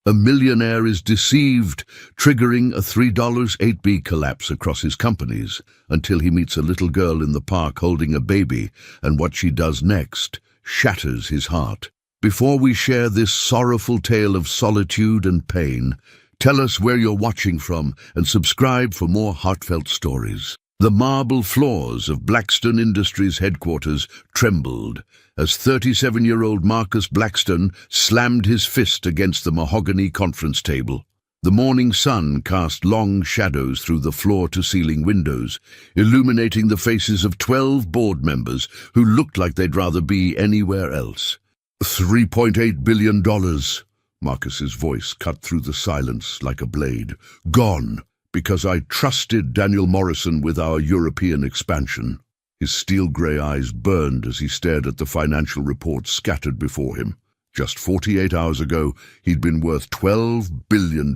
A millionaire is deceived, triggering a $3.08 collapse across his companies until he meets a little girl in the park holding a baby, and what she does next shatters his heart. Before we share this sorrowful tale of solitude and pain, tell us where you're watching from and subscribe for more heartfelt stories. The marble floors of Blackstone Industries headquarters trembled as 37-year-old Marcus Blackstone slammed his fist against the mahogany conference table. The morning sun cast long shadows through the floor-to-ceiling windows, illuminating the faces of 12 board members who looked like they'd rather be anywhere else. $3.8 billion. Marcus's voice cut through the silence like a blade. Gone. Because I trusted Daniel Morrison with our European expansion. His steel-grey eyes burned as he stared at the financial reports scattered before him. Just 48 hours ago, he'd been worth $12 billion.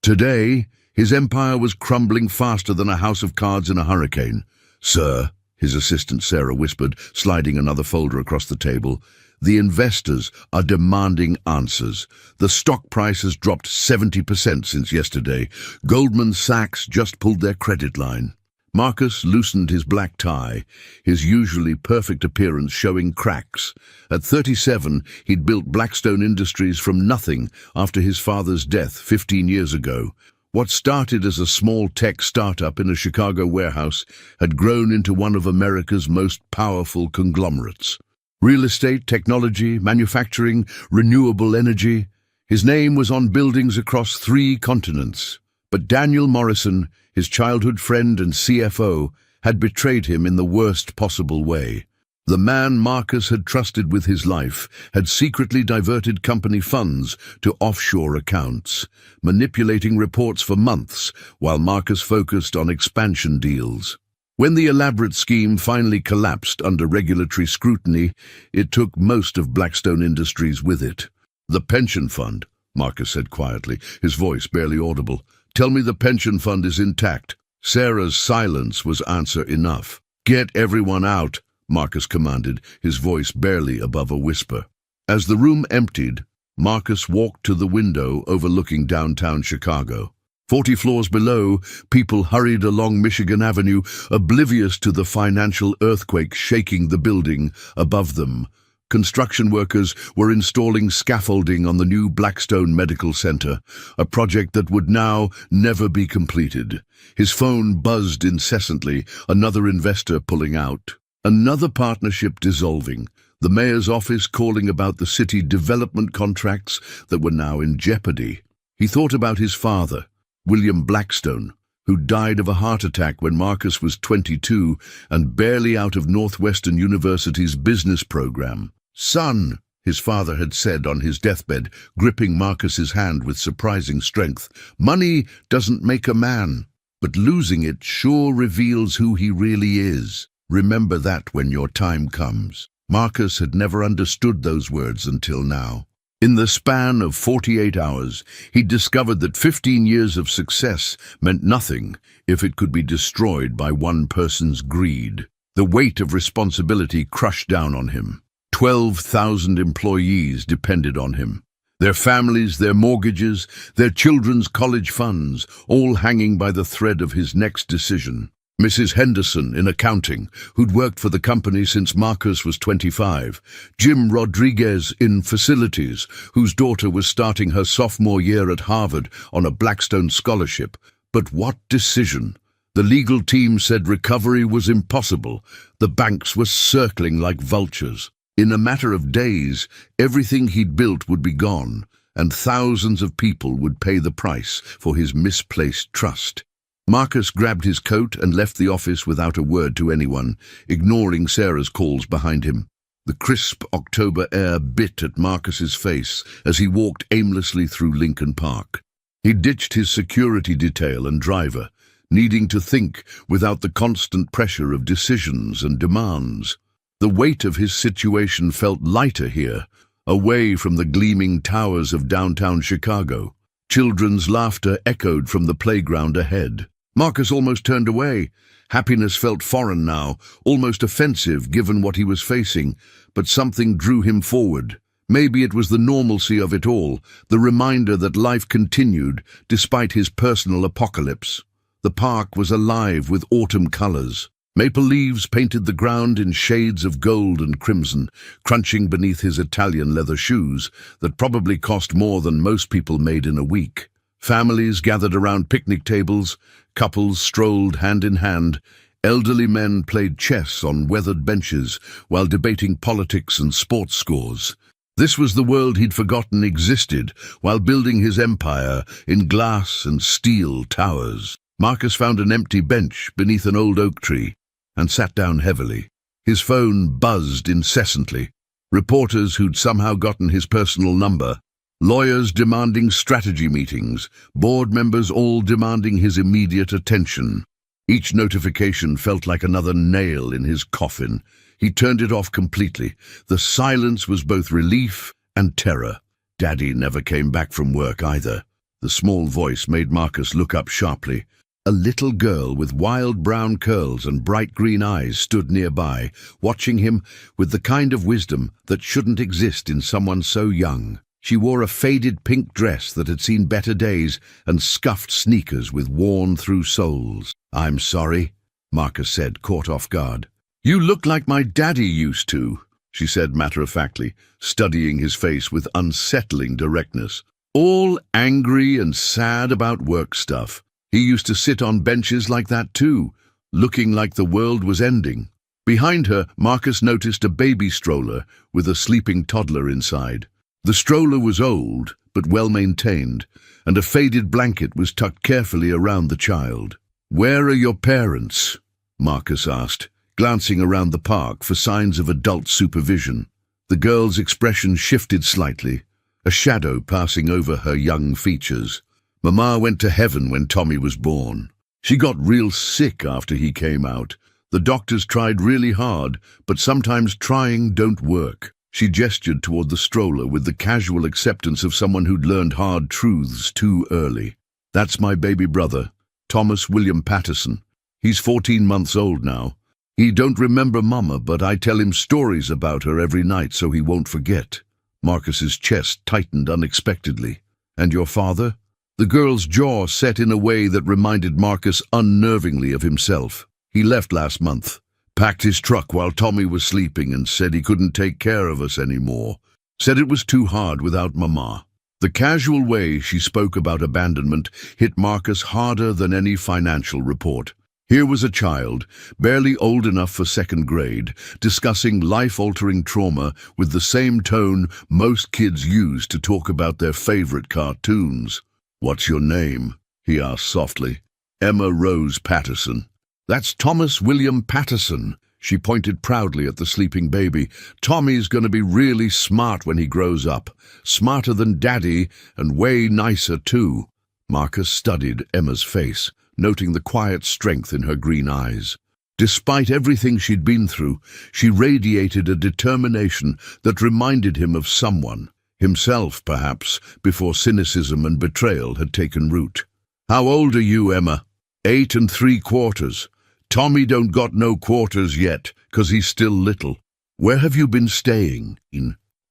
Today, his empire was crumbling faster than a house of cards in a hurricane. Sir, his assistant Sarah whispered, sliding another folder across the table, the investors are demanding answers. The stock price has dropped 70% since yesterday. Goldman Sachs just pulled their credit line. Marcus loosened his black tie, his usually perfect appearance showing cracks. At 37, he'd built Blackstone Industries from nothing after his father's death 15 years ago. What started as a small tech startup in a Chicago warehouse had grown into one of America's most powerful conglomerates. Real estate, technology, manufacturing, renewable energy. His name was on buildings across 3 continents. But Daniel Morrison, his childhood friend and CFO, had betrayed him in the worst possible way. The man Marcus had trusted with his life had secretly diverted company funds to offshore accounts, manipulating reports for months while Marcus focused on expansion deals. When the elaborate scheme finally collapsed under regulatory scrutiny, it took most of Blackstone Industries with it. The pension fund, Marcus said quietly, his voice barely audible. Tell me the pension fund is intact. Sarah's silence was answer enough. Get everyone out, Marcus commanded, his voice barely above a whisper. As the room emptied, Marcus walked to the window overlooking downtown Chicago. 40 floors below, people hurried along Michigan Avenue, oblivious to the financial earthquake shaking the building above them. Construction workers were installing scaffolding on the new Blackstone Medical Center, a project that would now never be completed. His phone buzzed incessantly, another investor pulling out. Another partnership dissolving, the mayor's office calling about the city development contracts that were now in jeopardy. He thought about his father, William Blackstone, who died of a heart attack when Marcus was 22 and barely out of Northwestern University's business program. Son, his father had said on his deathbed, gripping Marcus's hand with surprising strength, money doesn't make a man, but losing it sure reveals who he really is. Remember that when your time comes. Marcus had never understood those words until now. In the span of 48 hours, he discovered that 15 years of success meant nothing if it could be destroyed by one person's greed. The weight of responsibility crushed down on him. 12,000 employees depended on him. Their families, their mortgages, their children's college funds, all hanging by the thread of his next decision. Mrs. Henderson in accounting, who'd worked for the company since Marcus was 25. Jim Rodriguez in facilities, whose daughter was starting her sophomore year at Harvard on a Blackstone scholarship. But what decision? The legal team said recovery was impossible. The banks were circling like vultures. In a matter of days, everything he'd built would be gone, and thousands of people would pay the price for his misplaced trust. Marcus grabbed his coat and left the office without a word to anyone, ignoring Sarah's calls behind him. The crisp October air bit at Marcus's face as he walked aimlessly through Lincoln Park. He ditched his security detail and driver, needing to think without the constant pressure of decisions and demands. The weight of his situation felt lighter here, away from the gleaming towers of downtown Chicago. Children's laughter echoed from the playground ahead. Marcus almost turned away. Happiness felt foreign now, almost offensive given what he was facing, but something drew him forward. Maybe it was the normalcy of it all, the reminder that life continued despite his personal apocalypse. The park was alive with autumn colors. Maple leaves painted the ground in shades of gold and crimson, crunching beneath his Italian leather shoes that probably cost more than most people made in a week. Families gathered around picnic tables, couples strolled hand in hand, elderly men played chess on weathered benches while debating politics and sports scores. This was the world he'd forgotten existed while building his empire in glass and steel towers. Marcus found an empty bench beneath an old oak tree and sat down heavily. His phone buzzed incessantly. Reporters who'd somehow gotten his personal number, lawyers demanding strategy meetings, board members all demanding his immediate attention. Each notification felt like another nail in his coffin. He turned it off completely. The silence was both relief and terror. Daddy never came back from work either. The small voice made Marcus look up sharply. A little girl with wild brown curls and bright green eyes stood nearby, watching him with the kind of wisdom that shouldn't exist in someone so young. She wore a faded pink dress that had seen better days and scuffed sneakers with worn-through soles. "I'm sorry," Marcus said, caught off guard. "You look like my daddy used to," she said matter-of-factly, studying his face with unsettling directness. "All angry and sad about work stuff. He used to sit on benches like that too, looking like the world was ending." Behind her, Marcus noticed a baby stroller with a sleeping toddler inside. The stroller was old, but well-maintained, and a faded blanket was tucked carefully around the child. "Where are your parents?" Marcus asked, glancing around the park for signs of adult supervision. The girl's expression shifted slightly, a shadow passing over her young features. "Mama went to heaven when Tommy was born. She got real sick after he came out. The doctors tried really hard, but sometimes trying don't work." She gestured toward the stroller with the casual acceptance of someone who'd learned hard truths too early. "That's my baby brother, Thomas William Patterson. He's 14 months old now. He don't remember Mama, but I tell him stories about her every night so he won't forget." Marcus's chest tightened unexpectedly. "And your father?" The girl's jaw set in a way that reminded Marcus unnervingly of himself. "He left last month, packed his truck while Tommy was sleeping and said he couldn't take care of us anymore. Said it was too hard without Mama." The casual way she spoke about abandonment hit Marcus harder than any financial report. Here was a child, barely old enough for second grade, discussing life-altering trauma with the same tone most kids use to talk about their favorite cartoons. "What's your name?" he asked softly. "Emma Rose Patterson." "That's Thomas William Patterson." She pointed proudly at the sleeping baby. "Tommy's going to be really smart when he grows up. Smarter than Daddy, and way nicer too." Marcus studied Emma's face, noting the quiet strength in her green eyes. Despite everything she'd been through, she radiated a determination that reminded him of someone, himself perhaps, before cynicism and betrayal had taken root. "How old are you, Emma?" 8 3/4. "Tommy don't got no quarters yet, 'cause he's still little." "Where have you been staying?"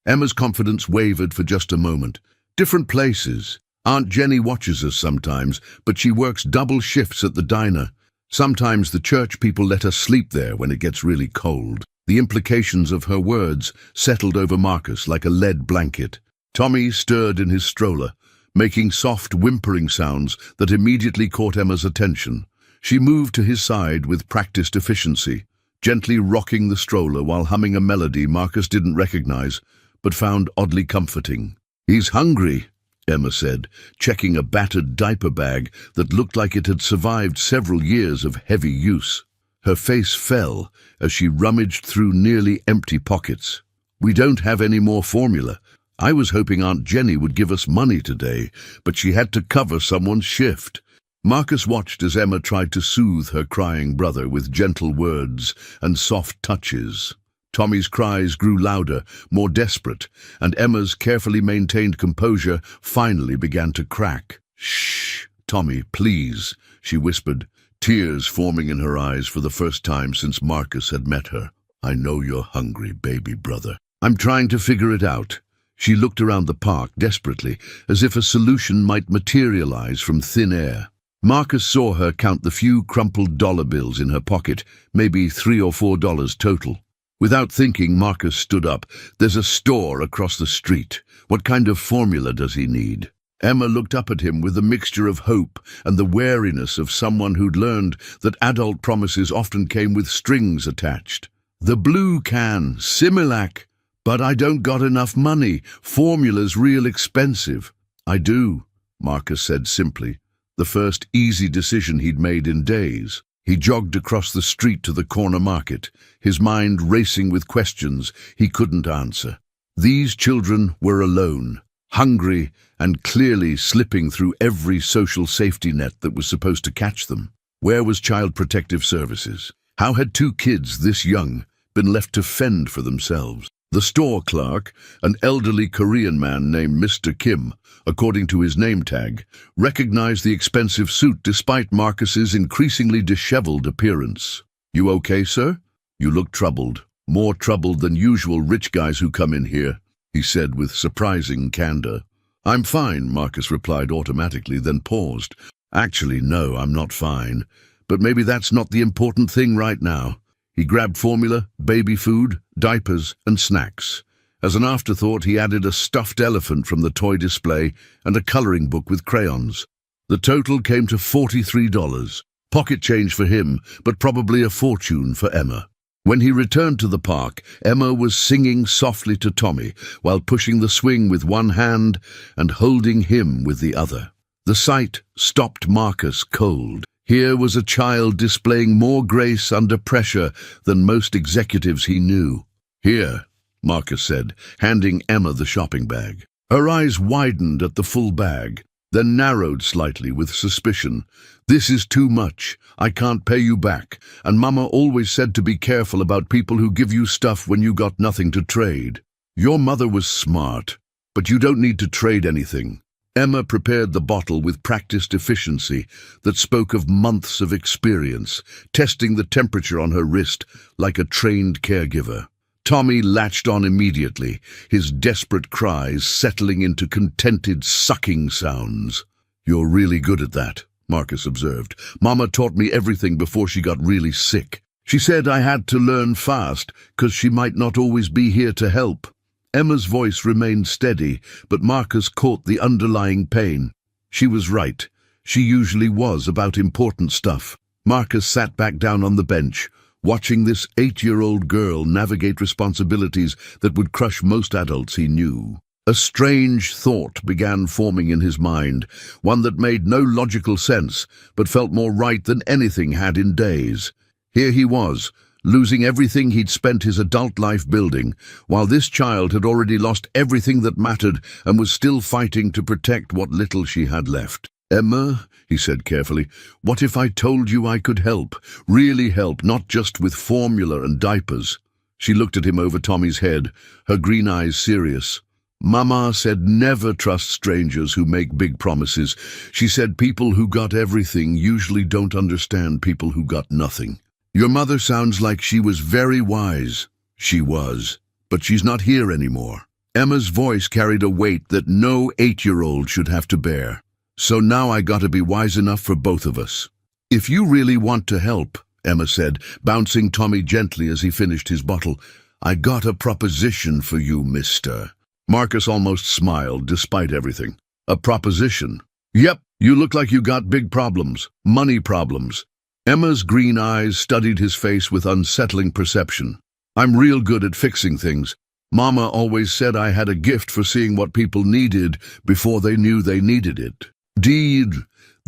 Emma's confidence wavered for just a moment. "Different places. Aunt Jenny watches us sometimes, but she works double shifts at the diner. Sometimes the church people let us sleep there when it gets really cold." The implications of her words settled over Marcus like a lead blanket. Tommy stirred in his stroller, making soft whimpering sounds that immediately caught Emma's attention. She moved to his side with practiced efficiency, gently rocking the stroller while humming a melody Marcus didn't recognize, but found oddly comforting. "He's hungry," Emma said, checking a battered diaper bag that looked like it had survived several years of heavy use. Her face fell as she rummaged through nearly empty pockets. "We don't have any more formula. I was hoping Aunt Jenny would give us money today, but she had to cover someone's shift." Marcus watched as Emma tried to soothe her crying brother with gentle words and soft touches. Tommy's cries grew louder, more desperate, and Emma's carefully maintained composure finally began to crack. "Shh, Tommy, please," she whispered, tears forming in her eyes for the first time since Marcus had met her. "I know you're hungry, baby brother. I'm trying to figure it out. She looked around the park desperately, as if a solution might materialize from thin air. Marcus saw her count the few crumpled dollar bills in her pocket, maybe $3 or $4 total. Without thinking, Marcus stood up. "There's a store across the street. What kind of formula does he need?" Emma looked up at him with a mixture of hope and the wariness of someone who'd learned that adult promises often came with strings attached. "The blue can, Similac. But I don't got enough money. Formula's real expensive." "I do," Marcus said simply, the first easy decision he'd made in days. He jogged across the street to the corner market, his mind racing with questions he couldn't answer. These children were alone, hungry, and clearly slipping through every social safety net that was supposed to catch them. Where was Child Protective Services? How had two kids this young been left to fend for themselves? The store clerk, an elderly Korean man named Mr. Kim, according to his name tag, recognized the expensive suit despite Marcus's increasingly disheveled appearance. "You okay, sir? You look troubled. More troubled than usual rich guys who come in here," he said with surprising candor. "I'm fine," Marcus replied automatically, then paused. "Actually, no, I'm not fine. But maybe that's not the important thing right now." He grabbed formula, baby food, diapers, and snacks. As an afterthought, he added a stuffed elephant from the toy display and a coloring book with crayons. The total came to $43. Pocket change for him, but probably a fortune for Emma. When he returned to the park, Emma was singing softly to Tommy while pushing the swing with one hand and holding him with the other. The sight stopped Marcus cold. Here was a child displaying more grace under pressure than most executives he knew. "Here," Marcus said, handing Emma the shopping bag. Her eyes widened at the full bag, then narrowed slightly with suspicion. "This is too much. I can't pay you back, and Mama always said to be careful about people who give you stuff when you got nothing to trade. Your mother was smart, but you don't need to trade anything." Emma prepared the bottle with practiced efficiency that spoke of months of experience, testing the temperature on her wrist like a trained caregiver. Tommy latched on immediately, his desperate cries settling into contented sucking sounds. "You're really good at that," Marcus observed. "Mama taught me everything before she got really sick. She said I had to learn fast, 'cause she might not always be here to help." Emma's voice remained steady, but Marcus caught the underlying pain. She was right. She usually was about important stuff. Marcus sat back down on the bench, watching this 8-year-old girl navigate responsibilities that would crush most adults he knew. A strange thought began forming in his mind, one that made no logical sense, but felt more right than anything had in days. Here he was, losing everything he'd spent his adult life building, while this child had already lost everything that mattered and was still fighting to protect what little she had left. "Emma," he said carefully, "what if I told you I could help, really help, not just with formula and diapers?" She looked at him over Tommy's head, her green eyes serious. "Mama said never trust strangers who make big promises. She said people who got everything usually don't understand people who got nothing. Your mother sounds like she was very wise." "She was, but she's not here anymore." Emma's voice carried a weight that no 8-year-old should have to bear. "So now I gotta be wise enough for both of us." "If you really want to help," Emma said, bouncing Tommy gently as he finished his bottle, "I got a proposition for you, mister." Marcus almost smiled, despite everything. "A proposition?" "Yep, you look like you got big problems, money problems." Emma's green eyes studied his face with unsettling perception. "I'm real good at fixing things. Mama always said I had a gift for seeing what people needed before they knew they needed it." Deed,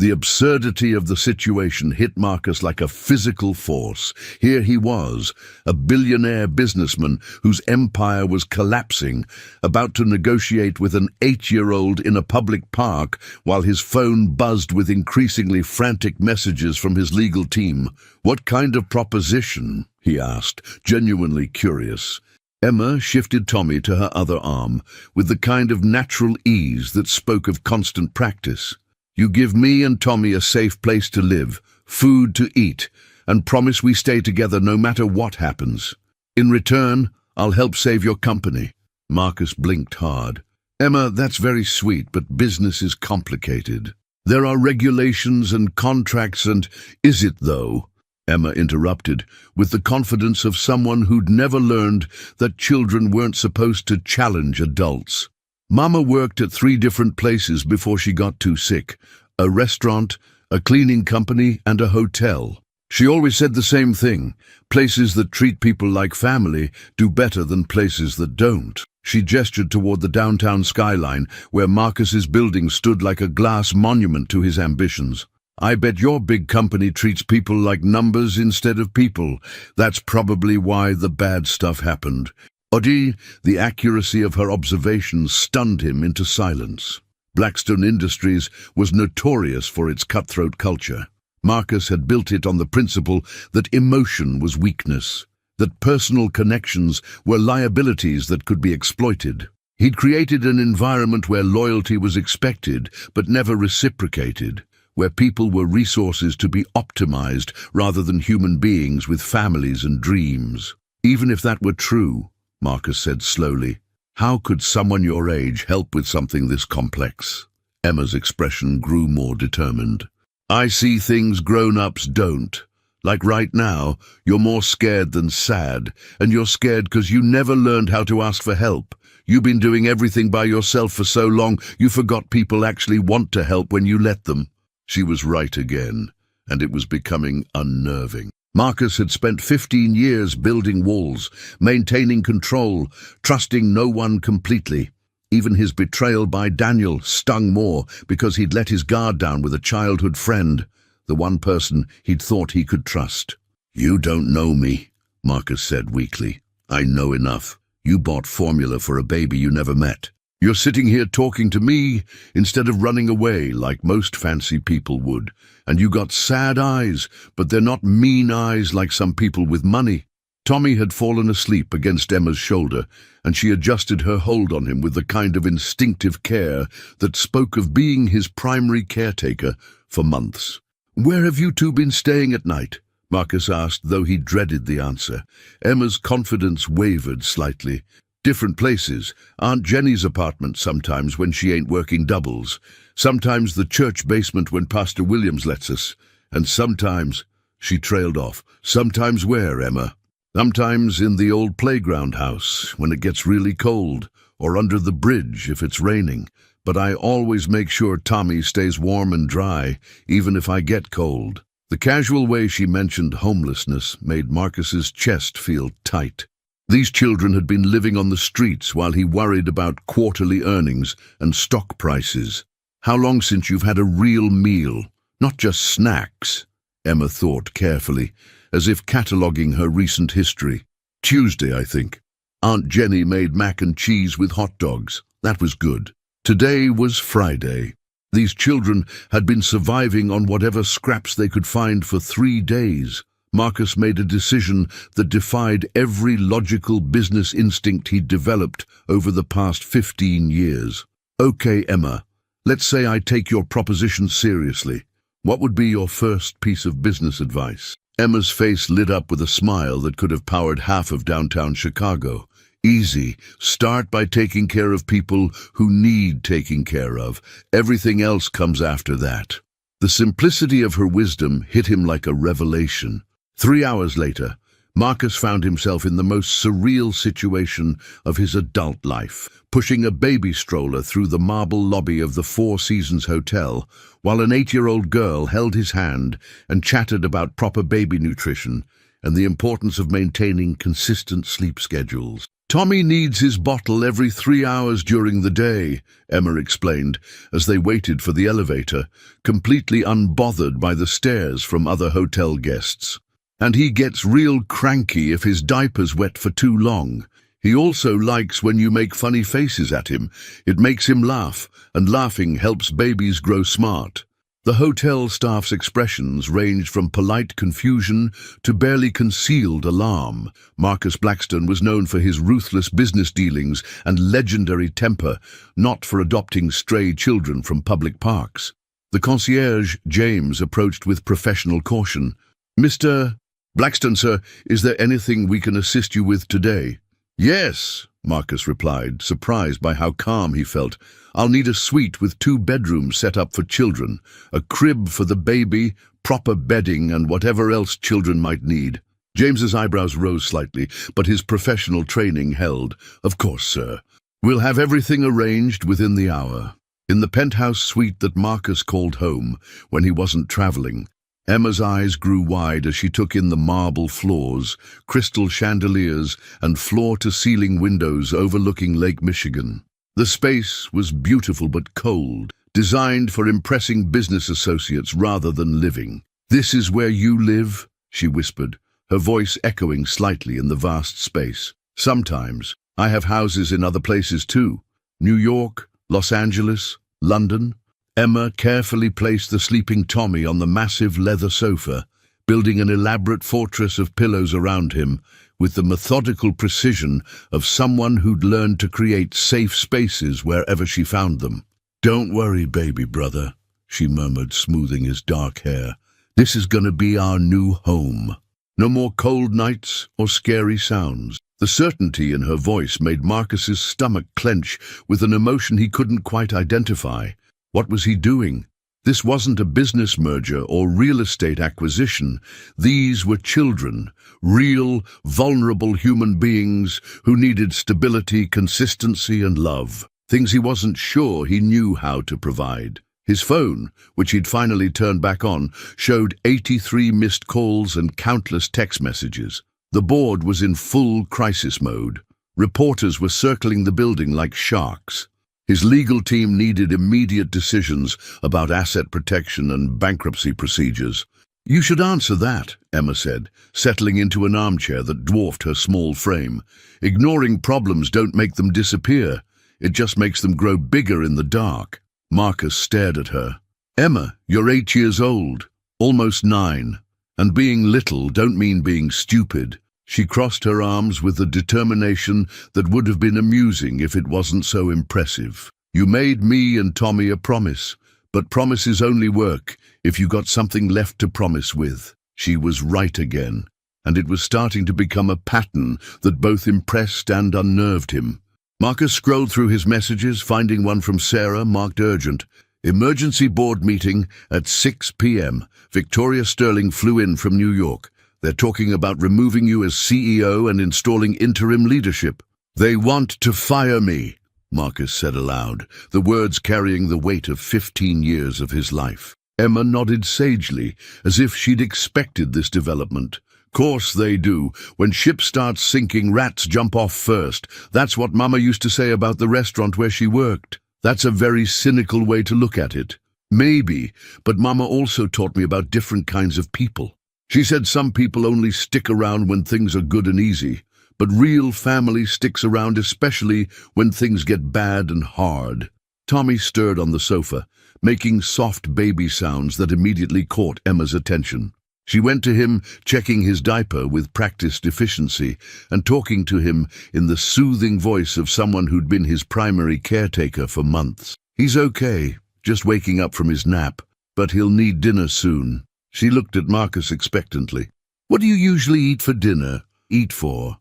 the absurdity of the situation hit Marcus like a physical force. Here he was, a billionaire businessman whose empire was collapsing, about to negotiate with an 8-year-old in a public park while his phone buzzed with increasingly frantic messages from his legal team. "What kind of proposition?" he asked, genuinely curious. Emma shifted Tommy to her other arm, with the kind of natural ease that spoke of constant practice. "You give me and Tommy a safe place to live, food to eat, and promise we stay together no matter what happens. In return, I'll help save your company." Marcus blinked hard. Emma, that's very sweet, but business is complicated. There are regulations and contracts and— Is it, though? Emma interrupted, with the confidence of someone who'd never learned that children weren't supposed to challenge adults. Mama worked at 3 different places before she got too sick: a restaurant, a cleaning company, and a hotel. She always said the same thing: places that treat people like family do better than places that don't. She gestured toward the downtown skyline, where Marcus's building stood like a glass monument to his ambitions. I bet your big company treats people like numbers instead of people. That's probably why the bad stuff happened. Oddie, the accuracy of her observations stunned him into silence. Blackstone Industries was notorious for its cutthroat culture. Marcus had built it on the principle that emotion was weakness, that personal connections were liabilities that could be exploited. He'd created an environment where loyalty was expected but never reciprocated, where people were resources to be optimized rather than human beings with families and dreams. Even if that were true, Marcus said slowly, how could someone your age help with something this complex? Emma's expression grew more determined. I see things grown-ups don't. Like right now, you're more scared than sad, and you're scared because you never learned how to ask for help. You've been doing everything by yourself for so long, you forgot people actually want to help when you let them. She was right again, and it was becoming unnerving. Marcus had spent 15 years building walls, maintaining control, trusting no one completely. Even his betrayal by Daniel stung more because he'd let his guard down with a childhood friend, the one person he'd thought he could trust. You don't know me, Marcus said weakly. I know enough. You bought formula for a baby you never met. You're sitting here talking to me instead of running away like most fancy people would. And you got sad eyes, but they're not mean eyes like some people with money. Tommy had fallen asleep against Emma's shoulder, and she adjusted her hold on him with the kind of instinctive care that spoke of being his primary caretaker for months. Where have you two been staying at night? Marcus asked, though he dreaded the answer. Emma's confidence wavered slightly. Different places. Aunt Jenny's apartment sometimes when she ain't working doubles. Sometimes the church basement when Pastor Williams lets us. And sometimes— She trailed off. Sometimes where, Emma? Sometimes in the old playground house when it gets really cold, or under the bridge if it's raining. But I always make sure Tommy stays warm and dry, even if I get cold. The casual way she mentioned homelessness made Marcus's chest feel tight. These children had been living on the streets while he worried about quarterly earnings and stock prices. How long since you've had a real meal, not just snacks? Emma thought carefully, as if cataloguing her recent history. Tuesday, I think. Aunt Jenny made mac and cheese with hot dogs. That was good. Today was Friday. These children had been surviving on whatever scraps they could find for 3 days. Marcus made a decision that defied every logical business instinct he'd developed over the past 15 years. Okay, Emma, let's say I take your proposition seriously. What would be your first piece of business advice? Emma's face lit up with a smile that could have powered half of downtown Chicago. Easy. Start by taking care of people who need taking care of. Everything else comes after that. The simplicity of her wisdom hit him like a revelation. 3 hours later, Marcus found himself in the most surreal situation of his adult life, pushing a baby stroller through the marble lobby of the Four Seasons Hotel, while an 8-year-old girl held his hand and chatted about proper baby nutrition and the importance of maintaining consistent sleep schedules. Tommy needs his bottle every 3 hours during the day, Emma explained, as they waited for the elevator, completely unbothered by the stares from other hotel guests. And he gets real cranky if his diaper's wet for too long. He also likes when you make funny faces at him. It makes him laugh, and laughing helps babies grow smart. The hotel staff's expressions ranged from polite confusion to barely concealed alarm. Marcus Blackstone was known for his ruthless business dealings and legendary temper, not for adopting stray children from public parks. The concierge, James, approached with professional caution. Mr. Blackstone, sir, is there anything we can assist you with today? Yes, Marcus replied, surprised by how calm he felt. "I'll need a suite with 2 bedrooms set up for children, a crib for the baby, proper bedding, and whatever else children might need." James's eyebrows rose slightly, but his professional training held. "Of course, sir. We'll have everything arranged within the hour." In the penthouse suite that Marcus called home when he wasn't traveling, Emma's eyes grew wide as she took in the marble floors, crystal chandeliers, and floor-to-ceiling windows overlooking Lake Michigan. The space was beautiful but cold, designed for impressing business associates rather than living. "This is where you live?" she whispered, her voice echoing slightly in the vast space. "Sometimes. I have houses in other places too. New York, Los Angeles, London." Emma carefully placed the sleeping Tommy on the massive leather sofa, building an elaborate fortress of pillows around him, with the methodical precision of someone who'd learned to create safe spaces wherever she found them. "Don't worry, baby brother," she murmured, smoothing his dark hair. "This is gonna be our new home. No more cold nights or scary sounds." The certainty in her voice made Marcus's stomach clench with an emotion he couldn't quite identify. What was he doing? This wasn't a business merger or real estate acquisition. These were children, real, vulnerable human beings who needed stability, consistency, and love. Things he wasn't sure he knew how to provide. His phone, which he'd finally turned back on, showed 83 missed calls and countless text messages. The board was in full crisis mode. Reporters were circling the building like sharks. His legal team needed immediate decisions about asset protection and bankruptcy procedures. "You should answer that," Emma said, settling into an armchair that dwarfed her small frame. "Ignoring problems don't make them disappear. It just makes them grow bigger in the dark." Marcus stared at her. "Emma, you're 8 years old, almost 9. And being little don't mean being stupid." She crossed her arms with a determination that would have been amusing if it wasn't so impressive. "You made me and Tommy a promise, but promises only work if you got something left to promise with." She was right again, and it was starting to become a pattern that both impressed and unnerved him. Marcus scrolled through his messages, finding one from Sarah marked urgent. "Emergency board meeting at 6 p.m. Victoria Sterling flew in from New York. They're talking about removing you as CEO and installing interim leadership." "They want to fire me," Marcus said aloud, the words carrying the weight of 15 years of his life. Emma nodded sagely, as if she'd expected this development. "Course they do. When ship starts sinking, rats jump off first. That's what Mama used to say about the restaurant where she worked." "That's a very cynical way to look at it." "Maybe, but Mama also taught me about different kinds of people. She said some people only stick around when things are good and easy, but real family sticks around especially when things get bad and hard." Tommy stirred on the sofa, making soft baby sounds that immediately caught Emma's attention. She went to him, checking his diaper with practiced efficiency and talking to him in the soothing voice of someone who'd been his primary caretaker for months. "He's okay, just waking up from his nap, but he'll need dinner soon." She looked at Marcus expectantly. "What do you usually eat for dinner?" "Eat for?"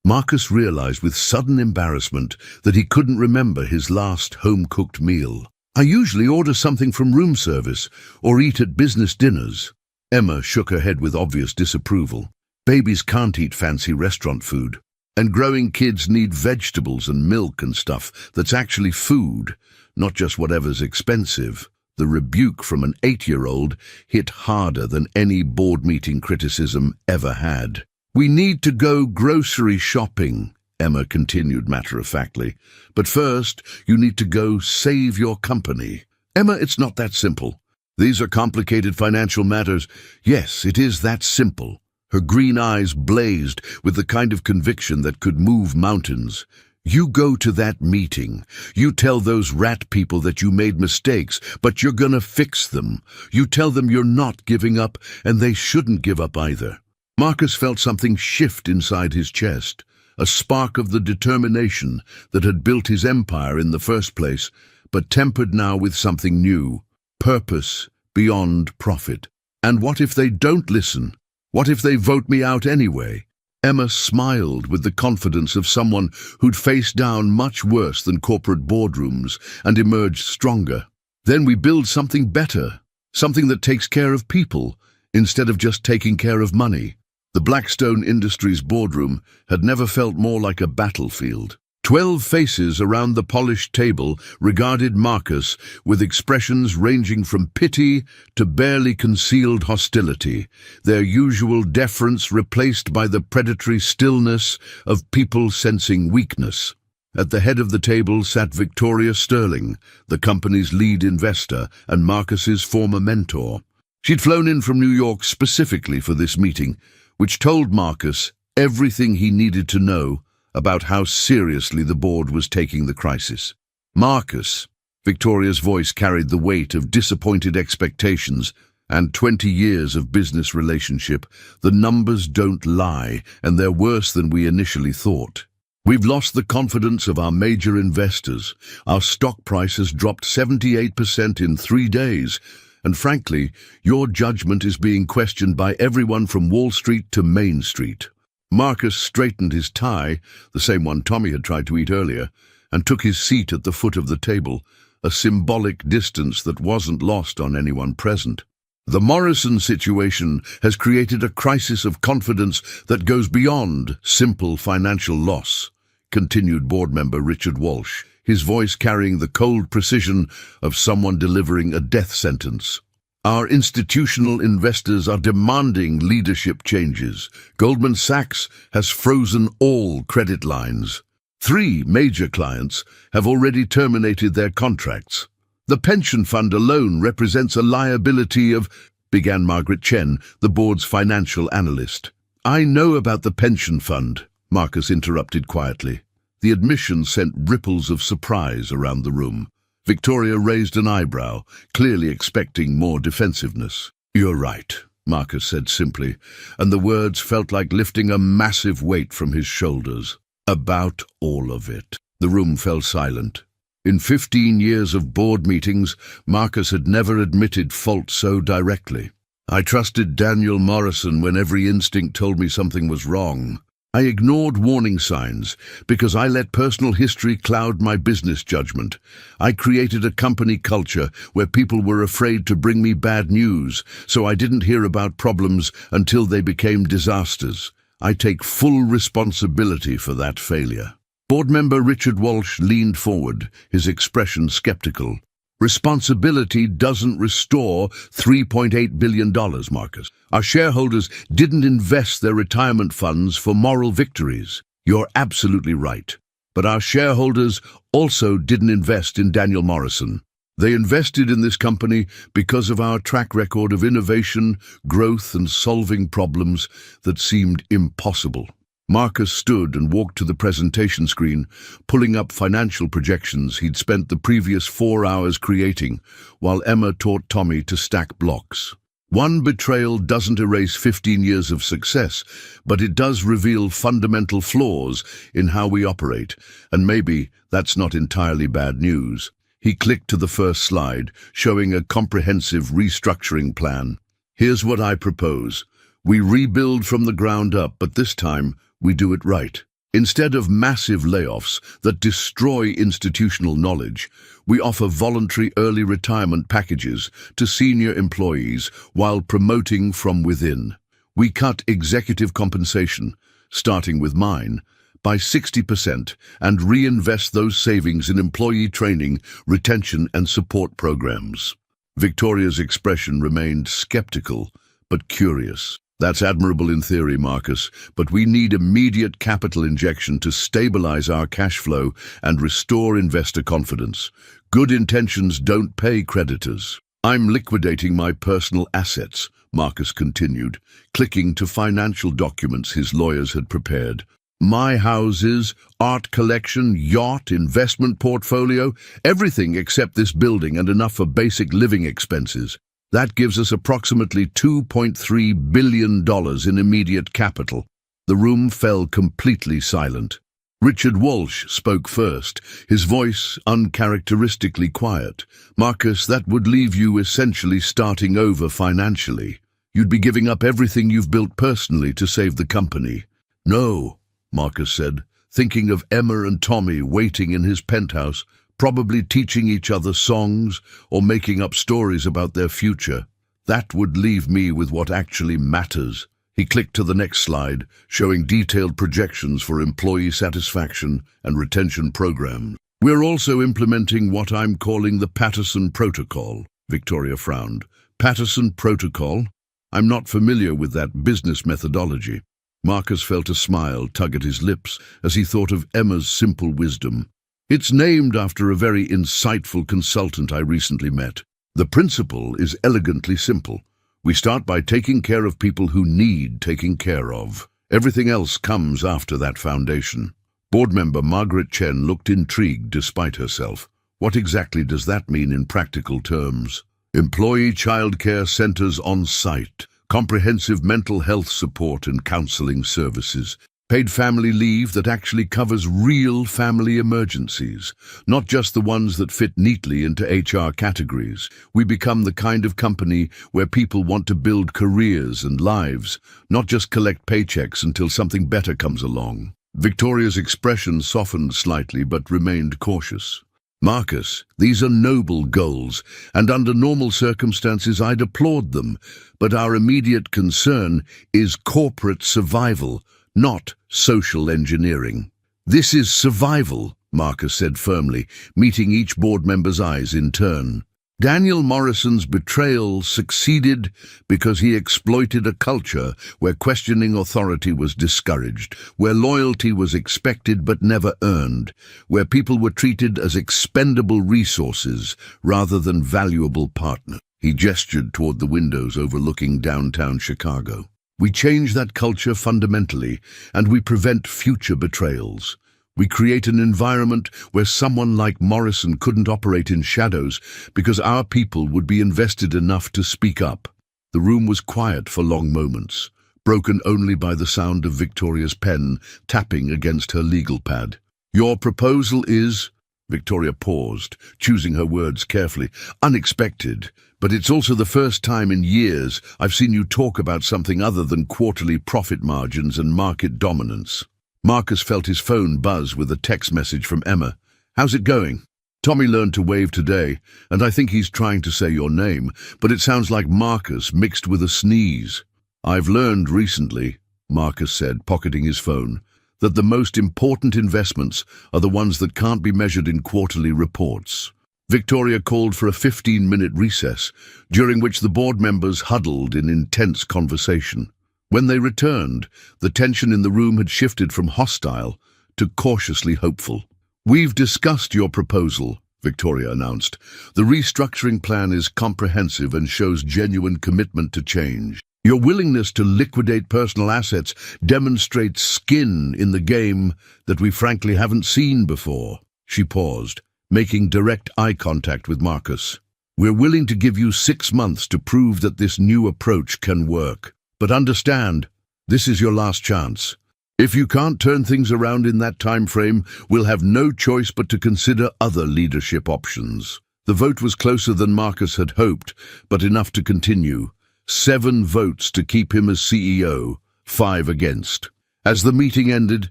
Marcus realized with sudden embarrassment that he couldn't remember his last home-cooked meal. "I usually order something from room service or eat at business dinners." Emma shook her head with obvious disapproval. "Babies can't eat fancy restaurant food. And growing kids need vegetables and milk and stuff that's actually food, not just whatever's expensive." The rebuke from an 8-year-old hit harder than any board meeting criticism ever had. "We need to go grocery shopping," Emma continued matter-of-factly. "But first, you need to go save your company." "Emma, it's not that simple. These are complicated financial matters." "Yes, it is that simple." Her green eyes blazed with the kind of conviction that could move mountains. "You go to that meeting. You tell those rat people that you made mistakes, but you're gonna fix them. You tell them you're not giving up, and they shouldn't give up either." Marcus felt something shift inside his chest, a spark of the determination that had built his empire in the first place, but tempered now with something new, purpose beyond profit. "And what if they don't listen? What if they vote me out anyway?" Emma smiled with the confidence of someone who'd faced down much worse than corporate boardrooms and emerged stronger. Then we build something better, something that takes care of people instead of just taking care of money. The Blackstone Industries boardroom had never felt more like a battlefield. 12 faces around the polished table regarded Marcus with expressions ranging from pity to barely concealed hostility, their usual deference replaced by the predatory stillness of people sensing weakness. At the head of the table sat Victoria Sterling, the company's lead investor and Marcus's former mentor. She'd flown in from New York specifically for this meeting, which told Marcus everything he needed to know about how seriously the board was taking the crisis. Marcus, Victoria's voice carried the weight of disappointed expectations and 20 years of business relationship. The numbers don't lie, and they're worse than we initially thought. We've lost the confidence of our major investors. Our stock price has dropped 78% in 3 days, and frankly, your judgment is being questioned by everyone from Wall Street to Main Street. Marcus straightened his tie, the same one Tommy had tried to eat earlier, and took his seat at the foot of the table, a symbolic distance that wasn't lost on anyone present. The Morrison situation has created a crisis of confidence that goes beyond simple financial loss, continued board member Richard Walsh, his voice carrying the cold precision of someone delivering a death sentence. Our institutional investors are demanding leadership changes. Goldman Sachs has frozen all credit lines. 3 major clients have already terminated their contracts. The pension fund alone represents a liability of, began Margaret Chen, the board's financial analyst. I know about the pension fund, Marcus interrupted quietly. The admission sent ripples of surprise around the room. Victoria raised an eyebrow, clearly expecting more defensiveness. You're right, Marcus said simply, and the words felt like lifting a massive weight from his shoulders. About all of it. The room fell silent. In 15 years of board meetings, Marcus had never admitted fault so directly. I trusted Daniel Morrison when every instinct told me something was wrong. I ignored warning signs because I let personal history cloud my business judgment. I created a company culture where people were afraid to bring me bad news, so I didn't hear about problems until they became disasters. I take full responsibility for that failure. Board member Richard Walsh leaned forward, his expression skeptical. Responsibility doesn't restore $3.8 billion, Marcus. Our shareholders didn't invest their retirement funds for moral victories. You're absolutely right. But our shareholders also didn't invest in Daniel Morrison. They invested in this company because of our track record of innovation, growth, and solving problems that seemed impossible. Marcus stood and walked to the presentation screen, pulling up financial projections he'd spent the previous 4 hours creating, while Emma taught Tommy to stack blocks. One betrayal doesn't erase 15 years of success, but it does reveal fundamental flaws in how we operate, and maybe that's not entirely bad news. He clicked to the first slide, showing a comprehensive restructuring plan. Here's what I propose. We rebuild from the ground up, but this time, we do it right. Instead of massive layoffs that destroy institutional knowledge, we offer voluntary early retirement packages to senior employees while promoting from within. We cut executive compensation, starting with mine, by 60% and reinvest those savings in employee training, retention, and support programs. Victoria's expression remained skeptical but curious. That's admirable in theory, Marcus, but we need immediate capital injection to stabilize our cash flow and restore investor confidence. Good intentions don't pay creditors. I'm liquidating my personal assets, Marcus continued, clicking to financial documents his lawyers had prepared. My houses, art collection, yacht, investment portfolio, everything except this building and enough for basic living expenses. That gives us approximately $2.3 billion in immediate capital. The room fell completely silent. Richard Walsh spoke first, his voice uncharacteristically quiet. Marcus, that would leave you essentially starting over financially. You'd be giving up everything you've built personally to save the company. No, Marcus said, thinking of Emma and Tommy waiting in his penthouse, probably teaching each other songs or making up stories about their future. That would leave me with what actually matters. He clicked to the next slide, showing detailed projections for employee satisfaction and retention programs. We're also implementing what I'm calling the Patterson Protocol. Victoria frowned. Patterson Protocol? I'm not familiar with that business methodology. Marcus felt a smile tug at his lips as he thought of Emma's simple wisdom. It's named after a very insightful consultant I recently met. The principle is elegantly simple. We start by taking care of people who need taking care of. Everything else comes after that foundation. Board member Margaret Chen looked intrigued despite herself. What exactly does that mean in practical terms? Employee childcare centers on site, comprehensive mental health support and counseling services, paid family leave that actually covers real family emergencies, not just the ones that fit neatly into HR categories. We become the kind of company where people want to build careers and lives, not just collect paychecks until something better comes along. Victoria's expression softened slightly but remained cautious. Marcus, these are noble goals, and under normal circumstances I'd applaud them, but our immediate concern is corporate survival, not social engineering. This is survival, Marcus said firmly, meeting each board member's eyes in turn. Daniel Morrison's betrayal succeeded because he exploited a culture where questioning authority was discouraged, where loyalty was expected but never earned, where people were treated as expendable resources rather than valuable partners. He gestured toward the windows overlooking downtown Chicago. We change that culture fundamentally, and we prevent future betrayals. We create an environment where someone like Morrison couldn't operate in shadows because our people would be invested enough to speak up. The room was quiet for long moments, broken only by the sound of Victoria's pen tapping against her legal pad. Your proposal is... Victoria paused, choosing her words carefully. Unexpected, but it's also the first time in years I've seen you talk about something other than quarterly profit margins and market dominance. Marcus felt his phone buzz with a text message from Emma. How's it going? Tommy learned to wave today, and I think he's trying to say your name, but it sounds like Marcus mixed with a sneeze. I've learned recently, Marcus said, pocketing his phone, that the most important investments are the ones that can't be measured in quarterly reports. Victoria called for a 15-minute recess, during which the board members huddled in intense conversation. When they returned, the tension in the room had shifted from hostile to cautiously hopeful. We've discussed your proposal, Victoria announced. The restructuring plan is comprehensive and shows genuine commitment to change. Your willingness to liquidate personal assets demonstrates skin in the game that we frankly haven't seen before. She paused, making direct eye contact with Marcus. We're willing to give you 6 months to prove that this new approach can work. But understand, this is your last chance. If you can't turn things around in that time frame, we'll have no choice but to consider other leadership options. The vote was closer than Marcus had hoped, but enough to continue. 7 votes to keep him as CEO, 5 against. As the meeting ended,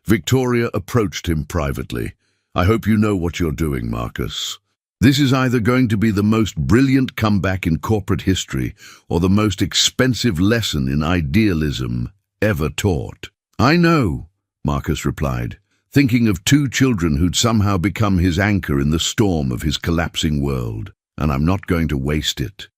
Victoria approached him privately. I hope you know what you're doing, Marcus. This is either going to be the most brilliant comeback in corporate history or the most expensive lesson in idealism ever taught. I know, Marcus replied, thinking of 2 children who'd somehow become his anchor in the storm of his collapsing world, and I'm not going to waste it.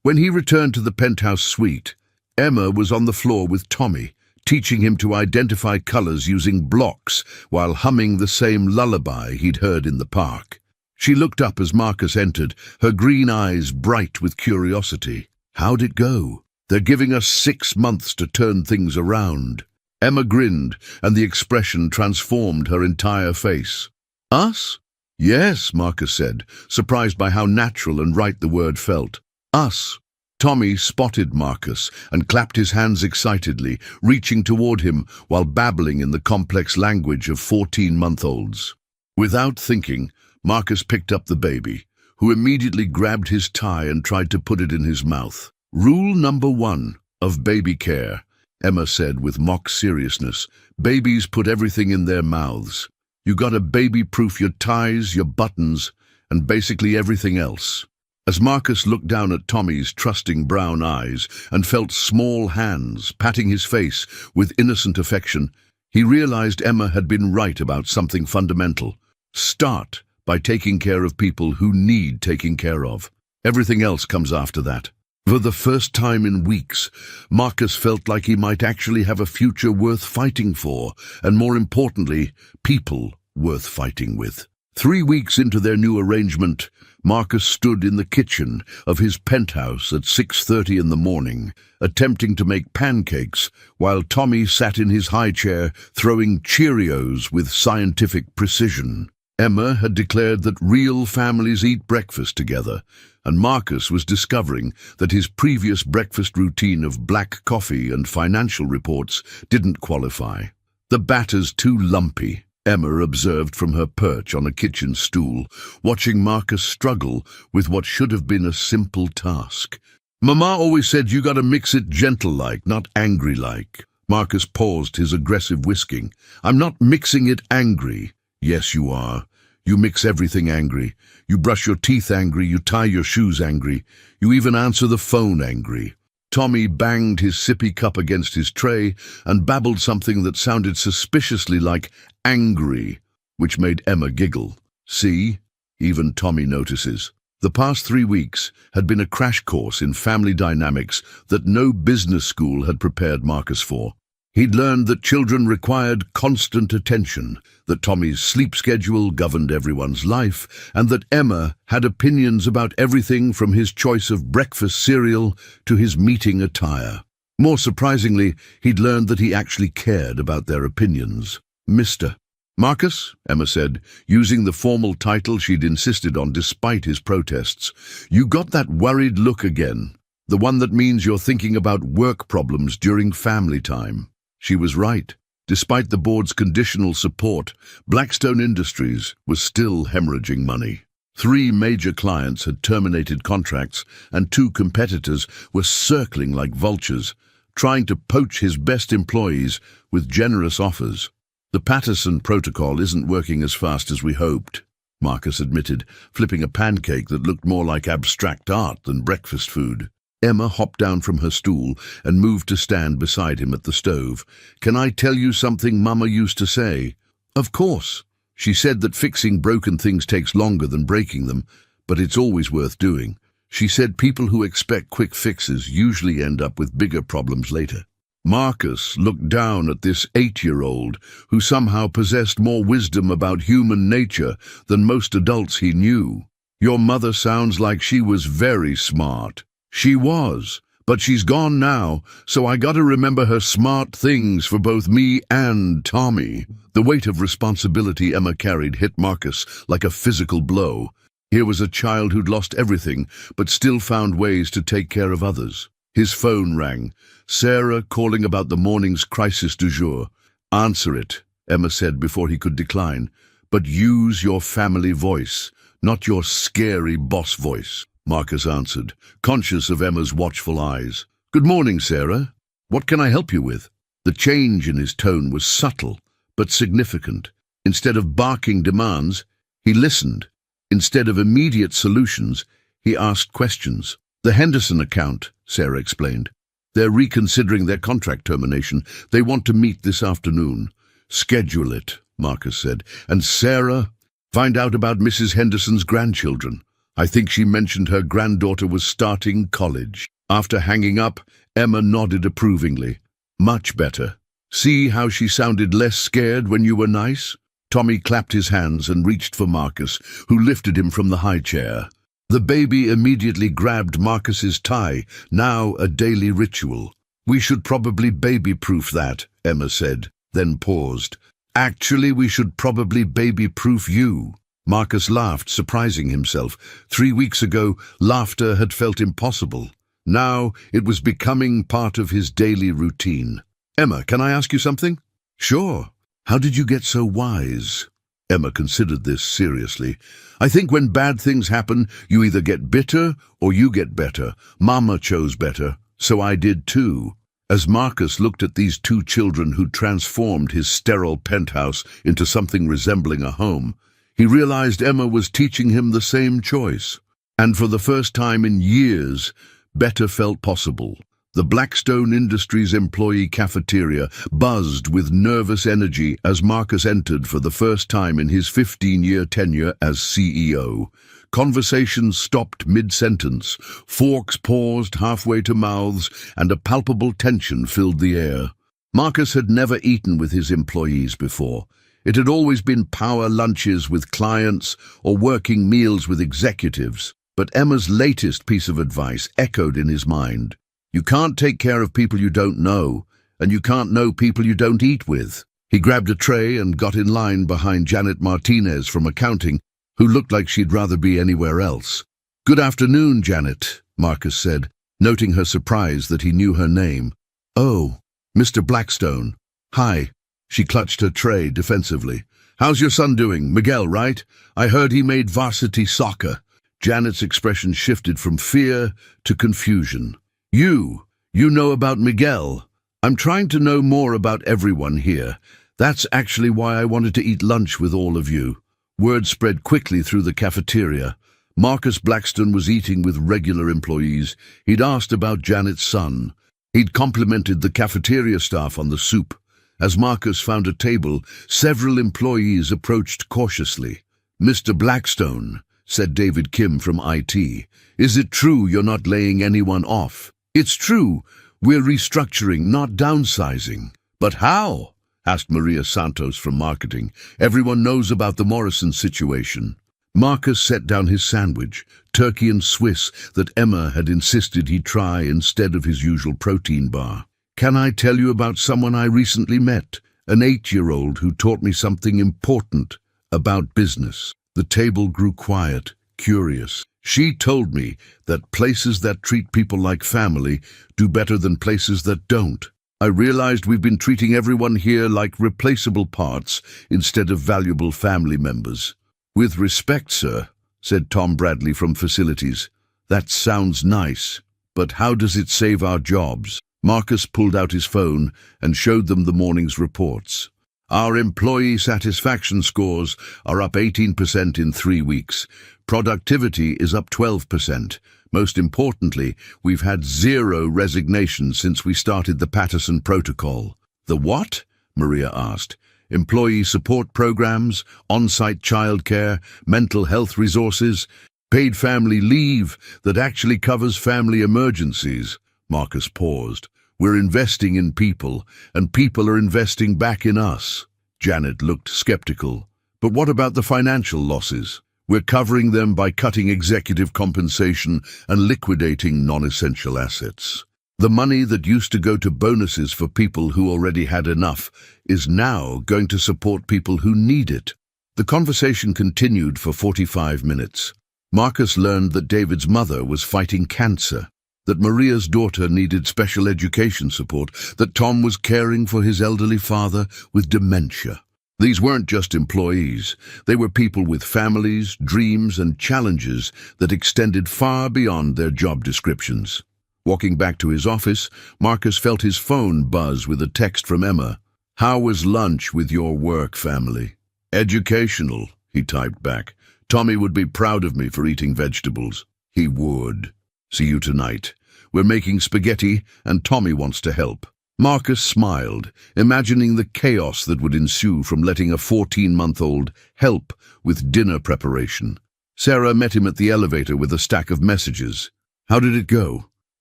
When he returned to the penthouse suite, Emma was on the floor with Tommy, teaching him to identify colors using blocks while humming the same lullaby he'd heard in the park. She looked up as Marcus entered, her green eyes bright with curiosity. How'd it go? They're giving us 6 months to turn things around. Emma grinned, and the expression transformed her entire face. Us? Yes, Marcus said, surprised by how natural and right the word felt. Us. Tommy spotted Marcus and clapped his hands excitedly, reaching toward him while babbling in the complex language of 14-month-olds. Without thinking, Marcus picked up the baby, who immediately grabbed his tie and tried to put it in his mouth. Rule number 1 of baby care: Emma said with mock seriousness. Babies put everything in their mouths. You gotta baby-proof your ties, your buttons, and basically everything else. As Marcus looked down at Tommy's trusting brown eyes and felt small hands patting his face with innocent affection, he realized Emma had been right about something fundamental. Start by taking care of people who need taking care of. Everything else comes after that. For the first time in weeks, Marcus felt like he might actually have a future worth fighting for, and more importantly, people worth fighting with. 3 weeks into their new arrangement, Marcus stood in the kitchen of his penthouse at 6:30 in the morning, attempting to make pancakes, while Tommy sat in his high chair throwing Cheerios with scientific precision. Emma had declared that real families eat breakfast together, and Marcus was discovering that his previous breakfast routine of black coffee and financial reports didn't qualify. The batter's too lumpy, Emma observed from her perch on a kitchen stool, watching Marcus struggle with what should have been a simple task. Mama always said you gotta mix it gentle-like, not angry-like. Marcus paused his aggressive whisking. I'm not mixing it angry. Yes, you are. You mix everything angry. You brush your teeth angry, you tie your shoes angry. You even answer the phone angry. Tommy banged his sippy cup against his tray and babbled something that sounded suspiciously like angry, which made Emma giggle. See? Even Tommy notices. The past 3 weeks had been a crash course in family dynamics that no business school had prepared Marcus for. He'd learned that children required constant attention, that Tommy's sleep schedule governed everyone's life, and that Emma had opinions about everything from his choice of breakfast cereal to his meeting attire. More surprisingly, he'd learned that he actually cared about their opinions. Mr. Marcus, Emma said, using the formal title she'd insisted on despite his protests, you got that worried look again, the one that means you're thinking about work problems during family time. She was right. Despite the board's conditional support, Blackstone Industries was still hemorrhaging money. 3 major clients had terminated contracts, and 2 competitors were circling like vultures, trying to poach his best employees with generous offers. The Patterson protocol isn't working as fast as we hoped, Marcus admitted, flipping a pancake that looked more like abstract art than breakfast food. Emma hopped down from her stool and moved to stand beside him at the stove. Can I tell you something Mama used to say? Of course. She said that fixing broken things takes longer than breaking them, but it's always worth doing. She said people who expect quick fixes usually end up with bigger problems later. Marcus looked down at this 8-year-old who somehow possessed more wisdom about human nature than most adults he knew. Your mother sounds like she was very smart. She was, but she's gone now, so I gotta remember her smart things for both me and Tommy. The weight of responsibility Emma carried hit Marcus like a physical blow. Here was a child who'd lost everything, but still found ways to take care of others. His phone rang. Sarah calling about the morning's crisis du jour. Answer it, Emma said before he could decline. But use your family voice, not your scary boss voice. Marcus answered, conscious of Emma's watchful eyes. Good morning, Sarah. What can I help you with? The change in his tone was subtle, but significant. Instead of barking demands, he listened. Instead of immediate solutions, he asked questions. The Henderson account, Sarah explained. They're reconsidering their contract termination. They want to meet this afternoon. Schedule it, Marcus said. And Sarah, find out about Mrs. Henderson's grandchildren. I think she mentioned her granddaughter was starting college. After hanging up, Emma nodded approvingly. Much better. See how she sounded less scared when you were nice? Tommy clapped his hands and reached for Marcus, who lifted him from the high chair. The baby immediately grabbed Marcus's tie, now a daily ritual. We should probably baby-proof that, Emma said, then paused. Actually, we should probably baby-proof you. Marcus laughed, surprising himself. 3 weeks ago, laughter had felt impossible. Now it was becoming part of his daily routine. Emma, can I ask you something? Sure. How did you get so wise? Emma considered this seriously. I think when bad things happen, you either get bitter or you get better. Mama chose better, so I did too. As Marcus looked at these two children who transformed his sterile penthouse into something resembling a home, he realized Emma was teaching him the same choice. And for the first time in years, better felt possible. The Blackstone Industries employee cafeteria buzzed with nervous energy as Marcus entered for the first time in his 15-year tenure as CEO. Conversations stopped mid-sentence, forks paused halfway to mouths, and a palpable tension filled the air. Marcus had never eaten with his employees before. It had always been power lunches with clients or working meals with executives. But Emma's latest piece of advice echoed in his mind. You can't take care of people you don't know, and you can't know people you don't eat with. He grabbed a tray and got in line behind Janet Martinez from accounting, who looked like she'd rather be anywhere else. "Good afternoon, Janet," Marcus said, noting her surprise that he knew her name. "Oh, Mr. Blackstone. Hi." She clutched her tray defensively. "How's your son doing? Miguel, right? I heard he made varsity soccer." Janet's expression shifted from fear to confusion. You know about Miguel. I'm trying to know more about everyone here. That's actually why I wanted to eat lunch with all of you." Word spread quickly through the cafeteria. Marcus Blackstone was eating with regular employees. He'd asked about Janet's son. He'd complimented the cafeteria staff on the soup. As Marcus found a table, several employees approached cautiously. "Mr. Blackstone," said David Kim from IT, "is it true you're not laying anyone off?" "It's true. We're restructuring, not downsizing." "But how?" asked Maria Santos from marketing. "Everyone knows about the Morrison situation." Marcus set down his sandwich, turkey and Swiss, that Emma had insisted he try instead of his usual protein bar. "Can I tell you about someone I recently met? An 8-year-old who taught me something important about business." The table grew quiet, curious. "She told me that places that treat people like family do better than places that don't. I realized we've been treating everyone here like replaceable parts instead of valuable family members." "With respect, sir," said Tom Bradley from Facilities. "That sounds nice, but how does it save our jobs?" Marcus pulled out his phone and showed them the morning's reports. "Our employee satisfaction scores are up 18% in 3 weeks. Productivity is up 12%. Most importantly, we've had 0 resignations since we started the Patterson Protocol." "The what?" Maria asked. "Employee support programs, on-site childcare, mental health resources, paid family leave that actually covers family emergencies." Marcus paused. "We're investing in people, and people are investing back in us." Janet looked skeptical. "But what about the financial losses?" "We're covering them by cutting executive compensation and liquidating non-essential assets. The money that used to go to bonuses for people who already had enough is now going to support people who need it." The conversation continued for 45 minutes. Marcus learned that David's mother was fighting cancer, that Maria's daughter needed special education support, that Tom was caring for his elderly father with dementia. These weren't just employees. They were people with families, dreams, and challenges that extended far beyond their job descriptions. Walking back to his office, Marcus felt his phone buzz with a text from Emma. "How was lunch with your work family?" "Educational," he typed back. "Tommy would be proud of me for eating vegetables." "He would. See you tonight. We're making spaghetti, and Tommy wants to help." Marcus smiled, imagining the chaos that would ensue from letting a 14-month-old help with dinner preparation. Sarah met him at the elevator with a stack of messages. "How did it go?"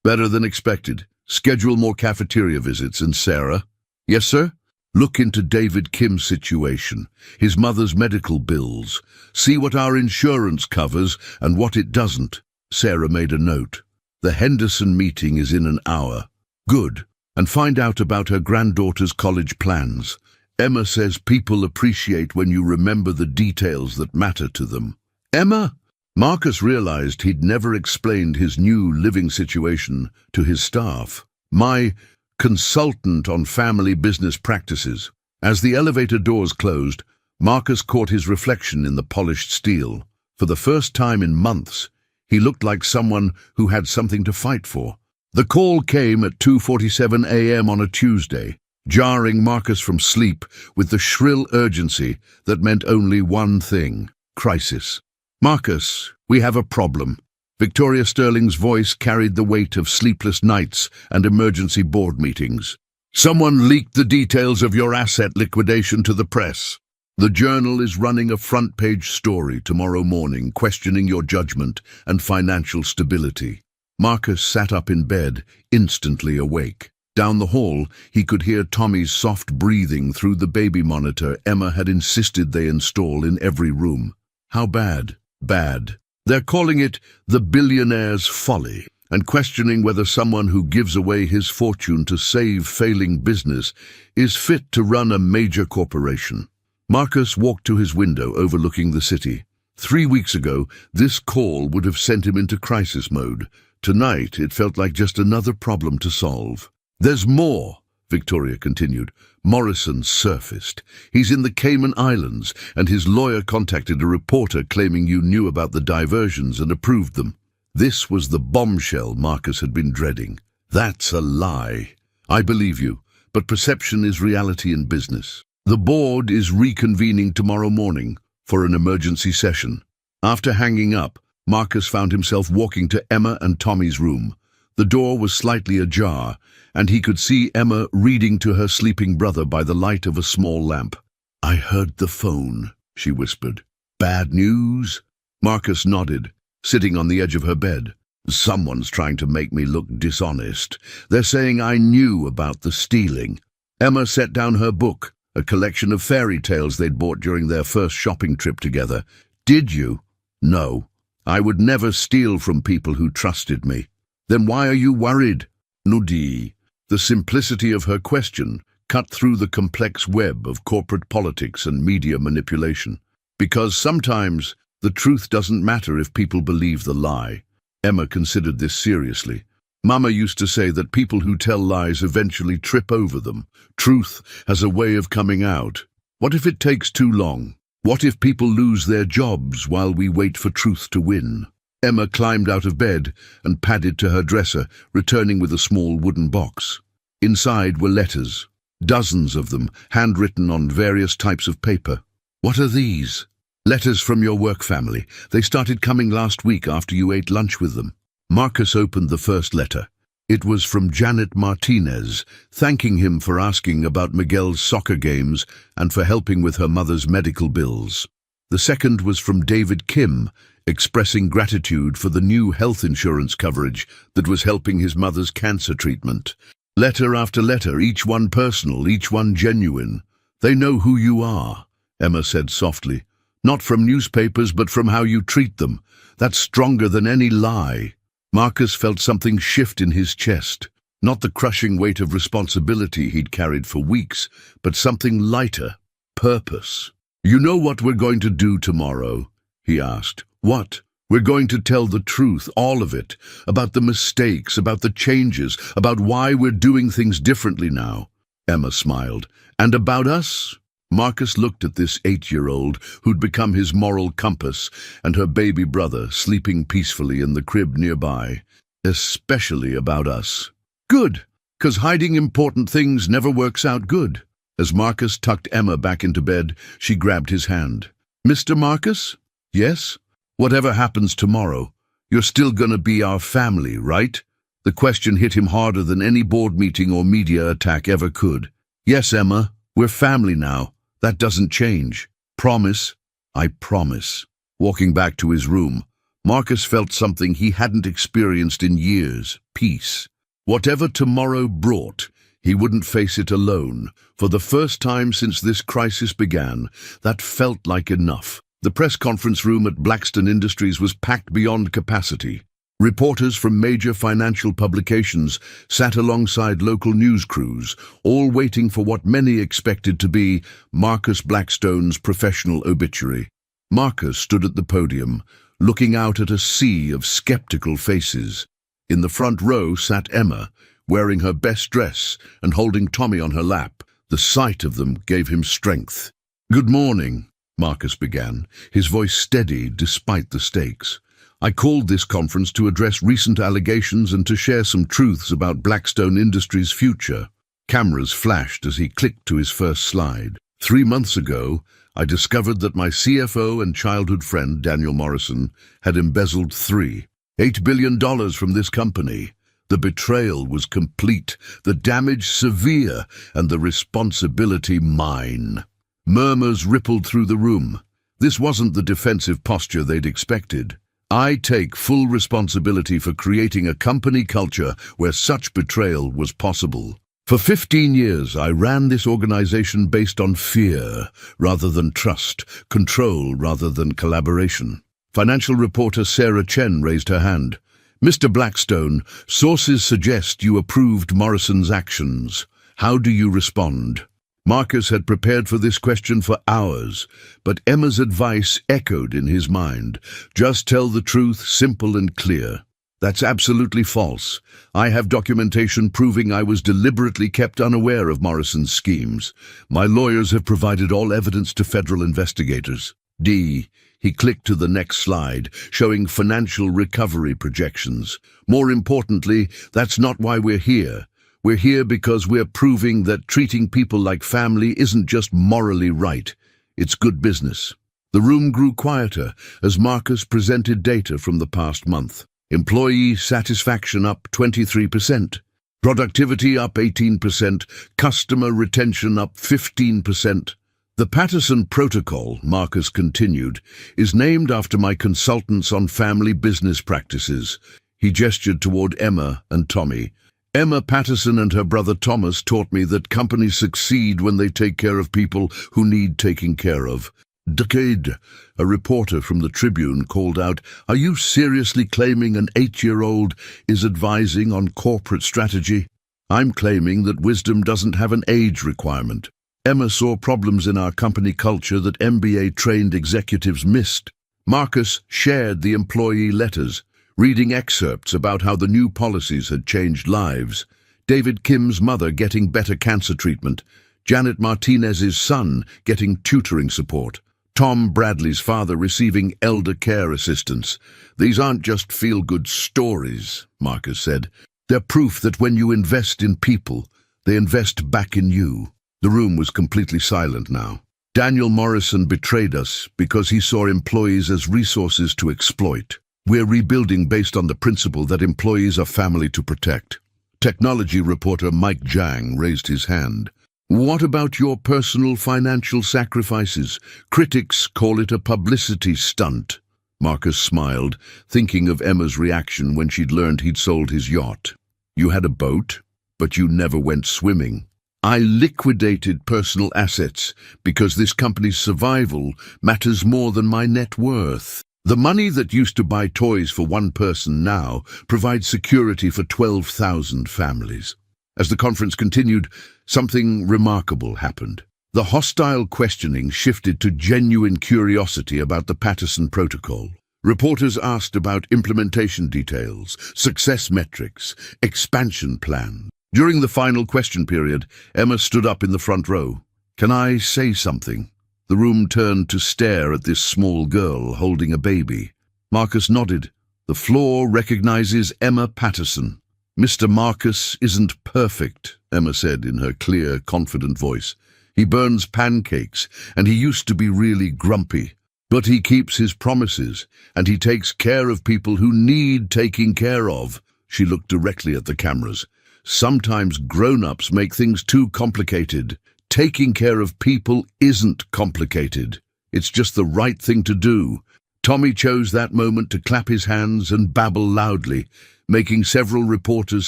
"Better than expected. Schedule more cafeteria visits." "And Sarah?" "Yes, sir?" "Look into David Kim's situation, his mother's medical bills. See what our insurance covers and what it doesn't." Sarah made a note. "The Henderson meeting is in an hour." "Good. And find out about her granddaughter's college plans. Emma says people appreciate when you remember the details that matter to them." "Emma?" Marcus realized he'd never explained his new living situation to his staff. "My consultant on family business practices." As the elevator doors closed, Marcus caught his reflection in the polished steel. For the first time in months, he looked like someone who had something to fight for. The call came at 2:47 a.m. on a Tuesday, jarring Marcus from sleep with the shrill urgency that meant only one thing: crisis. "Marcus, we have a problem." Victoria Sterling's voice carried the weight of sleepless nights and emergency board meetings. "Someone leaked the details of your asset liquidation to the press. The Journal is running a front-page story tomorrow morning questioning your judgment and financial stability." Marcus sat up in bed, instantly awake. Down the hall, he could hear Tommy's soft breathing through the baby monitor Emma had insisted they install in every room. "How bad?" "Bad. They're calling it the billionaire's folly, and questioning whether someone who gives away his fortune to save failing business is fit to run a major corporation." Marcus walked to his window overlooking the city. 3 weeks ago, this call would have sent him into crisis mode. Tonight, it felt like just another problem to solve. "There's more," Victoria continued. "Morrison surfaced. He's in the Cayman Islands, and his lawyer contacted a reporter claiming you knew about the diversions and approved them." This was the bombshell Marcus had been dreading. "That's a lie." "I believe you, but perception is reality in business. The board is reconvening tomorrow morning for an emergency session." After hanging up, Marcus found himself walking to Emma and Tommy's room. The door was slightly ajar, and he could see Emma reading to her sleeping brother by the light of a small lamp. "I heard the phone," she whispered. "Bad news?" Marcus nodded, sitting on the edge of her bed. "Someone's trying to make me look dishonest. They're saying I knew about the stealing." Emma set down her book, a collection of fairy tales they'd bought during their first shopping trip together. "Did you?" "No. I would never steal from people who trusted me." "Then why are you worried?" Nudi. The simplicity of her question cut through the complex web of corporate politics and media manipulation. "Because sometimes the truth doesn't matter if people believe the lie." Emma considered this seriously. "Mama used to say that people who tell lies eventually trip over them. Truth has a way of coming out. What if it takes too long? What if people lose their jobs while we wait for truth to win?" Emma climbed out of bed and padded to her dresser, returning with a small wooden box. Inside were letters, dozens of them, handwritten on various types of paper. "What are these?" "Letters from your work family. They started coming last week after you ate lunch with them." Marcus opened the first letter. It was from Janet Martinez, thanking him for asking about Miguel's soccer games and for helping with her mother's medical bills. The second was from David Kim, expressing gratitude for the new health insurance coverage that was helping his mother's cancer treatment. Letter after letter, each one personal, each one genuine. "They know who you are," Emma said softly. "Not from newspapers, but from how you treat them. That's stronger than any lie." Marcus felt something shift in his chest. Not the crushing weight of responsibility he'd carried for weeks, but something lighter. Purpose. "You know what we're going to do tomorrow?" he asked. "What?" "We're going to tell the truth, all of it, about the mistakes, about the changes, about why we're doing things differently now." Emma smiled. "And about us?" Marcus looked at this 8-year-old who'd become his moral compass and her baby brother sleeping peacefully in the crib nearby. "Especially about us." "Good, 'cause hiding important things never works out good." As Marcus tucked Emma back into bed, she grabbed his hand. "Mr. Marcus?" "Yes?" "Whatever happens tomorrow, you're still gonna be our family, right?" The question hit him harder than any board meeting or media attack ever could. "Yes, Emma, we're family now. That doesn't change." "Promise?" "I promise." Walking back to his room, Marcus felt something he hadn't experienced in years: peace. Whatever tomorrow brought, he wouldn't face it alone. For the first time since this crisis began, that felt like enough. The press conference room at Blackstone Industries was packed beyond capacity. Reporters from major financial publications sat alongside local news crews, all waiting for what many expected to be Marcus Blackstone's professional obituary. Marcus stood at the podium, looking out at a sea of skeptical faces. In the front row sat Emma, wearing her best dress and holding Tommy on her lap. The sight of them gave him strength. "Good morning," Marcus began, his voice steady despite the stakes. I called this conference to address recent allegations and to share some truths about Blackstone Industries' future. Cameras flashed as he clicked to his first slide. 3 months ago, I discovered that my CFO and childhood friend, Daniel Morrison, had embezzled $8 billion from this company. The betrayal was complete, the damage severe, and the responsibility mine. Murmurs rippled through the room. This wasn't the defensive posture they'd expected. I take full responsibility for creating a company culture where such betrayal was possible. For 15 years, I ran this organization based on fear rather than trust, control rather than collaboration. Financial reporter Sarah Chen raised her hand. Mr. Blackstone, sources suggest you approved Morrison's actions. How do you respond? Marcus had prepared for this question for hours, but Emma's advice echoed in his mind. Just tell the truth, simple and clear. That's absolutely false. I have documentation proving I was deliberately kept unaware of Morrison's schemes. My lawyers have provided all evidence to federal investigators. He clicked to the next slide, showing financial recovery projections. More importantly, that's not why we're here. We're here because we're proving that treating people like family isn't just morally right. It's good business. The room grew quieter as Marcus presented data from the past month. Employee satisfaction up 23%. Productivity up 18%. Customer retention up 15%. The Patterson Protocol, Marcus continued, is named after my consultants on family business practices. He gestured toward Emma and Tommy. Emma Patterson and her brother Thomas taught me that companies succeed when they take care of people who need taking care of. A reporter from the Tribune called out, "Are you seriously claiming an 8-year-old is advising on corporate strategy?" I'm claiming that wisdom doesn't have an age requirement. Emma saw problems in our company culture that MBA-trained executives missed. Marcus shared the employee letters, reading excerpts about how the new policies had changed lives. David Kim's mother getting better cancer treatment, Janet Martinez's son getting tutoring support, Tom Bradley's father receiving elder care assistance. These aren't just feel-good stories, Marcus said. They're proof that when you invest in people, they invest back in you. The room was completely silent now. Daniel Morrison betrayed us because he saw employees as resources to exploit. We're rebuilding based on the principle that employees are family to protect. Technology reporter Mike Zhang raised his hand. What about your personal financial sacrifices? Critics call it a publicity stunt. Marcus smiled, thinking of Emma's reaction when she'd learned he'd sold his yacht. You had a boat, but you never went swimming. I liquidated personal assets because this company's survival matters more than my net worth. The money that used to buy toys for one person now provides security for 12,000 families. As the conference continued, something remarkable happened. The hostile questioning shifted to genuine curiosity about the Patterson Protocol. Reporters asked about implementation details, success metrics, expansion plan. During the final question period, Emma stood up in the front row. Can I say something? The room turned to stare at this small girl holding a baby. Marcus nodded. The floor recognizes Emma Patterson. Mr. Marcus isn't perfect, Emma said in her clear, confident voice. He burns pancakes, and he used to be really grumpy. But he keeps his promises, and he takes care of people who need taking care of. She looked directly at the cameras. Sometimes grown-ups make things too complicated. Taking care of people isn't complicated. It's just the right thing to do. Tommy chose that moment to clap his hands and babble loudly, making several reporters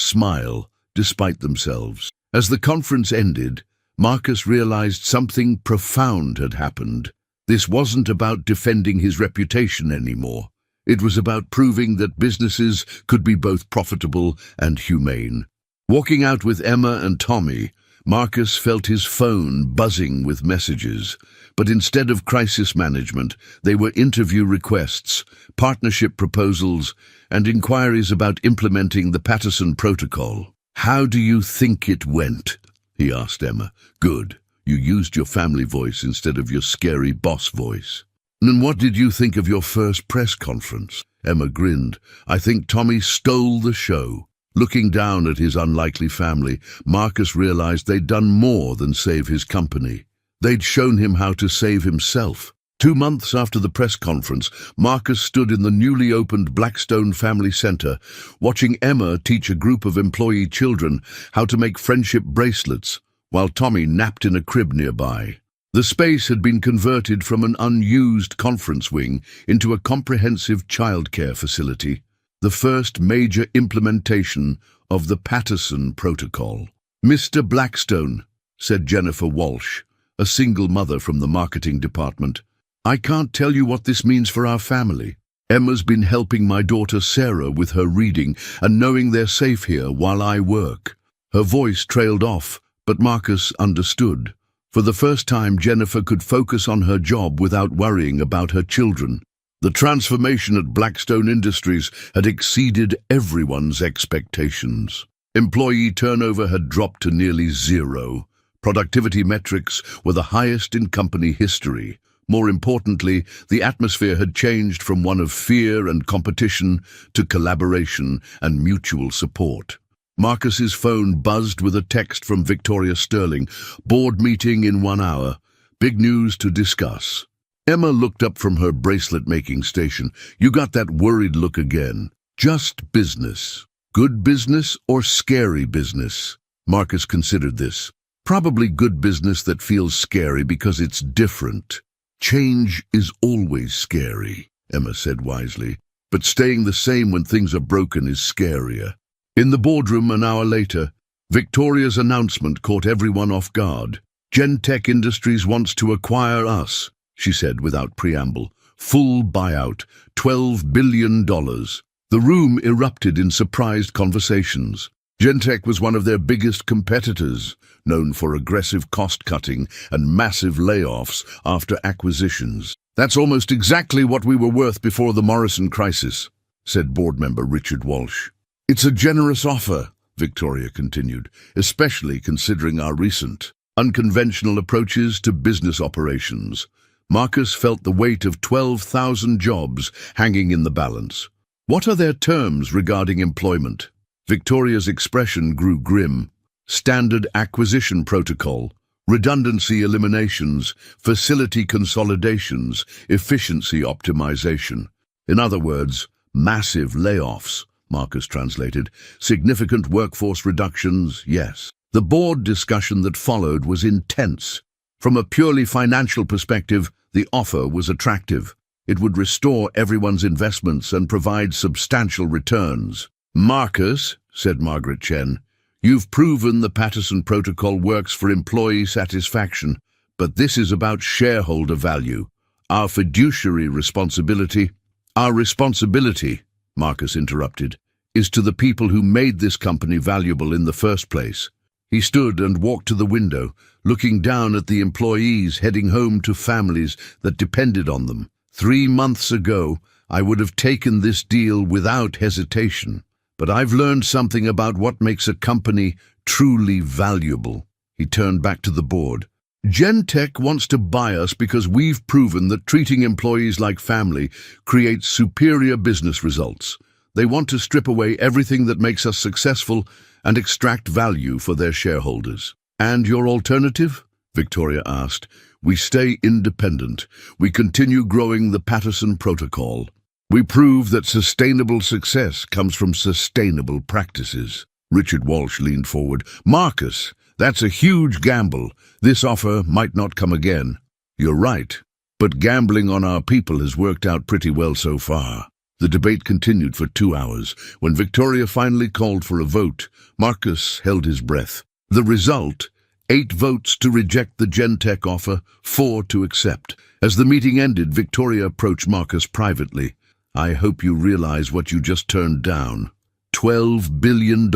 smile, despite themselves. As the conference ended, Marcus realized something profound had happened. This wasn't about defending his reputation anymore. It was about proving that businesses could be both profitable and humane. Walking out with Emma and Tommy, Marcus felt his phone buzzing with messages. But instead of crisis management, they were interview requests, partnership proposals, and inquiries about implementing the Patterson Protocol. How do you think it went? He asked Emma. Good. You used your family voice instead of your scary boss voice. And what did you think of your first press conference? Emma grinned. I think Tommy stole the show. Looking down at his unlikely family, Marcus realized they'd done more than save his company. They'd shown him how to save himself. 2 months after the press conference, Marcus stood in the newly opened Blackstone Family Center, watching Emma teach a group of employee children how to make friendship bracelets, while Tommy napped in a crib nearby. The space had been converted from an unused conference wing into a comprehensive childcare facility, the first major implementation of the Patterson Protocol. "Mr. Blackstone," said Jennifer Walsh, a single mother from the marketing department, "I can't tell you what this means for our family. Emma's been helping my daughter Sarah with her reading and knowing they're safe here while I work." Her voice trailed off, but Marcus understood. For the first time, Jennifer could focus on her job without worrying about her children. The transformation at Blackstone Industries had exceeded everyone's expectations. Employee turnover had dropped to nearly zero. Productivity metrics were the highest in company history. More importantly, the atmosphere had changed from one of fear and competition to collaboration and mutual support. Marcus's phone buzzed with a text from Victoria Sterling. "Board meeting in 1 hour. Big news to discuss." Emma looked up from her bracelet-making station. "You got that worried look again. Just business. Good business or scary business?" Marcus considered this. Probably good business that feels scary because it's different. "Change is always scary," Emma said wisely, "but staying the same when things are broken is scarier." In the boardroom an hour later, Victoria's announcement caught everyone off guard. "Gentech Industries wants to acquire us," she said without preamble. "Full buyout, $12 billion. The room erupted in surprised conversations. Gentech was one of their biggest competitors, known for aggressive cost-cutting and massive layoffs after acquisitions. "That's almost exactly what we were worth before the Morrison crisis," said board member Richard Walsh. "It's a generous offer," Victoria continued, "especially considering our recent, unconventional approaches to business operations." Marcus felt the weight of 12,000 jobs hanging in the balance. "What are their terms regarding employment?" Victoria's expression grew grim. "Standard acquisition protocol, redundancy eliminations, facility consolidations, efficiency optimization. In other words, massive layoffs," Marcus translated. "Significant workforce reductions, yes." The board discussion that followed was intense. From a purely financial perspective, the offer was attractive. It would restore everyone's investments and provide substantial returns. "Marcus," said Margaret Chen, "you've proven the Patterson Protocol works for employee satisfaction, but this is about shareholder value. Our fiduciary responsibility—" "Our responsibility," Marcus interrupted, "is to the people who made this company valuable in the first place." He stood and walked to the window, looking down at the employees heading home to families that depended on them. 3 months ago, I would have taken this deal without hesitation. But I've learned something about what makes a company truly valuable." He turned back to the board. "Gentech wants to buy us because we've proven that treating employees like family creates superior business results. They want to strip away everything that makes us successful and extract value for their shareholders." "And your alternative?" Victoria asked. "We stay independent. We continue growing the Patterson Protocol. We prove that sustainable success comes from sustainable practices." Richard Walsh leaned forward. "Marcus, that's a huge gamble. This offer might not come again." "You're right, but gambling on our people has worked out pretty well so far." The debate continued for 2 hours. When Victoria finally called for a vote, Marcus held his breath. The result: 8 votes to reject the Gentech offer, 4 to accept. As the meeting ended, Victoria approached Marcus privately. "I hope you realize what you just turned down. $12 billion.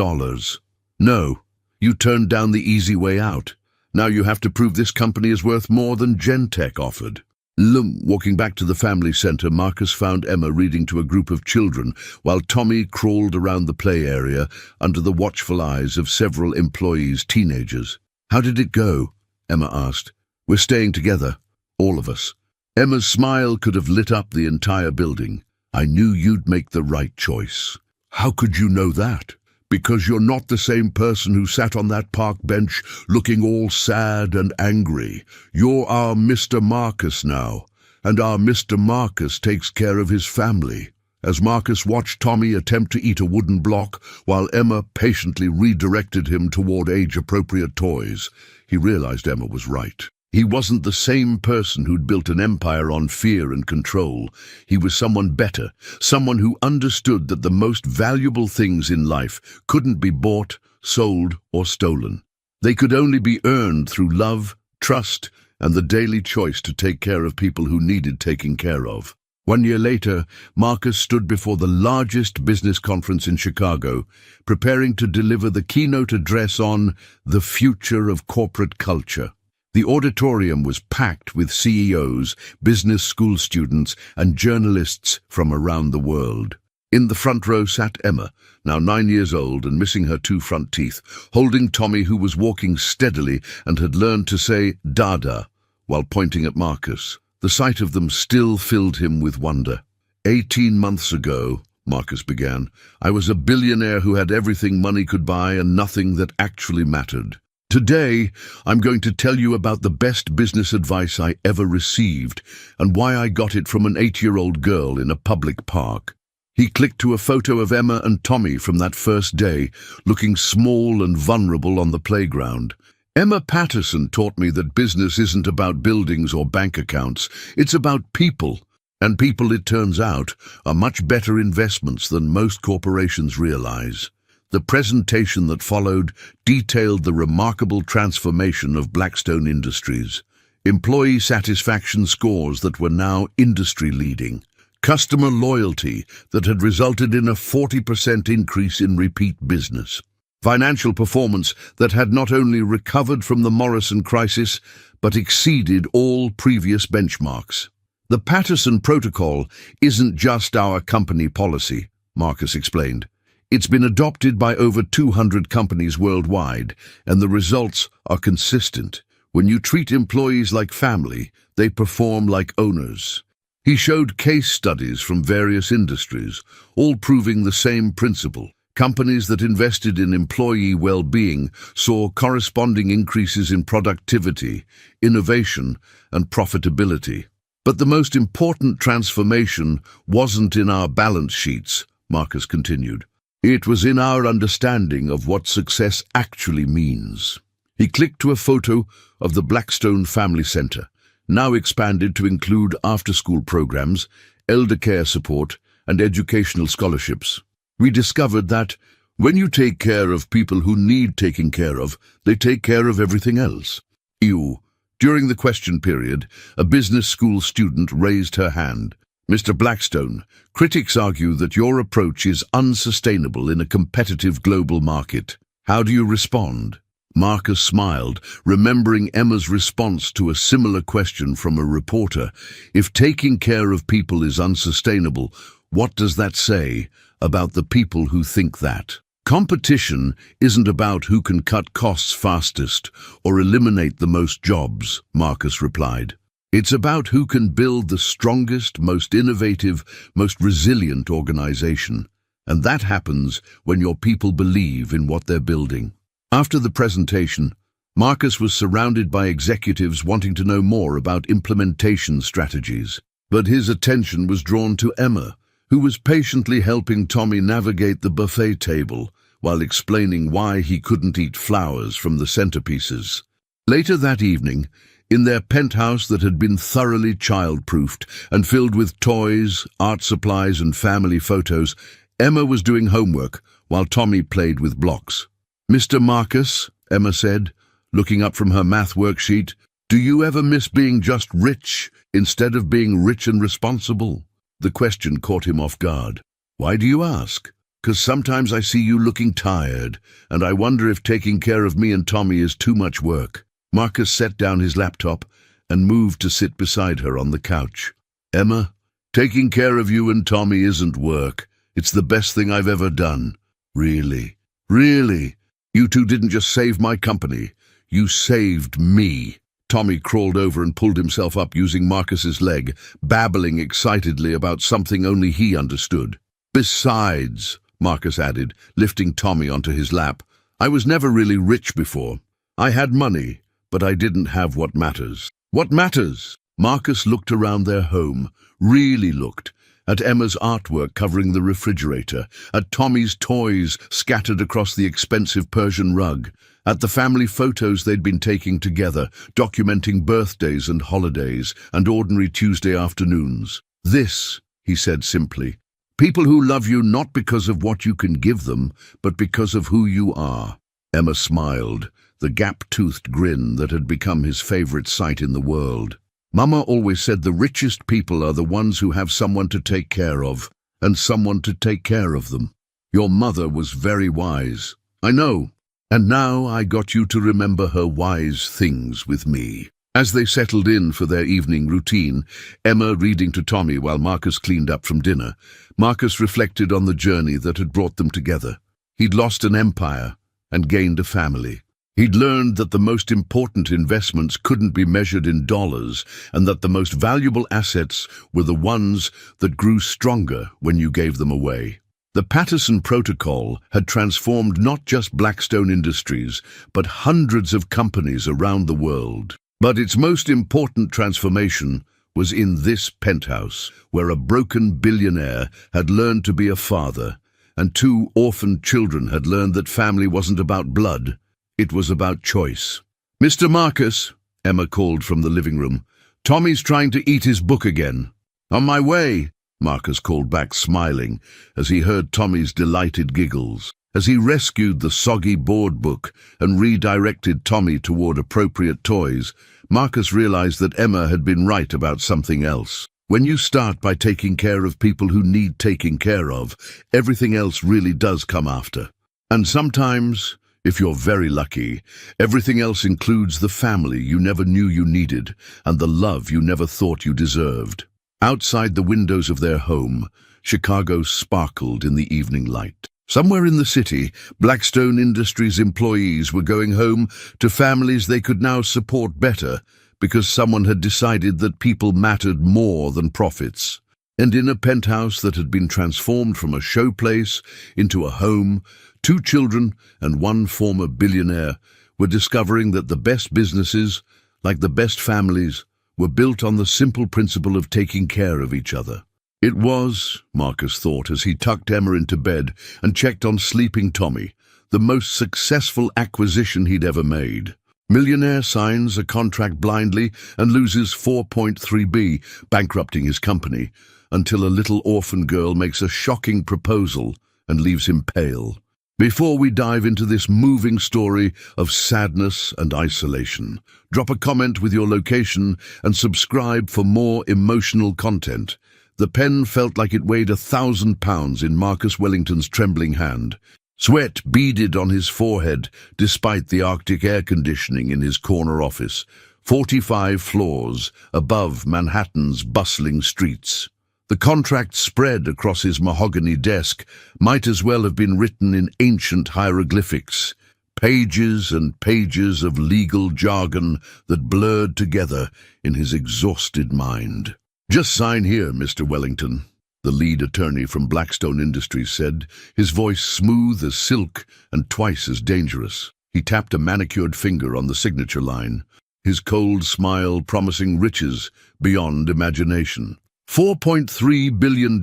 No, you turned down the easy way out. Now you have to prove this company is worth more than Gentech offered." Walking back to the family center, Marcus found Emma reading to a group of children while Tommy crawled around the play area under the watchful eyes of several employees' teenagers. "How did it go?" Emma asked. "We're staying together, all of us. Emma's smile could have lit up the entire building. "I knew you'd make the right choice." "How could you know that?" "Because you're not the same person who sat on that park bench looking all sad and angry. You're our Mr. Marcus now, and our Mr. Marcus takes care of his family." As Marcus watched Tommy attempt to eat a wooden block while Emma patiently redirected him toward age-appropriate toys, he realized Emma was right. He wasn't the same person who'd built an empire on fear and control. He was someone better, someone who understood that the most valuable things in life couldn't be bought, sold, or stolen. They could only be earned through love, trust, and the daily choice to take care of people who needed taking care of. 1 year later, Marcus stood before the largest business conference in Chicago, preparing to deliver the keynote address on the future of corporate culture. The auditorium was packed with CEOs, business school students, and journalists from around the world. In the front row sat Emma, now 9 years old and missing her 2 front teeth, holding Tommy, who was walking steadily and had learned to say "Dada" while pointing at Marcus. The sight of them still filled him with wonder. 18 months ago, Marcus began, I was a billionaire who had everything money could buy and nothing that actually mattered. Today, I'm going to tell you about the best business advice I ever received and why I got it from an 8-year-old girl in a public park. He clicked to a photo of Emma and Tommy from that first day, looking small and vulnerable on the playground. Emma Patterson taught me that business isn't about buildings or bank accounts. It's about people. And people, it turns out, are much better investments than most corporations realize. The presentation that followed detailed the remarkable transformation of Blackstone Industries. Employee satisfaction scores that were now industry-leading. Customer loyalty that had resulted in a 40% increase in repeat business. Financial performance that had not only recovered from the Morrison crisis, but exceeded all previous benchmarks. The Patterson Protocol isn't just our company policy, Marcus explained. It's been adopted by over 200 companies worldwide, and the results are consistent. When you treat employees like family, they perform like owners. He showed case studies from various industries, all proving the same principle. Companies that invested in employee well-being saw corresponding increases in productivity, innovation, and profitability. But the most important transformation wasn't in our balance sheets, Marcus continued. It was in our understanding of what success actually means. He clicked to a photo of the Blackstone Family Center, now expanded to include after-school programs, elder care support, and educational scholarships. We discovered that when you take care of people who need taking care of, they take care of everything else. During the question period, a business school student raised her hand. Mr. Blackstone, critics argue that your approach is unsustainable in a competitive global market. How do you respond? Marcus smiled, remembering Emma's response to a similar question from a reporter. If taking care of people is unsustainable, what does that say about the people who think that? Competition isn't about who can cut costs fastest or eliminate the most jobs, Marcus replied. It's about who can build the strongest, most innovative, most resilient organization. And that happens when your people believe in what they're building. After the presentation, Marcus was surrounded by executives wanting to know more about implementation strategies. But his attention was drawn to Emma, who was patiently helping Tommy navigate the buffet table while explaining why he couldn't eat flowers from the centerpieces. Later that evening, in their penthouse that had been thoroughly child-proofed and filled with toys, art supplies, and family photos, Emma was doing homework while Tommy played with blocks. Mr. Marcus, Emma said, looking up from her math worksheet, do you ever miss being just rich instead of being rich and responsible? The question caught him off guard. Why do you ask? 'Cause sometimes I see you looking tired, and I wonder if taking care of me and Tommy is too much work. Marcus set down his laptop and moved to sit beside her on the couch. Emma, taking care of you and Tommy isn't work. It's the best thing I've ever done. Really? Really? You two didn't just save my company. You saved me. Tommy crawled over and pulled himself up using Marcus's leg, babbling excitedly about something only he understood. "Besides," Marcus added, lifting Tommy onto his lap, "I was never really rich before. I had money, but I didn't have what matters." "What matters?" Marcus looked around their home, really looked, at Emma's artwork covering the refrigerator, at Tommy's toys scattered across the expensive Persian rug, at the family photos they'd been taking together, documenting birthdays and holidays and ordinary Tuesday afternoons. "This," he said simply, "people who love you not because of what you can give them, but because of who you are." Emma smiled, the gap-toothed grin that had become his favorite sight in the world. "Mama always said the richest people are the ones who have someone to take care of, and someone to take care of them. Your mother was very wise. I know. And now I got you to remember her wise things with me." As they settled in for their evening routine, Emma reading to Tommy while Marcus cleaned up from dinner, Marcus reflected on the journey that had brought them together. He'd lost an empire and gained a family. He'd learned that the most important investments couldn't be measured in dollars, and that the most valuable assets were the ones that grew stronger when you gave them away. The Patterson Protocol had transformed not just Blackstone Industries, but hundreds of companies around the world. But its most important transformation was in this penthouse, where a broken billionaire had learned to be a father, and two orphaned children had learned that family wasn't about blood. It was about choice. "Mr. Marcus," Emma called from the living room, "Tommy's trying to eat his book again." "On my way," Marcus called back, smiling, as he heard Tommy's delighted giggles. As he rescued the soggy board book and redirected Tommy toward appropriate toys, Marcus realized that Emma had been right about something else. When you start by taking care of people who need taking care of, everything else really does come after. And sometimes, if you're very lucky, everything else includes the family you never knew you needed and the love you never thought you deserved. Outside the windows of their home, Chicago sparkled in the evening light. Somewhere in the city, Blackstone Industries employees were going home to families they could now support better because someone had decided that people mattered more than profits. And in a penthouse that had been transformed from a showplace into a home, two children and one former billionaire were discovering that the best businesses, like the best families, were built on the simple principle of taking care of each other. It was, Marcus thought as he tucked Emma into bed and checked on sleeping Tommy, the most successful acquisition he'd ever made. Millionaire signs a contract blindly and loses 4.3B, bankrupting his company, until a little orphan girl makes a shocking proposal and leaves him pale. Before we dive into this moving story of sadness and isolation, drop a comment with your location and subscribe for more emotional content. The pen felt like it weighed 1,000 pounds in Marcus Wellington's trembling hand. Sweat beaded on his forehead despite the Arctic air conditioning in his corner office, 45 floors above Manhattan's bustling streets. The contract spread across his mahogany desk might as well have been written in ancient hieroglyphics, pages and pages of legal jargon that blurred together in his exhausted mind. "Just sign here, Mr. Wellington," the lead attorney from Blackstone Industries said, his voice smooth as silk and twice as dangerous. He tapped a manicured finger on the signature line, his cold smile promising riches beyond imagination. $4.3 billion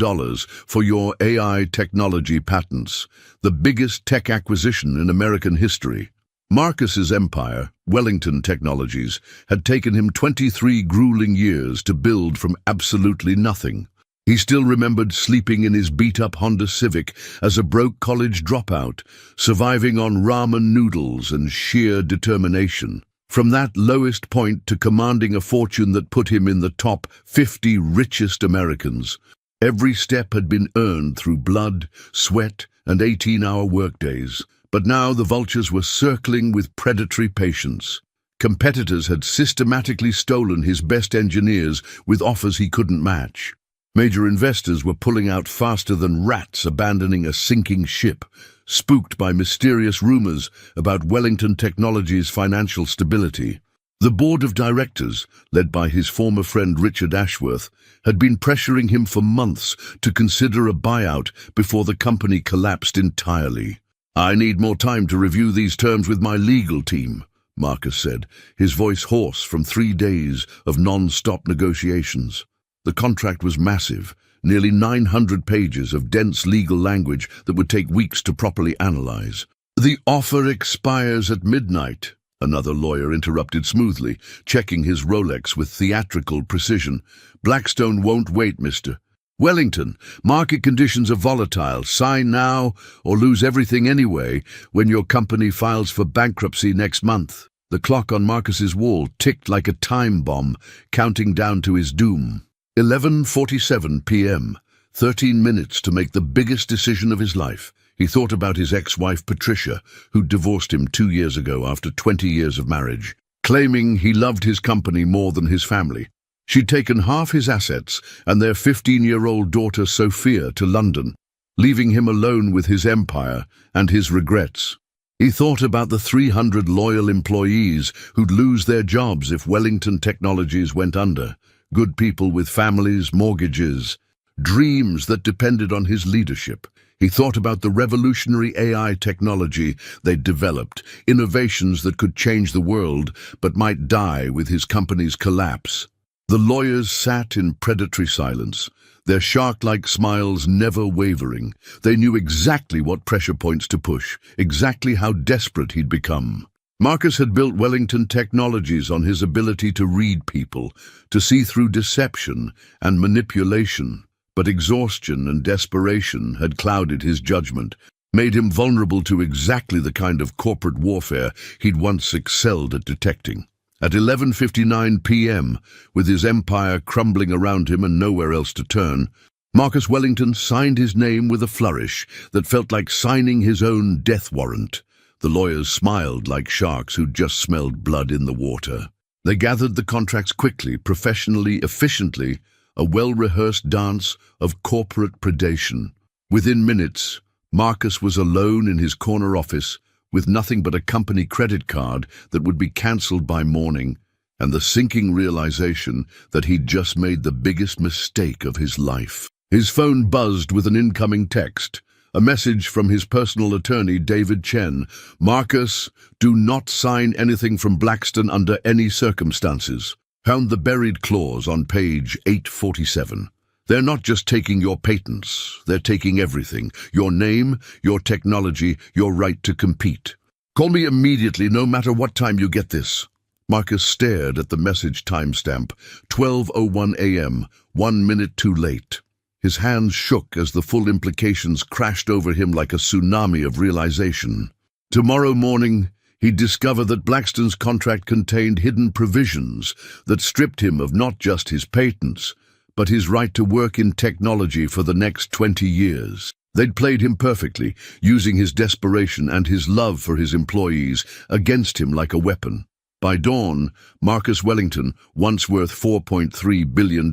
for your AI technology patents, the biggest tech acquisition in American history. Marcus's empire, Wellington Technologies, had taken him 23 grueling years to build from absolutely nothing. He still remembered sleeping in his beat-up Honda Civic as a broke college dropout, surviving on ramen noodles and sheer determination. From that lowest point to commanding a fortune that put him in the top 50 richest Americans, every step had been earned through blood, sweat, and 18-hour workdays. But now the vultures were circling with predatory patience. Competitors had systematically stolen his best engineers with offers he couldn't match. Major investors were pulling out faster than rats abandoning a sinking ship, spooked by mysterious rumors about Wellington Technologies' financial stability. The board of directors, led by his former friend Richard Ashworth, had been pressuring him for months to consider a buyout before the company collapsed entirely. "I need more time to review these terms with my legal team," Marcus said, his voice hoarse from 3 days of non-stop negotiations. The contract was massive, nearly 900 pages of dense legal language that would take weeks to properly analyze. "The offer expires at midnight," another lawyer interrupted smoothly, checking his Rolex with theatrical precision. "Blackstone won't wait, Mr. Wellington. Market conditions are volatile. Sign now or lose everything anyway when your company files for bankruptcy next month." The clock on Marcus's wall ticked like a time bomb, counting down to his doom. 11:47 p.m., 13 minutes to make the biggest decision of his life. He thought about his ex-wife Patricia, who'd divorced him 2 years ago after 20 years of marriage, claiming he loved his company more than his family. She'd taken half his assets and their 15-year-old daughter Sophia to London, leaving him alone with his empire and his regrets. He thought about the 300 loyal employees who'd lose their jobs if Wellington Technologies went under. Good people with families, mortgages, dreams that depended on his leadership. He thought about the revolutionary AI technology they'd developed, innovations that could change the world but might die with his company's collapse. The lawyers sat in predatory silence, their shark-like smiles never wavering. They knew exactly what pressure points to push, exactly how desperate he'd become. Marcus had built Wellington Technologies on his ability to read people, to see through deception and manipulation. But exhaustion and desperation had clouded his judgment, made him vulnerable to exactly the kind of corporate warfare he'd once excelled at detecting. At 11:59 p.m., with his empire crumbling around him and nowhere else to turn, Marcus Wellington signed his name with a flourish that felt like signing his own death warrant. The lawyers smiled like sharks who'd just smelled blood in the water. They gathered the contracts quickly, professionally, efficiently, a well-rehearsed dance of corporate predation. Within minutes, Marcus was alone in his corner office with nothing but a company credit card that would be cancelled by morning, and the sinking realization that he'd just made the biggest mistake of his life. His phone buzzed with an incoming text, a message from his personal attorney, David Chen. "Marcus, do not sign anything from Blackstone under any circumstances." Found the buried clause on page 847. "They're not just taking your patents, they're taking everything. Your name, your technology, your right to compete. Call me immediately, no matter what time you get this." Marcus stared at the message timestamp, 12:01 a.m., 1 minute too late. His hands shook as the full implications crashed over him like a tsunami of realization. Tomorrow morning, he'd discover that Blackstone's contract contained hidden provisions that stripped him of not just his patents, but his right to work in technology for the next 20 years. They'd played him perfectly, using his desperation and his love for his employees against him like a weapon. By dawn, Marcus Wellington, once worth $4.3 billion,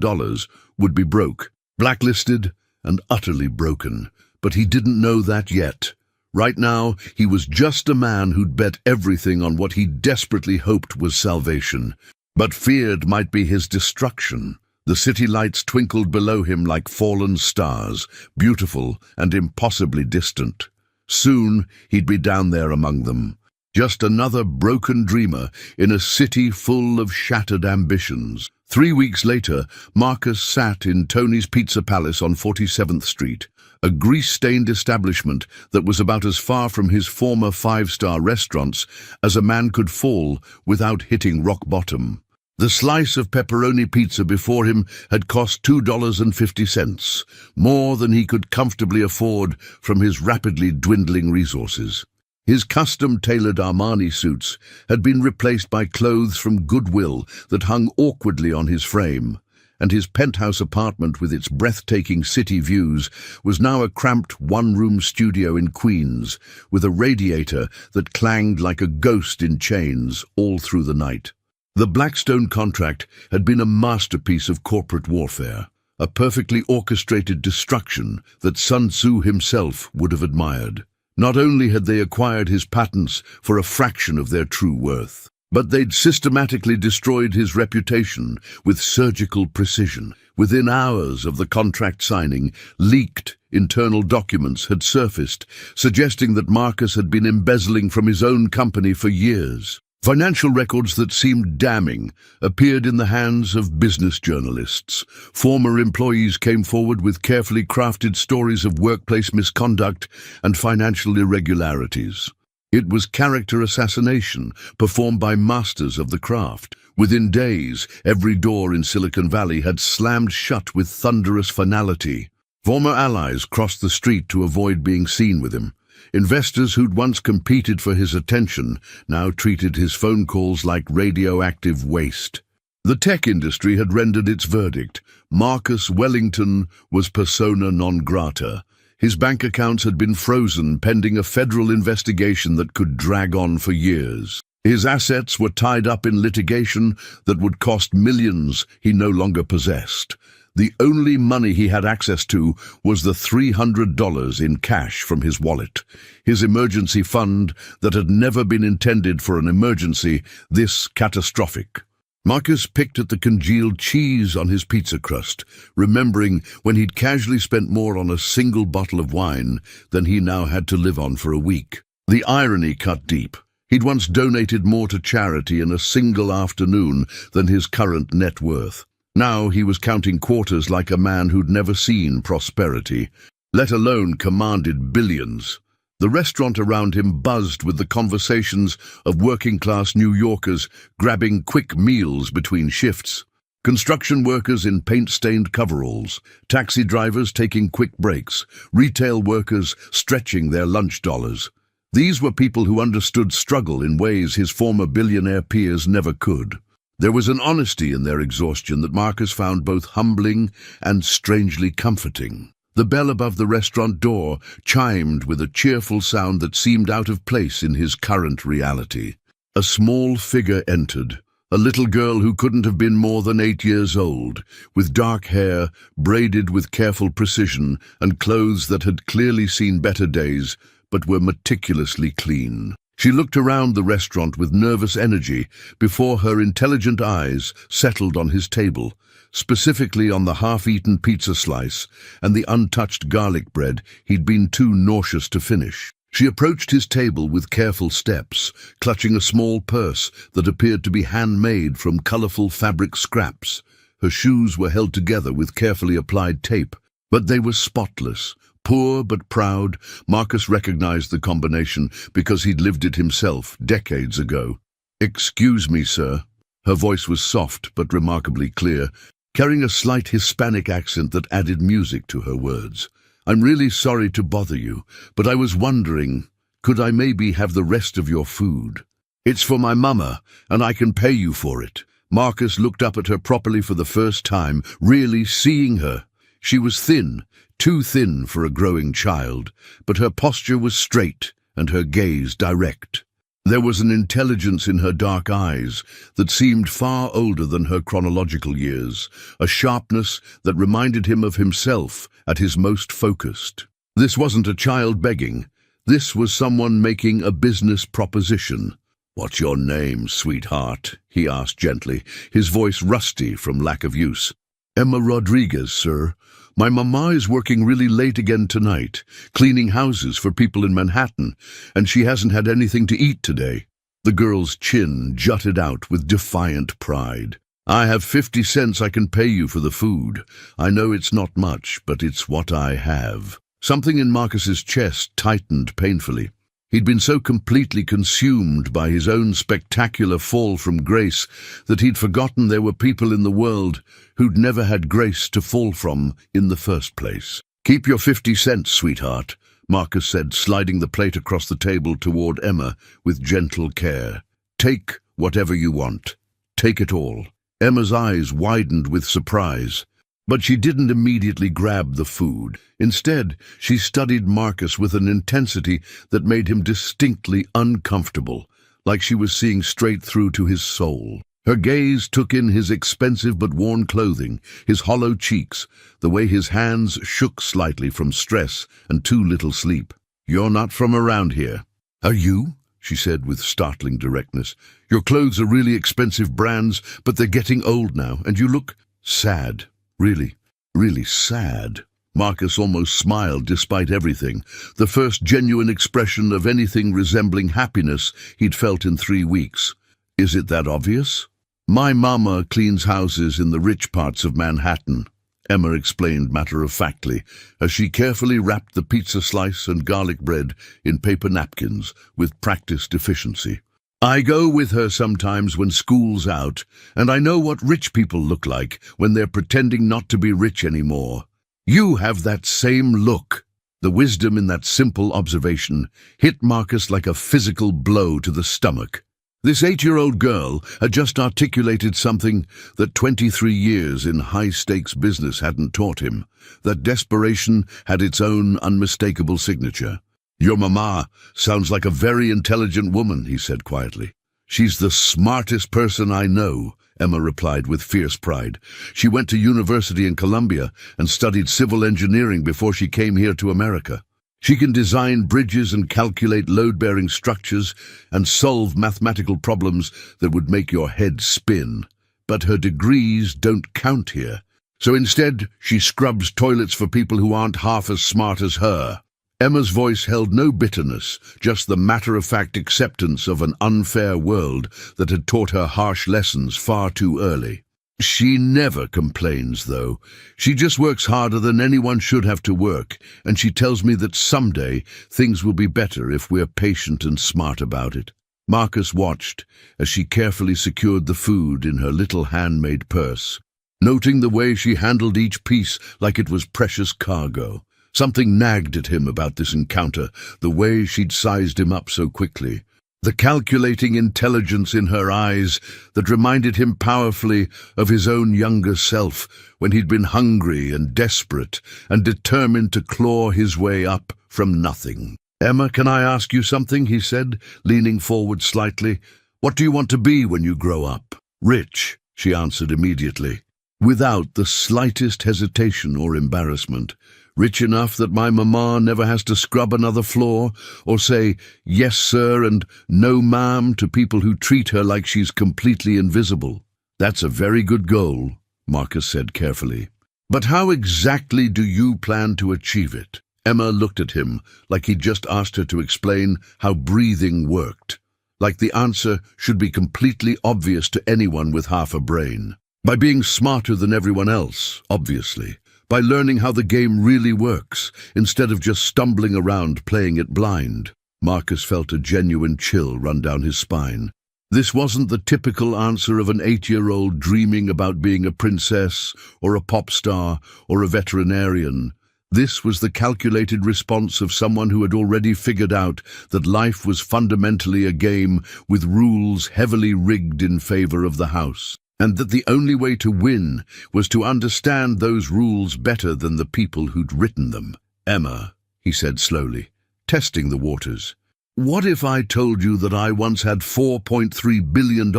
would be broke, blacklisted and utterly broken. But he didn't know that yet. Right now, he was just a man who'd bet everything on what he desperately hoped was salvation, but feared might be his destruction. The city lights twinkled below him like fallen stars, beautiful and impossibly distant. Soon, he'd be down there among them, just another broken dreamer in a city full of shattered ambitions. 3 weeks later, Marcus sat in Tony's Pizza Palace on 47th Street, a grease-stained establishment that was about as far from his former 5-star restaurants as a man could fall without hitting rock bottom. The slice of pepperoni pizza before him had cost $2.50, more than he could comfortably afford from his rapidly dwindling resources. His custom-tailored Armani suits had been replaced by clothes from Goodwill that hung awkwardly on his frame, and his penthouse apartment with its breathtaking city views was now a cramped one-room studio in Queens, with a radiator that clanged like a ghost in chains all through the night. The Blackstone contract had been a masterpiece of corporate warfare, a perfectly orchestrated destruction that Sun Tzu himself would have admired. Not only had they acquired his patents for a fraction of their true worth, But they'd systematically destroyed his reputation with surgical precision. Within hours of the contract signing, leaked internal documents had surfaced, suggesting that Marcus had been embezzling from his own company for years. Financial records that seemed damning appeared in the hands of business journalists. Former employees came forward with carefully crafted stories of workplace misconduct and financial irregularities. It was character assassination performed by masters of the craft. Within days, every door in Silicon Valley had slammed shut with thunderous finality. Former allies crossed the street to avoid being seen with him. Investors who'd once competed for his attention now treated his phone calls like radioactive waste. The tech industry had rendered its verdict. Marcus Wellington was persona non grata. His bank accounts had been frozen pending a federal investigation that could drag on for years. His assets were tied up in litigation that would cost millions he no longer possessed. The only money he had access to was the $300 in cash from his wallet, his emergency fund that had never been intended for an emergency this catastrophic. Marcus picked at the congealed cheese on his pizza crust, remembering when he'd casually spent more on a single bottle of wine than he now had to live on for a week. The irony cut deep. He'd once donated more to charity in a single afternoon than his current net worth. Now he was counting quarters like a man who'd never seen prosperity, let alone commanded billions. The restaurant around him buzzed with the conversations of working-class New Yorkers grabbing quick meals between shifts. Construction workers in paint-stained coveralls, taxi drivers taking quick breaks, retail workers stretching their lunch dollars. These were people who understood struggle in ways his former billionaire peers never could. There was an honesty in their exhaustion that Marcus found both humbling and strangely comforting. The bell above the restaurant door chimed with a cheerful sound that seemed out of place in his current reality. A small figure entered, a little girl who couldn't have been more than 8 years old, with dark hair braided with careful precision and clothes that had clearly seen better days but were meticulously clean. She looked around the restaurant with nervous energy before her intelligent eyes settled on his table, specifically on the half-eaten pizza slice and the untouched garlic bread he'd been too nauseous to finish. She approached his table with careful steps, clutching a small purse that appeared to be handmade from colorful fabric scraps. Her shoes were held together with carefully applied tape, but they were spotless. Poor but proud, Marcus recognized the combination because he'd lived it himself decades ago. "Excuse me, sir." Her voice was soft but remarkably clear, carrying a slight Hispanic accent that added music to her words. "I'm really sorry to bother you, but I was wondering, could I maybe have the rest of your food? It's for my mama, and I can pay you for it." Marcus looked up at her properly for the first time, really seeing her. She was thin, too thin for a growing child, but her posture was straight and her gaze direct. There was an intelligence in her dark eyes that seemed far older than her chronological years, a sharpness that reminded him of himself at his most focused. This wasn't a child begging. This was someone making a business proposition. "What's your name, sweetheart?" he asked gently, his voice rusty from lack of use. "Emma Rodriguez, sir. My mama is working really late again tonight, cleaning houses for people in Manhattan, and she hasn't had anything to eat today." The girl's chin jutted out with defiant pride. "I have 50 cents I can pay you for the food. I know it's not much, but it's what I have." Something in Marcus's chest tightened painfully. He'd been so completely consumed by his own spectacular fall from grace that he'd forgotten there were people in the world who'd never had grace to fall from in the first place. "Keep your 50 cents, sweetheart," Marcus said, sliding the plate across the table toward Emma with gentle care. "Take whatever you want. Take it all." Emma's eyes widened with surprise, but she didn't immediately grab the food. Instead, she studied Marcus with an intensity that made him distinctly uncomfortable, like she was seeing straight through to his soul. Her gaze took in his expensive but worn clothing, his hollow cheeks, the way his hands shook slightly from stress and too little sleep. "You're not from around here." "Are you?" she said with startling directness. "Your clothes are really expensive brands, but they're getting old now, and you look sad. Really, really sad." Marcus almost smiled despite everything, the first genuine expression of anything resembling happiness he'd felt in 3 weeks. "Is it that obvious?" "My mama cleans houses in the rich parts of Manhattan," Emma explained matter-of-factly, as she carefully wrapped the pizza slice and garlic bread in paper napkins with practiced efficiency. "I go with her sometimes when school's out, and I know what rich people look like when they're pretending not to be rich anymore. You have that same look." The wisdom in that simple observation hit Marcus like a physical blow to the stomach. This 8-year-old girl had just articulated something that 23 years in high-stakes business hadn't taught him, that desperation had its own unmistakable signature. "Your mama sounds like a very intelligent woman," he said quietly. "She's the smartest person I know," Emma replied with fierce pride. "She went to university in Columbia and studied civil engineering before she came here to America. She can design bridges and calculate load-bearing structures and solve mathematical problems that would make your head spin. But her degrees don't count here. So instead, she scrubs toilets for people who aren't half as smart as her." Emma's voice held no bitterness, just the matter-of-fact acceptance of an unfair world that had taught her harsh lessons far too early. "She never complains, though. She just works harder than anyone should have to work, and she tells me that someday things will be better if we're patient and smart about it." Marcus watched as she carefully secured the food in her little handmade purse, noting the way she handled each piece like it was precious cargo. Something nagged at him about this encounter, the way she'd sized him up so quickly. The calculating intelligence in her eyes that reminded him powerfully of his own younger self when he'd been hungry and desperate and determined to claw his way up from nothing. "Emma, can I ask you something?" he said, leaning forward slightly. "What do you want to be when you grow up?" "Rich," she answered immediately, without the slightest hesitation or embarrassment. "Rich enough that my mama never has to scrub another floor or say yes sir and no ma'am to people who treat her like she's completely invisible." "That's a very good goal," Marcus said carefully. "But how exactly do you plan to achieve it?" Emma looked at him like he'd just asked her to explain how breathing worked, like the answer should be completely obvious to anyone with half a brain. "By being smarter than everyone else, obviously. By learning how the game really works, instead of just stumbling around playing it blind." Marcus felt a genuine chill run down his spine. This wasn't the typical answer of an 8-year-old dreaming about being a princess or a pop star or a veterinarian. This was the calculated response of someone who had already figured out that life was fundamentally a game with rules heavily rigged in favor of the house, and that the only way to win was to understand those rules better than the people who'd written them. "Emma," he said slowly, testing the waters, "what if I told you that I once had $4.3 billion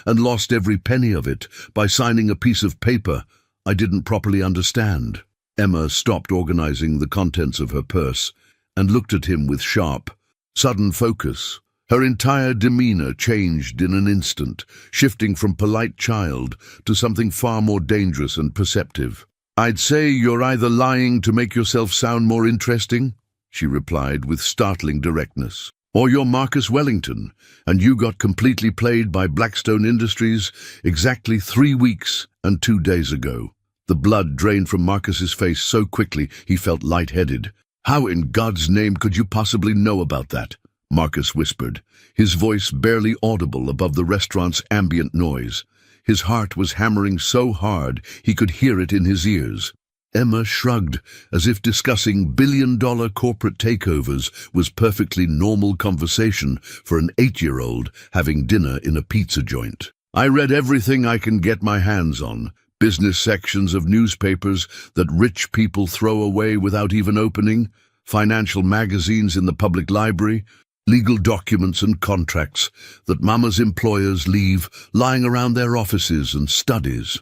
and lost every penny of it by signing a piece of paper I didn't properly understand?" Emma stopped organizing the contents of her purse and looked at him with sharp, sudden focus. Her entire demeanor changed in an instant, shifting from polite child to something far more dangerous and perceptive. "I'd say you're either lying to make yourself sound more interesting," she replied with startling directness, "or you're Marcus Wellington, and you got completely played by Blackstone Industries exactly 3 weeks and 2 days ago." The blood drained from Marcus's face so quickly he felt lightheaded. "How in God's name could you possibly know about that?" Marcus whispered, his voice barely audible above the restaurant's ambient noise. His heart was hammering so hard he could hear it in his ears. Emma shrugged, as if discussing billion-dollar corporate takeovers was perfectly normal conversation for an 8-year-old having dinner in a pizza joint. "I read everything I can get my hands on. Business sections of newspapers that rich people throw away without even opening, financial magazines in the public library, legal documents and contracts that Mama's employers leave lying around their offices and studies."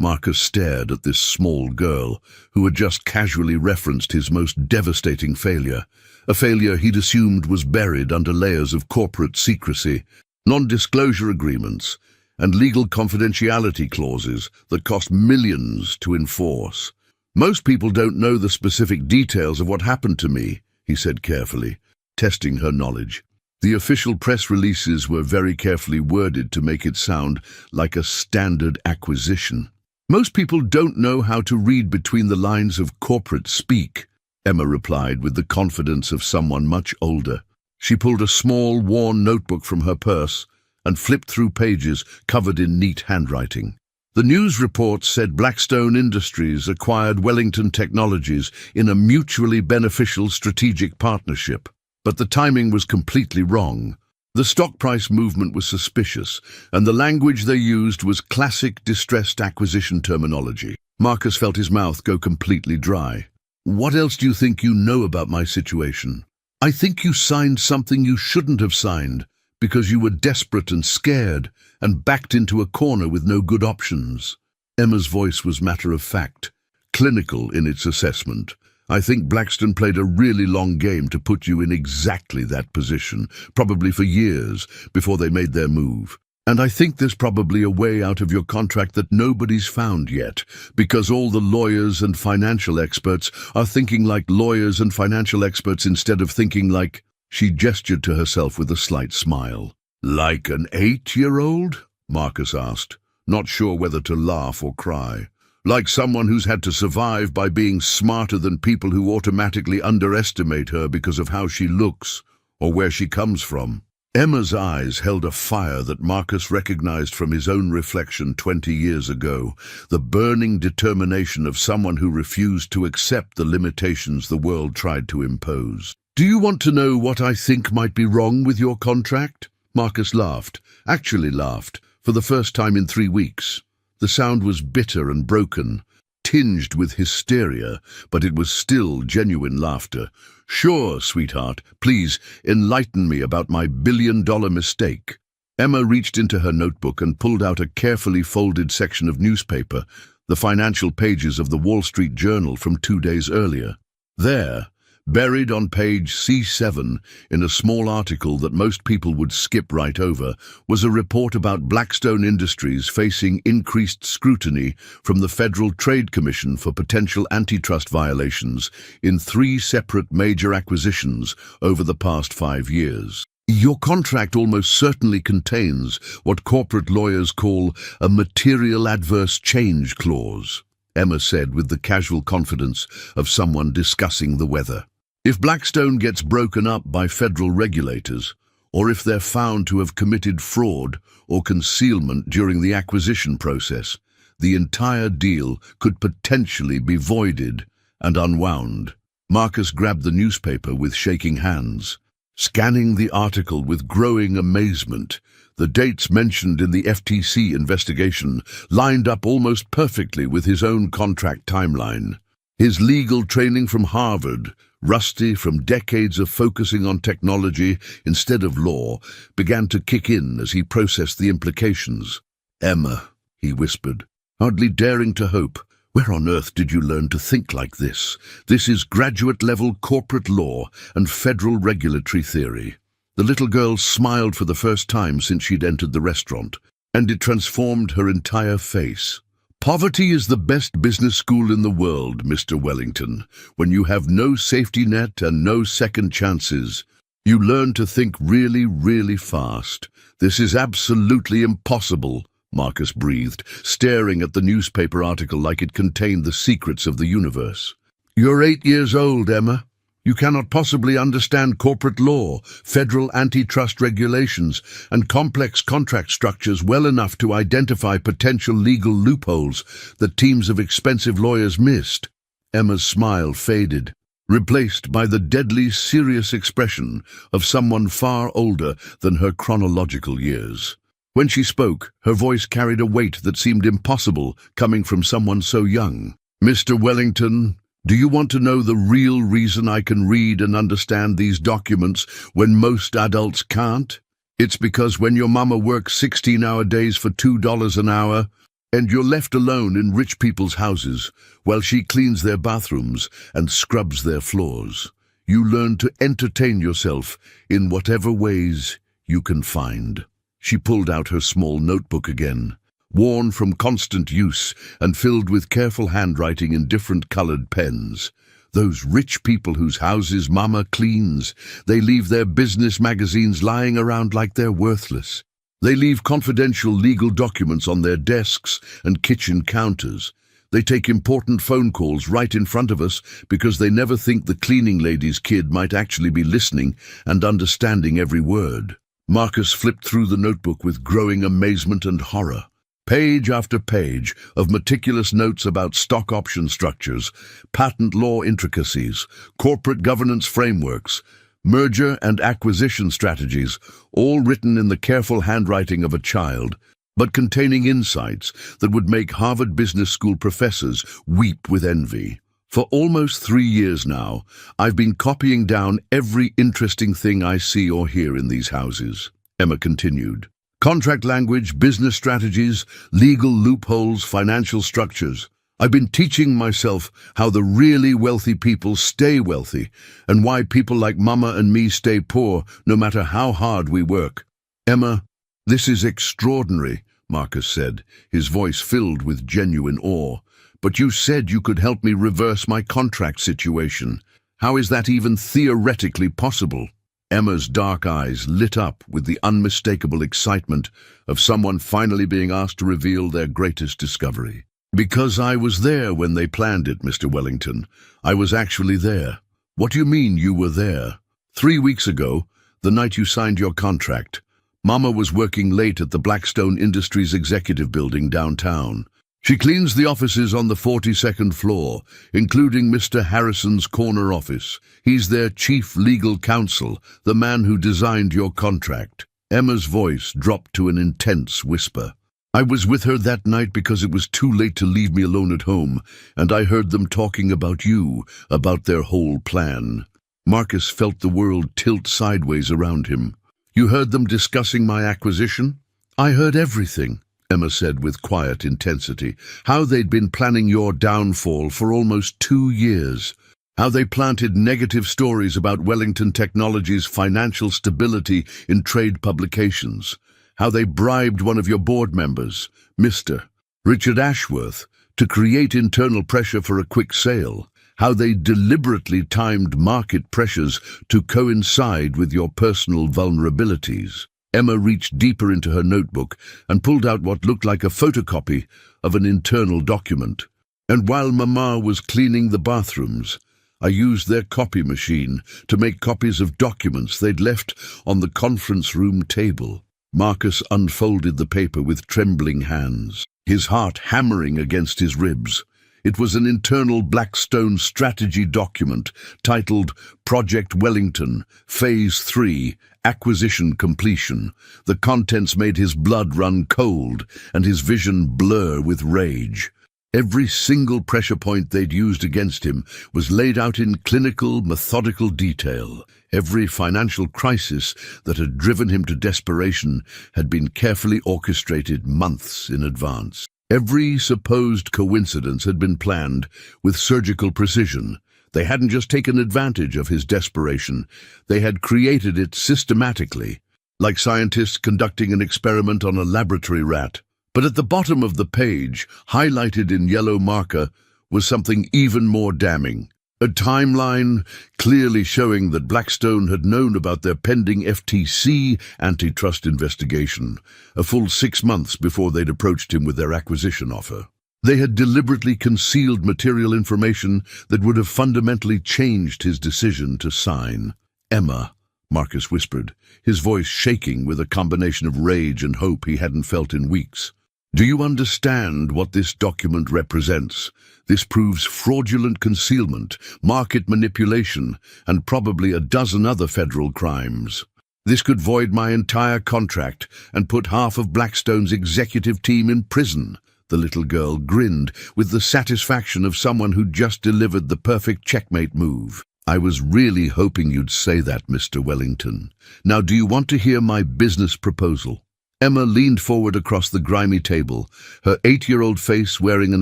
Marcus stared at this small girl who had just casually referenced his most devastating failure, a failure he'd assumed was buried under layers of corporate secrecy, non-disclosure agreements, and legal confidentiality clauses that cost millions to enforce. "Most people don't know the specific details of what happened to me," he said carefully, testing her knowledge. The official press releases were very carefully worded to make it sound like a standard acquisition. "Most people don't know how to read between the lines of corporate speak," Emma replied with the confidence of someone much older. She pulled a small, worn notebook from her purse and flipped through pages covered in neat handwriting. The news report said Blackstone Industries acquired Wellington Technologies in a mutually beneficial strategic partnership. But the timing was completely wrong. The stock price movement was suspicious, and the language they used was classic distressed acquisition terminology. Marcus felt his mouth go completely dry. "What else do you think you know about my situation? I think you signed something you shouldn't have signed because you were desperate and scared and backed into a corner with no good options." Emma's voice was matter-of-fact, clinical in its assessment. "I think Blackstone played a really long game to put you in exactly that position, probably for years, before they made their move. And I think there's probably a way out of your contract that nobody's found yet, because all the lawyers and financial experts are thinking like lawyers and financial experts instead of thinking like—" She gestured to herself with a slight smile. "Like an 8-year-old?" Marcus asked, not sure whether to laugh or cry. "Like someone who's had to survive by being smarter than people who automatically underestimate her because of how she looks or where she comes from." Emma's eyes held a fire that Marcus recognized from his own reflection 20 years ago, the burning determination of someone who refused to accept the limitations the world tried to impose. "Do you want to know what I think might be wrong with your contract?" Marcus laughed, actually laughed, for the first time in 3 weeks. The sound was bitter and broken, tinged with hysteria, but it was still genuine laughter. "Sure, sweetheart, please enlighten me about my billion-dollar mistake." Emma reached into her notebook and pulled out a carefully folded section of newspaper, the financial pages of the Wall Street Journal from 2 days earlier. There, buried on page C7, in a small article that most people would skip right over, was a report about Blackstone Industries facing increased scrutiny from the Federal Trade Commission for potential antitrust violations in 3 separate major acquisitions over the past 5 years. "Your contract almost certainly contains what corporate lawyers call a material adverse change clause," Emma said with the casual confidence of someone discussing the weather. "If Blackstone gets broken up by federal regulators, or if they're found to have committed fraud or concealment during the acquisition process, the entire deal could potentially be voided and unwound." Marcus grabbed the newspaper with shaking hands, scanning the article with growing amazement. The dates mentioned in the FTC investigation lined up almost perfectly with his own contract timeline. His legal training from Harvard, rusty from decades of focusing on technology instead of law, began to kick in as he processed the implications. "Emma," he whispered, hardly daring to hope, "where on earth did you learn to think like this? This is graduate-level corporate law and federal regulatory theory." The little girl smiled for the first time since she'd entered the restaurant, and it transformed her entire face. "Poverty is the best business school in the world, Mr. Wellington. When you have no safety net and no second chances, you learn to think really, really fast. This is absolutely impossible," Marcus breathed, staring at the newspaper article like it contained the secrets of the universe. "You're 8 years old, Emma. You cannot possibly understand corporate law, federal antitrust regulations, and complex contract structures well enough to identify potential legal loopholes that teams of expensive lawyers missed." Emma's smile faded, replaced by the deadly serious expression of someone far older than her chronological years. When she spoke, her voice carried a weight that seemed impossible coming from someone so young. "Mr. Wellington, do you want to know the real reason I can read and understand these documents when most adults can't? It's because when your mama works 16-hour days for $2 an hour, And you're left alone in rich people's houses while she cleans their bathrooms and scrubs their floors. You learn to entertain yourself in whatever ways you can find." She pulled out her small notebook again, worn from constant use and filled with careful handwriting in different colored pens. "Those rich people whose houses Mama cleans, they leave their business magazines lying around like they're worthless. They leave confidential legal documents on their desks and kitchen counters. They take important phone calls right in front of us because they never think the cleaning lady's kid might actually be listening and understanding every word." Marcus flipped through the notebook with growing amazement and horror. Page after page of meticulous notes about stock option structures, patent law intricacies, corporate governance frameworks, merger and acquisition strategies, all written in the careful handwriting of a child, but containing insights that would make Harvard Business School professors weep with envy. "For almost 3 years now, I've been copying down every interesting thing I see or hear in these houses," Emma continued. "Contract language, business strategies, legal loopholes, financial structures. I've been teaching myself how the really wealthy people stay wealthy and why people like Mama and me stay poor no matter how hard we work." "Emma, this is extraordinary," Marcus said, his voice filled with genuine awe. "But you said you could help me reverse my contract situation. How is that even theoretically possible?" Emma's dark eyes lit up with the unmistakable excitement of someone finally being asked to reveal their greatest discovery. "Because I was there when they planned it, Mr. Wellington. I was actually there." "What do you mean you were there?" 3 weeks ago, the night you signed your contract, Mama was working late at the Blackstone Industries Executive Building downtown. She cleans the offices on the 42nd floor, including Mr. Harrison's corner office. He's their chief legal counsel, the man who designed your contract. Emma's voice dropped to an intense whisper. "I was with her that night because it was too late to leave me alone at home, and I heard them talking about you, about their whole plan." Marcus felt the world tilt sideways around him. "You heard them discussing my acquisition?" "I heard everything," Emma said with quiet intensity. "How they'd been planning your downfall for almost 2 years. How they planted negative stories about Wellington Technologies' financial stability in trade publications. How they bribed one of your board members, Mr. Richard Ashworth, to create internal pressure for a quick sale. How they deliberately timed market pressures to coincide with your personal vulnerabilities." Emma reached deeper into her notebook and pulled out what looked like a photocopy of an internal document. "And while Mama was cleaning the bathrooms, I used their copy machine to make copies of documents they'd left on the conference room table." Marcus unfolded the paper with trembling hands, his heart hammering against his ribs. It was an internal Blackstone strategy document titled Project Wellington, Phase 3, Acquisition Completion. The contents made his blood run cold and his vision blur with rage. Every single pressure point they'd used against him was laid out in clinical, methodical detail. Every financial crisis that had driven him to desperation had been carefully orchestrated months in advance. Every supposed coincidence had been planned with surgical precision. They hadn't just taken advantage of his desperation, they had created it systematically, like scientists conducting an experiment on a laboratory rat. But at the bottom of the page, highlighted in yellow marker, was something even more damning. A timeline clearly showing that Blackstone had known about their pending FTC antitrust investigation, a full 6 months before they'd approached him with their acquisition offer. They had deliberately concealed material information that would have fundamentally changed his decision to sign. "Emma," Marcus whispered, his voice shaking with a combination of rage and hope he hadn't felt in weeks. "Do you understand what this document represents? This proves fraudulent concealment, market manipulation, and probably a dozen other federal crimes. This could void my entire contract and put half of Blackstone's executive team in prison." The little girl grinned with the satisfaction of someone who'd just delivered the perfect checkmate move. "I was really hoping you'd say that, Mr. Wellington. Now, do you want to hear my business proposal?" Emma leaned forward across the grimy table, her 8-year-old face wearing an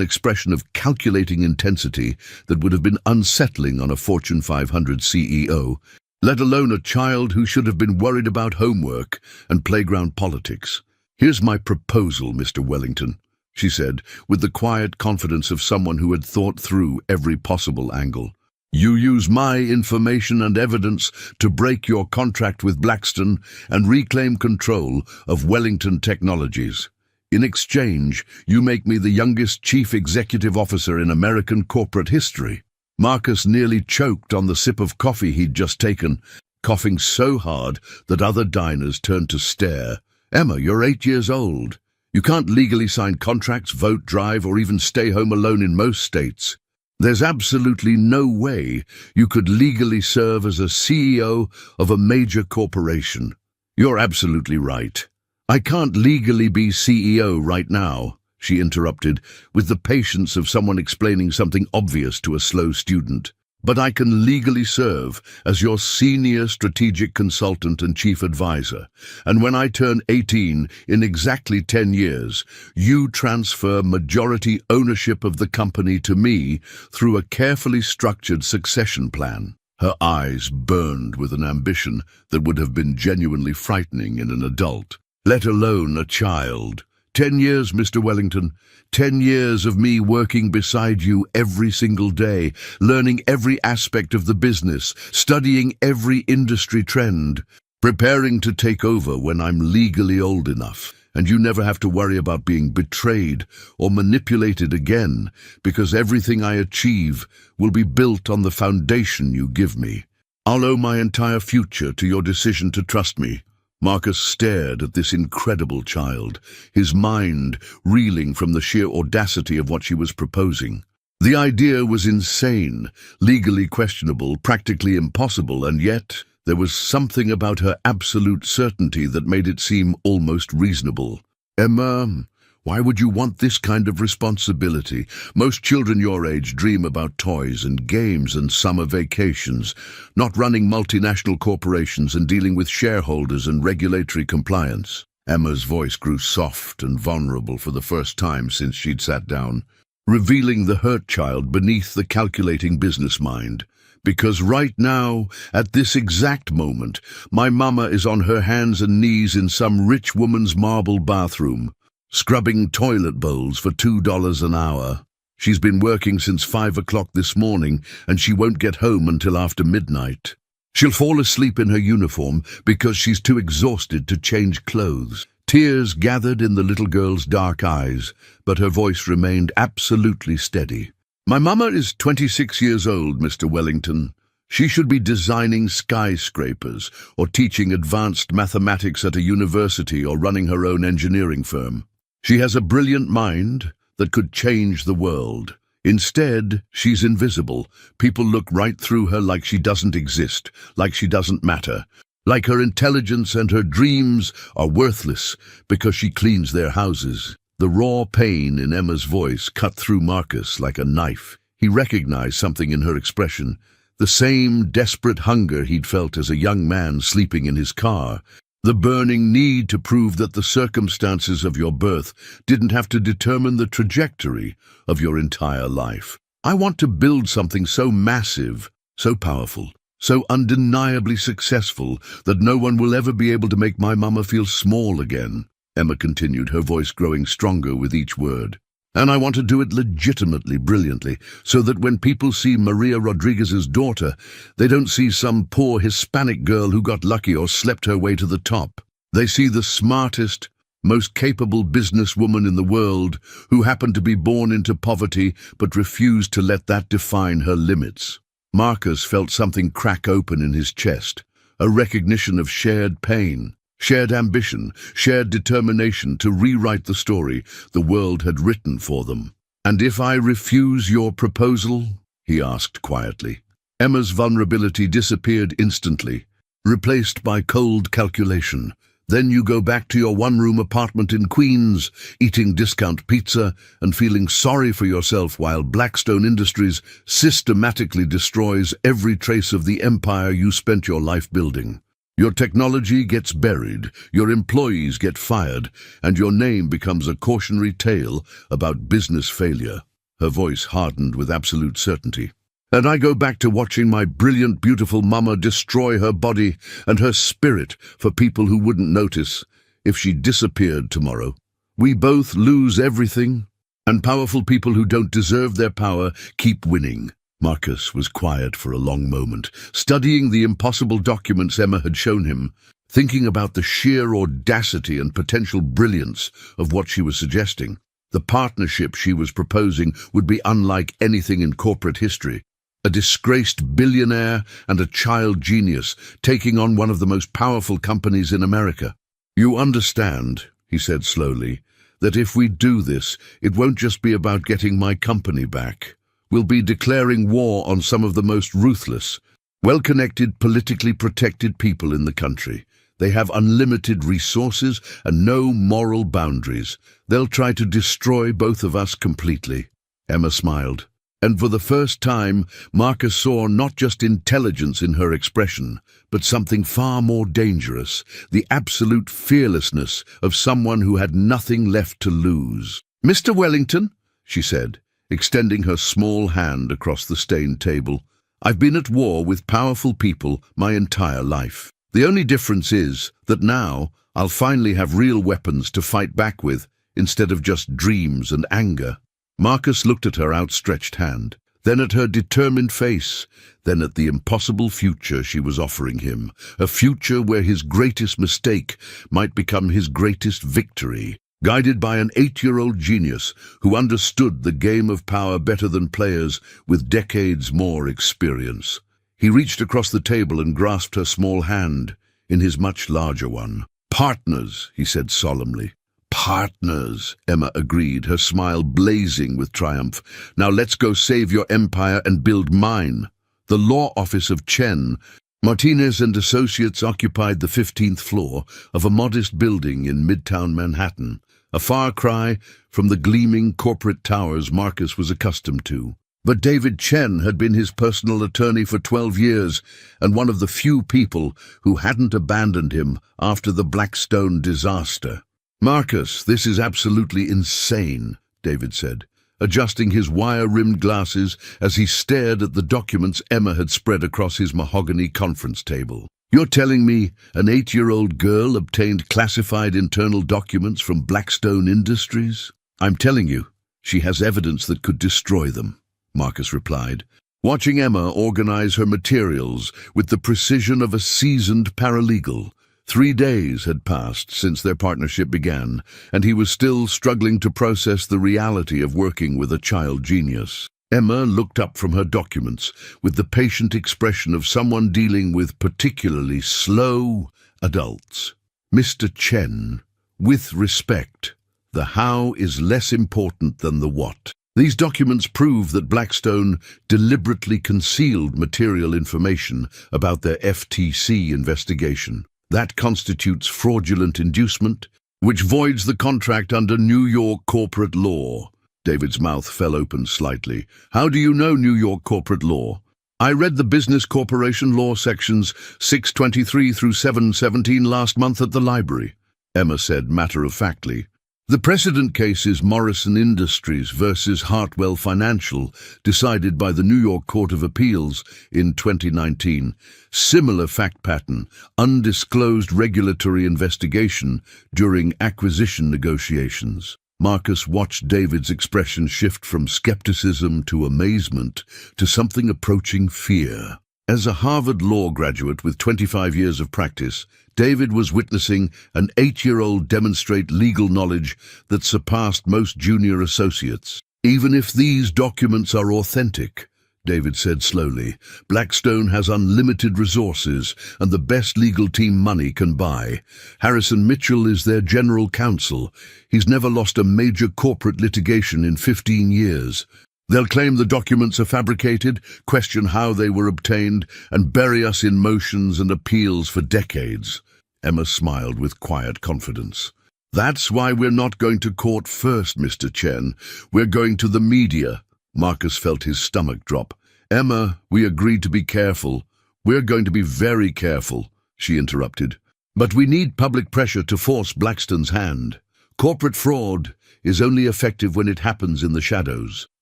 expression of calculating intensity that would have been unsettling on a Fortune 500 CEO, let alone a child who should have been worried about homework and playground politics. "Here's my proposal, Mr. Wellington," she said, with the quiet confidence of someone who had thought through every possible angle. "You use my information and evidence to break your contract with Blackstone and reclaim control of Wellington Technologies. In exchange, you make me the youngest chief executive officer in American corporate history." Marcus nearly choked on the sip of coffee he'd just taken, coughing so hard that other diners turned to stare. "Emma, you're 8 years old. You can't legally sign contracts, vote, drive, or even stay home alone in most states. There's absolutely no way you could legally serve as a CEO of a major corporation." "You're absolutely right. I can't legally be CEO right now," she interrupted, with the patience of someone explaining something obvious to a slow student. "But I can legally serve as your senior strategic consultant and chief advisor. And when I turn 18 in exactly 10 years, you transfer majority ownership of the company to me through a carefully structured succession plan." Her eyes burned with an ambition that would have been genuinely frightening in an adult, let alone a child. 10 years, Mr. Wellington. 10 years of me working beside you every single day, learning every aspect of the business, studying every industry trend, preparing to take over when I'm legally old enough. And you never have to worry about being betrayed or manipulated again, because everything I achieve will be built on the foundation you give me. I'll owe my entire future to your decision to trust me." Marcus stared at this incredible child, his mind reeling from the sheer audacity of what she was proposing. The idea was insane, legally questionable, practically impossible, and yet there was something about her absolute certainty that made it seem almost reasonable. "Emma, why would you want this kind of responsibility? Most children your age dream about toys and games and summer vacations, not running multinational corporations and dealing with shareholders and regulatory compliance." Emma's voice grew soft and vulnerable for the first time since she'd sat down, revealing the hurt child beneath the calculating business mind. "Because right now, at this exact moment, my mama is on her hands and knees in some rich woman's marble bathroom, scrubbing toilet bowls for $2 an hour. She's been working since 5 o'clock this morning, and she won't get home until after midnight. She'll fall asleep in her uniform because she's too exhausted to change clothes." Tears gathered in the little girl's dark eyes, but her voice remained absolutely steady. "My mama is 26 years old, Mr. Wellington. She should be designing skyscrapers or teaching advanced mathematics at a university or running her own engineering firm. She has a brilliant mind that could change the world. Instead, she's invisible. People look right through her like she doesn't exist, like she doesn't matter, like her intelligence and her dreams are worthless because she cleans their houses." The raw pain in Emma's voice cut through Marcus like a knife. He recognized something in her expression, the same desperate hunger he'd felt as a young man sleeping in his car. The burning need to prove that the circumstances of your birth didn't have to determine the trajectory of your entire life. "I want to build something so massive, so powerful, so undeniably successful that no one will ever be able to make my mama feel small again," Emma continued, her voice growing stronger with each word. "And I want to do it legitimately, brilliantly, so that when people see Maria Rodriguez's daughter, they don't see some poor Hispanic girl who got lucky or slept her way to the top. They see the smartest, most capable businesswoman in the world who happened to be born into poverty but refused to let that define her limits." Marcus felt something crack open in his chest, a recognition of shared pain, shared ambition, shared determination to rewrite the story the world had written for them. "And if I refuse your proposal?" he asked quietly. Emma's vulnerability disappeared instantly, replaced by cold calculation. "Then you go back to your one-room apartment in Queens, eating discount pizza and feeling sorry for yourself while Blackstone Industries systematically destroys every trace of the empire you spent your life building." Your technology gets buried, your employees get fired, and your name becomes a cautionary tale about business failure. Her voice hardened with absolute certainty. And I go back to watching my brilliant, beautiful mama destroy her body and her spirit for people who wouldn't notice if she disappeared tomorrow. We both lose everything, and powerful people who don't deserve their power keep winning. Marcus was quiet for a long moment, studying the impossible documents Emma had shown him, thinking about the sheer audacity and potential brilliance of what she was suggesting. The partnership she was proposing would be unlike anything in corporate history. A disgraced billionaire and a child genius taking on one of the most powerful companies in America. You understand, he said slowly, that if we do this, it won't just be about getting my company back. We'll be declaring war on some of the most ruthless, well-connected, politically protected people in the country. They have unlimited resources and no moral boundaries. They'll try to destroy both of us completely. Emma smiled. And for the first time, Marcus saw not just intelligence in her expression, but something far more dangerous, the absolute fearlessness of someone who had nothing left to lose. "Mr. Wellington," she said, extending her small hand across the stained table, "I've been at war with powerful people my entire life. The only difference is that now I'll finally have real weapons to fight back with, instead of just dreams and anger." Marcus looked at her outstretched hand, then at her determined face, then at the impossible future she was offering him, a future where his greatest mistake might become his greatest victory. Guided by an 8-year-old genius who understood the game of power better than players with decades more experience. He reached across the table and grasped her small hand in his much larger one. "Partners," he said solemnly. "Partners," Emma agreed, her smile blazing with triumph. "Now let's go save your empire and build mine." The law office of Chen, Martinez and Associates occupied the 15th floor of a modest building in Midtown Manhattan, a far cry from the gleaming corporate towers Marcus was accustomed to. But David Chen had been his personal attorney for 12 years, and one of the few people who hadn't abandoned him after the Blackstone disaster. "Marcus, this is absolutely insane," David said, adjusting his wire-rimmed glasses as he stared at the documents Emma had spread across his mahogany conference table. "You're telling me an 8-year-old girl obtained classified internal documents from Blackstone Industries?" "I'm telling you, she has evidence that could destroy them," Marcus replied, watching Emma organize her materials with the precision of a seasoned paralegal. 3 days had passed since their partnership began, and he was still struggling to process the reality of working with a child genius. Emma looked up from her documents with the patient expression of someone dealing with particularly slow adults. "Mr. Chen, with respect, the how is less important than the what. These documents prove that Blackstone deliberately concealed material information about their FTC investigation. That constitutes fraudulent inducement, which voids the contract under New York corporate law." David's mouth fell open slightly. "How do you know New York corporate law?" "I read the Business Corporation Law sections 623 through 717 last month at the library," Emma said matter-of-factly. "The precedent case is Morrison Industries versus Hartwell Financial, decided by the New York Court of Appeals in 2019. Similar fact pattern, undisclosed regulatory investigation during acquisition negotiations." Marcus watched David's expression shift from skepticism to amazement to something approaching fear. As a Harvard law graduate with 25 years of practice, David was witnessing an 8-year-old demonstrate legal knowledge that surpassed most junior associates. "Even if these documents are authentic," David said slowly, "Blackstone has unlimited resources and the best legal team money can buy. Harrison Mitchell is their general counsel. He's never lost a major corporate litigation in 15 years. They'll claim the documents are fabricated, question how they were obtained, and bury us in motions and appeals for decades." Emma smiled with quiet confidence. "That's why we're not going to court first, Mr. Chen. We're going to the media." Marcus felt his stomach drop. "Emma, we agreed to be careful. We're going to be very careful," she interrupted. "But we need public pressure to force Blackstone's hand. Corporate fraud is only effective when it happens in the shadows.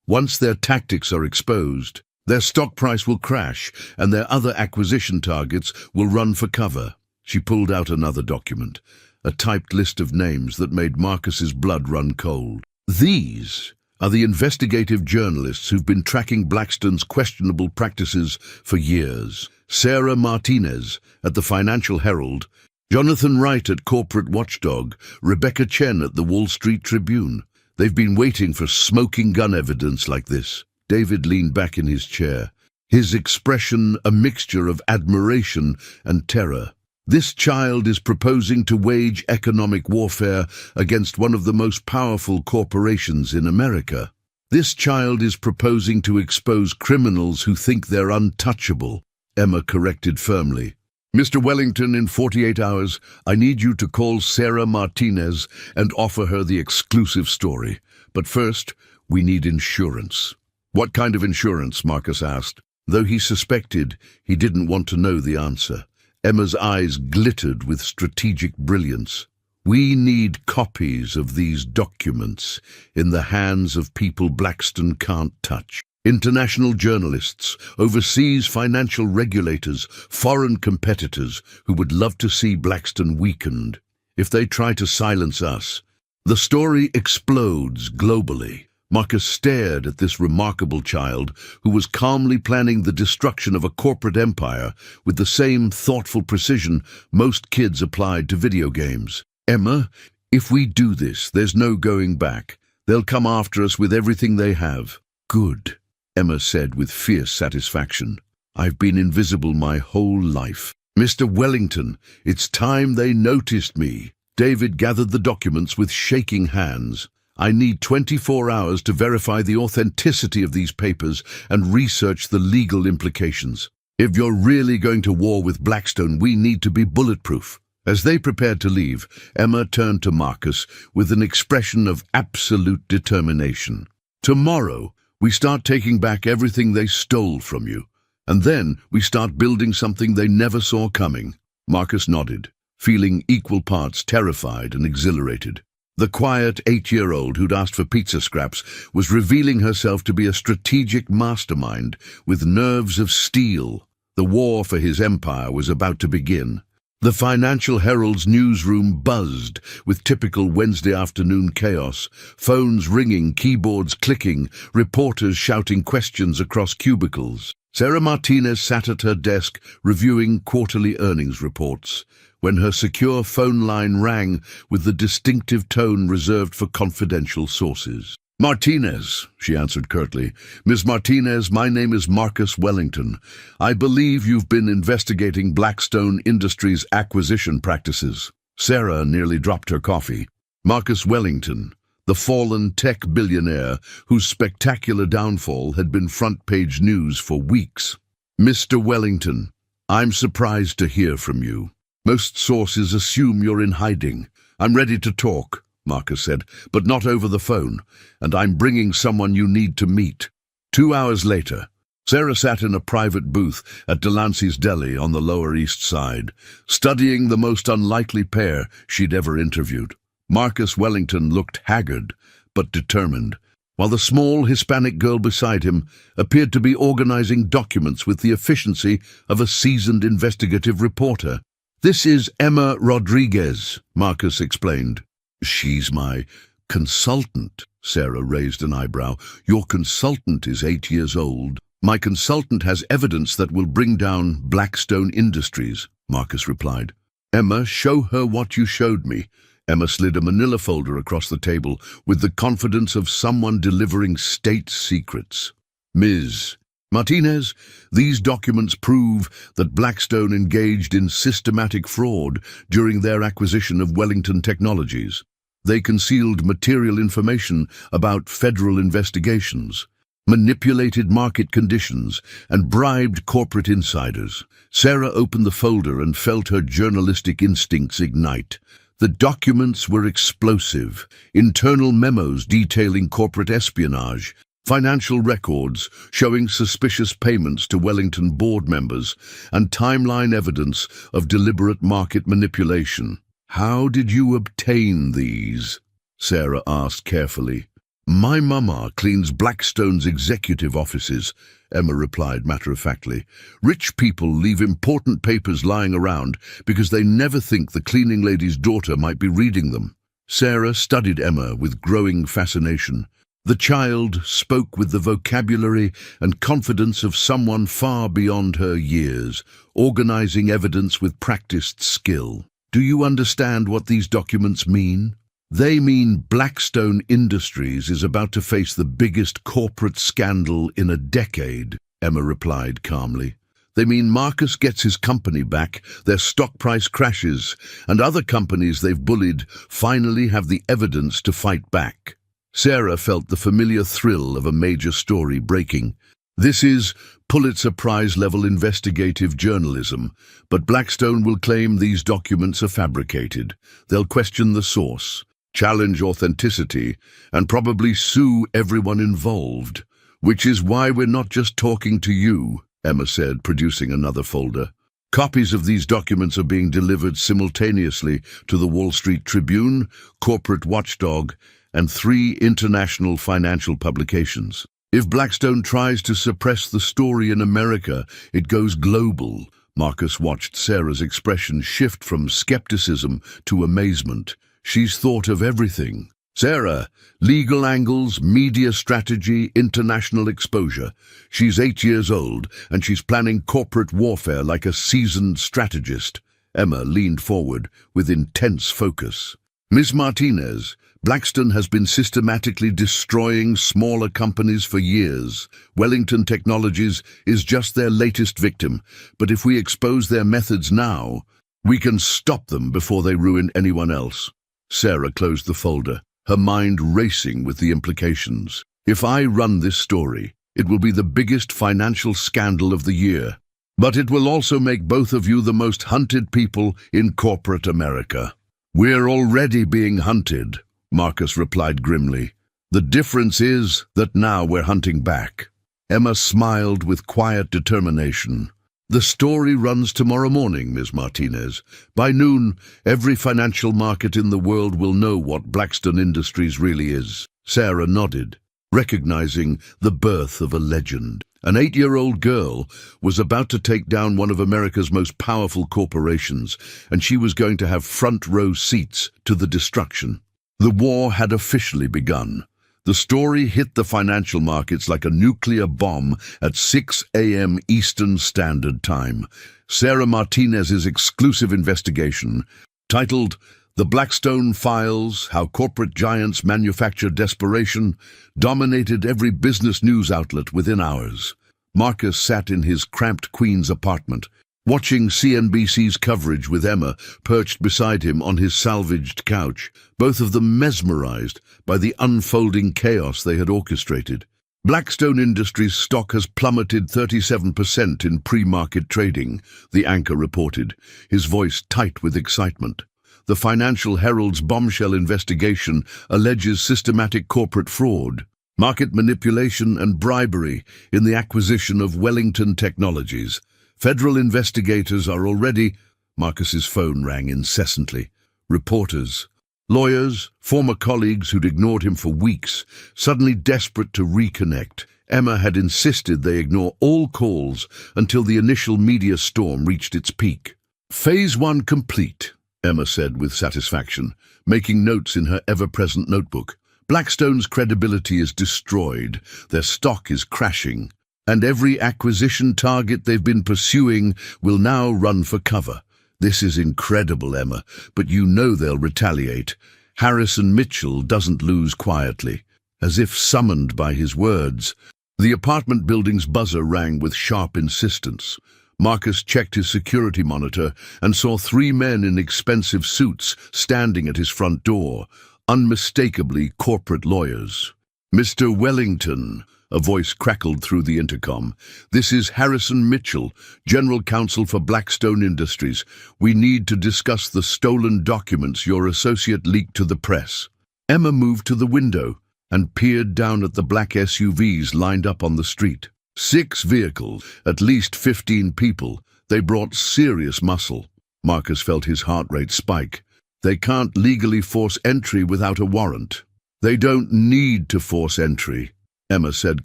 Once their tactics are exposed, their stock price will crash and their other acquisition targets will run for cover." She pulled out another document, a typed list of names that made Marcus's blood run cold. "These are the investigative journalists who've been tracking Blackstone's questionable practices for years. Sarah Martinez at the Financial Herald, Jonathan Wright at Corporate Watchdog, Rebecca Chen at the Wall Street Tribune. They've been waiting for smoking gun evidence like this." David leaned back in his chair, his expression a mixture of admiration and terror. "This child is proposing to wage economic warfare against one of the most powerful corporations in America. This child is proposing to expose criminals who think they're untouchable," Emma corrected firmly. "Mr. Wellington, in 48 hours, I need you to call Sarah Martinez and offer her the exclusive story. But first, we need insurance." "What kind of insurance?" Marcus asked. Though he suspected, he didn't want to know the answer. Emma's eyes glittered with strategic brilliance. "We need copies of these documents in the hands of people Blackstone can't touch. International journalists, overseas financial regulators, foreign competitors who would love to see Blackstone weakened. If they try to silence us, the story explodes globally." Marcus stared at this remarkable child who was calmly planning the destruction of a corporate empire with the same thoughtful precision most kids applied to video games. "Emma, if we do this, there's no going back. They'll come after us with everything they have." "Good," Emma said with fierce satisfaction. "I've been invisible my whole life. Mr. Wellington, it's time they noticed me." David gathered the documents with shaking hands. "I need 24 hours to verify the authenticity of these papers and research the legal implications. If you're really going to war with Blackstone, we need to be bulletproof." As they prepared to leave, Emma turned to Marcus with an expression of absolute determination. "Tomorrow, we start taking back everything they stole from you, and then we start building something they never saw coming." Marcus nodded, feeling equal parts terrified and exhilarated. The quiet 8-year-old who'd asked for pizza scraps was revealing herself to be a strategic mastermind with nerves of steel. The war for his empire was about to begin. The Financial Herald's newsroom buzzed with typical Wednesday afternoon chaos, phones ringing, keyboards clicking, reporters shouting questions across cubicles. Sarah Martinez sat at her desk reviewing quarterly earnings reports when her secure phone line rang with the distinctive tone reserved for confidential sources. "Martinez," she answered curtly. "Ms. Martinez, my name is Marcus Wellington. I believe you've been investigating Blackstone Industries' acquisition practices." Sarah nearly dropped her coffee. Marcus Wellington, the fallen tech billionaire whose spectacular downfall had been front-page news for weeks. "Mr. Wellington, I'm surprised to hear from you. Most sources assume you're in hiding. I'm ready to talk," Marcus said, "but not over the phone, and I'm bringing someone you need to meet." 2 hours later, Sarah sat in a private booth at Delancey's Deli on the Lower East Side, studying the most unlikely pair she'd ever interviewed. Marcus Wellington looked haggard but determined, while the small Hispanic girl beside him appeared to be organizing documents with the efficiency of a seasoned investigative reporter. "This is Emma Rodriguez," Marcus explained. "She's my consultant." Sarah raised an eyebrow. "Your consultant is 8 years old." "My consultant has evidence that will bring down Blackstone Industries," Marcus replied. "Emma, show her what you showed me." Emma slid a manila folder across the table with the confidence of someone delivering state secrets. "Ms. Martinez, these documents prove that Blackstone engaged in systematic fraud during their acquisition of Wellington Technologies. They concealed material information about federal investigations, manipulated market conditions, and bribed corporate insiders." Sarah opened the folder and felt her journalistic instincts ignite. The documents were explosive, internal memos detailing corporate espionage, financial records showing suspicious payments to Wellington board members, and timeline evidence of deliberate market manipulation. "How did you obtain these?" Sarah asked carefully. "My mama cleans Blackstone's executive offices," Emma replied matter-of-factly. "Rich people leave important papers lying around because they never think the cleaning lady's daughter might be reading them." Sarah studied Emma with growing fascination. The child spoke with the vocabulary and confidence of someone far beyond her years, organizing evidence with practiced skill. "Do you understand what these documents mean?" "They mean Blackstone Industries is about to face the biggest corporate scandal in a decade," Emma replied calmly. "They mean Marcus gets his company back, their stock price crashes, and other companies they've bullied finally have the evidence to fight back." Sarah felt the familiar thrill of a major story breaking. This is Pulitzer Prize-level investigative journalism, but Blackstone will claim these documents are fabricated. They'll question the source, challenge authenticity, and probably sue everyone involved. "Which is why we're not just talking to you," Emma said, producing another folder. "Copies of these documents are being delivered simultaneously to the Wall Street Tribune, Corporate Watchdog, and 3 international financial publications. If Blackstone tries to suppress the story in America, it goes global." Marcus watched Sarah's expression shift from skepticism to amazement. "She's thought of everything." "Sarah, legal angles, media strategy, international exposure. She's 8 years old, and she's planning corporate warfare like a seasoned strategist." Emma leaned forward with intense focus. "Ms. Martinez, Blackstone has been systematically destroying smaller companies for years. Wellington Technologies is just their latest victim, but if we expose their methods now, we can stop them before they ruin anyone else." Sarah closed the folder, her mind racing with the implications. "If I run this story, it will be the biggest financial scandal of the year. But it will also make both of you the most hunted people in corporate America." "We're already being hunted," Marcus replied grimly. "The difference is that now we're hunting back." Emma smiled with quiet determination. "The story runs tomorrow morning, Ms. Martinez. By noon, every financial market in the world will know what Blackstone Industries really is." Sarah nodded, recognizing the birth of a legend. An 8-year-old girl was about to take down one of America's most powerful corporations, and she was going to have front-row seats to the destruction. The war had officially begun. The story hit the financial markets like a nuclear bomb at 6 a.m. Eastern Standard Time. Sarah Martinez's exclusive investigation, titled "The Blackstone Files: How Corporate Giants Manufacture Desperation," dominated every business news outlet within hours. Marcus sat in his cramped Queens apartment, watching CNBC's coverage with Emma perched beside him on his salvaged couch, both of them mesmerized by the unfolding chaos they had orchestrated. "Blackstone Industries' stock has plummeted 37% in pre-market trading," the anchor reported, his voice tight with excitement. "The Financial Herald's bombshell investigation alleges systematic corporate fraud, market manipulation and bribery in the acquisition of Wellington Technologies. Federal investigators are already—" Marcus's phone rang incessantly. Reporters, lawyers, former colleagues who'd ignored him for weeks, suddenly desperate to reconnect. Emma had insisted they ignore all calls until the initial media storm reached its peak. "Phase 1 complete," Emma said with satisfaction, making notes in her ever-present notebook. "Blackstone's credibility is destroyed, their stock is crashing, and every acquisition target they've been pursuing will now run for cover. This is incredible, Emma, but you know they'll retaliate. Harrison Mitchell doesn't lose quietly." As if summoned by his words, the apartment building's buzzer rang with sharp insistence. Marcus checked his security monitor and saw 3 men in expensive suits standing at his front door, unmistakably corporate lawyers. "Mr. Wellington," a voice crackled through the intercom. "This is Harrison Mitchell, General Counsel for Blackstone Industries. We need to discuss the stolen documents your associate leaked to the press." Emma moved to the window, and peered down at the black SUVs lined up on the street. 6 vehicles, at least 15 people. They brought serious muscle. Marcus felt his heart rate spike. They can't legally force entry without a warrant. They don't need to force entry, Emma said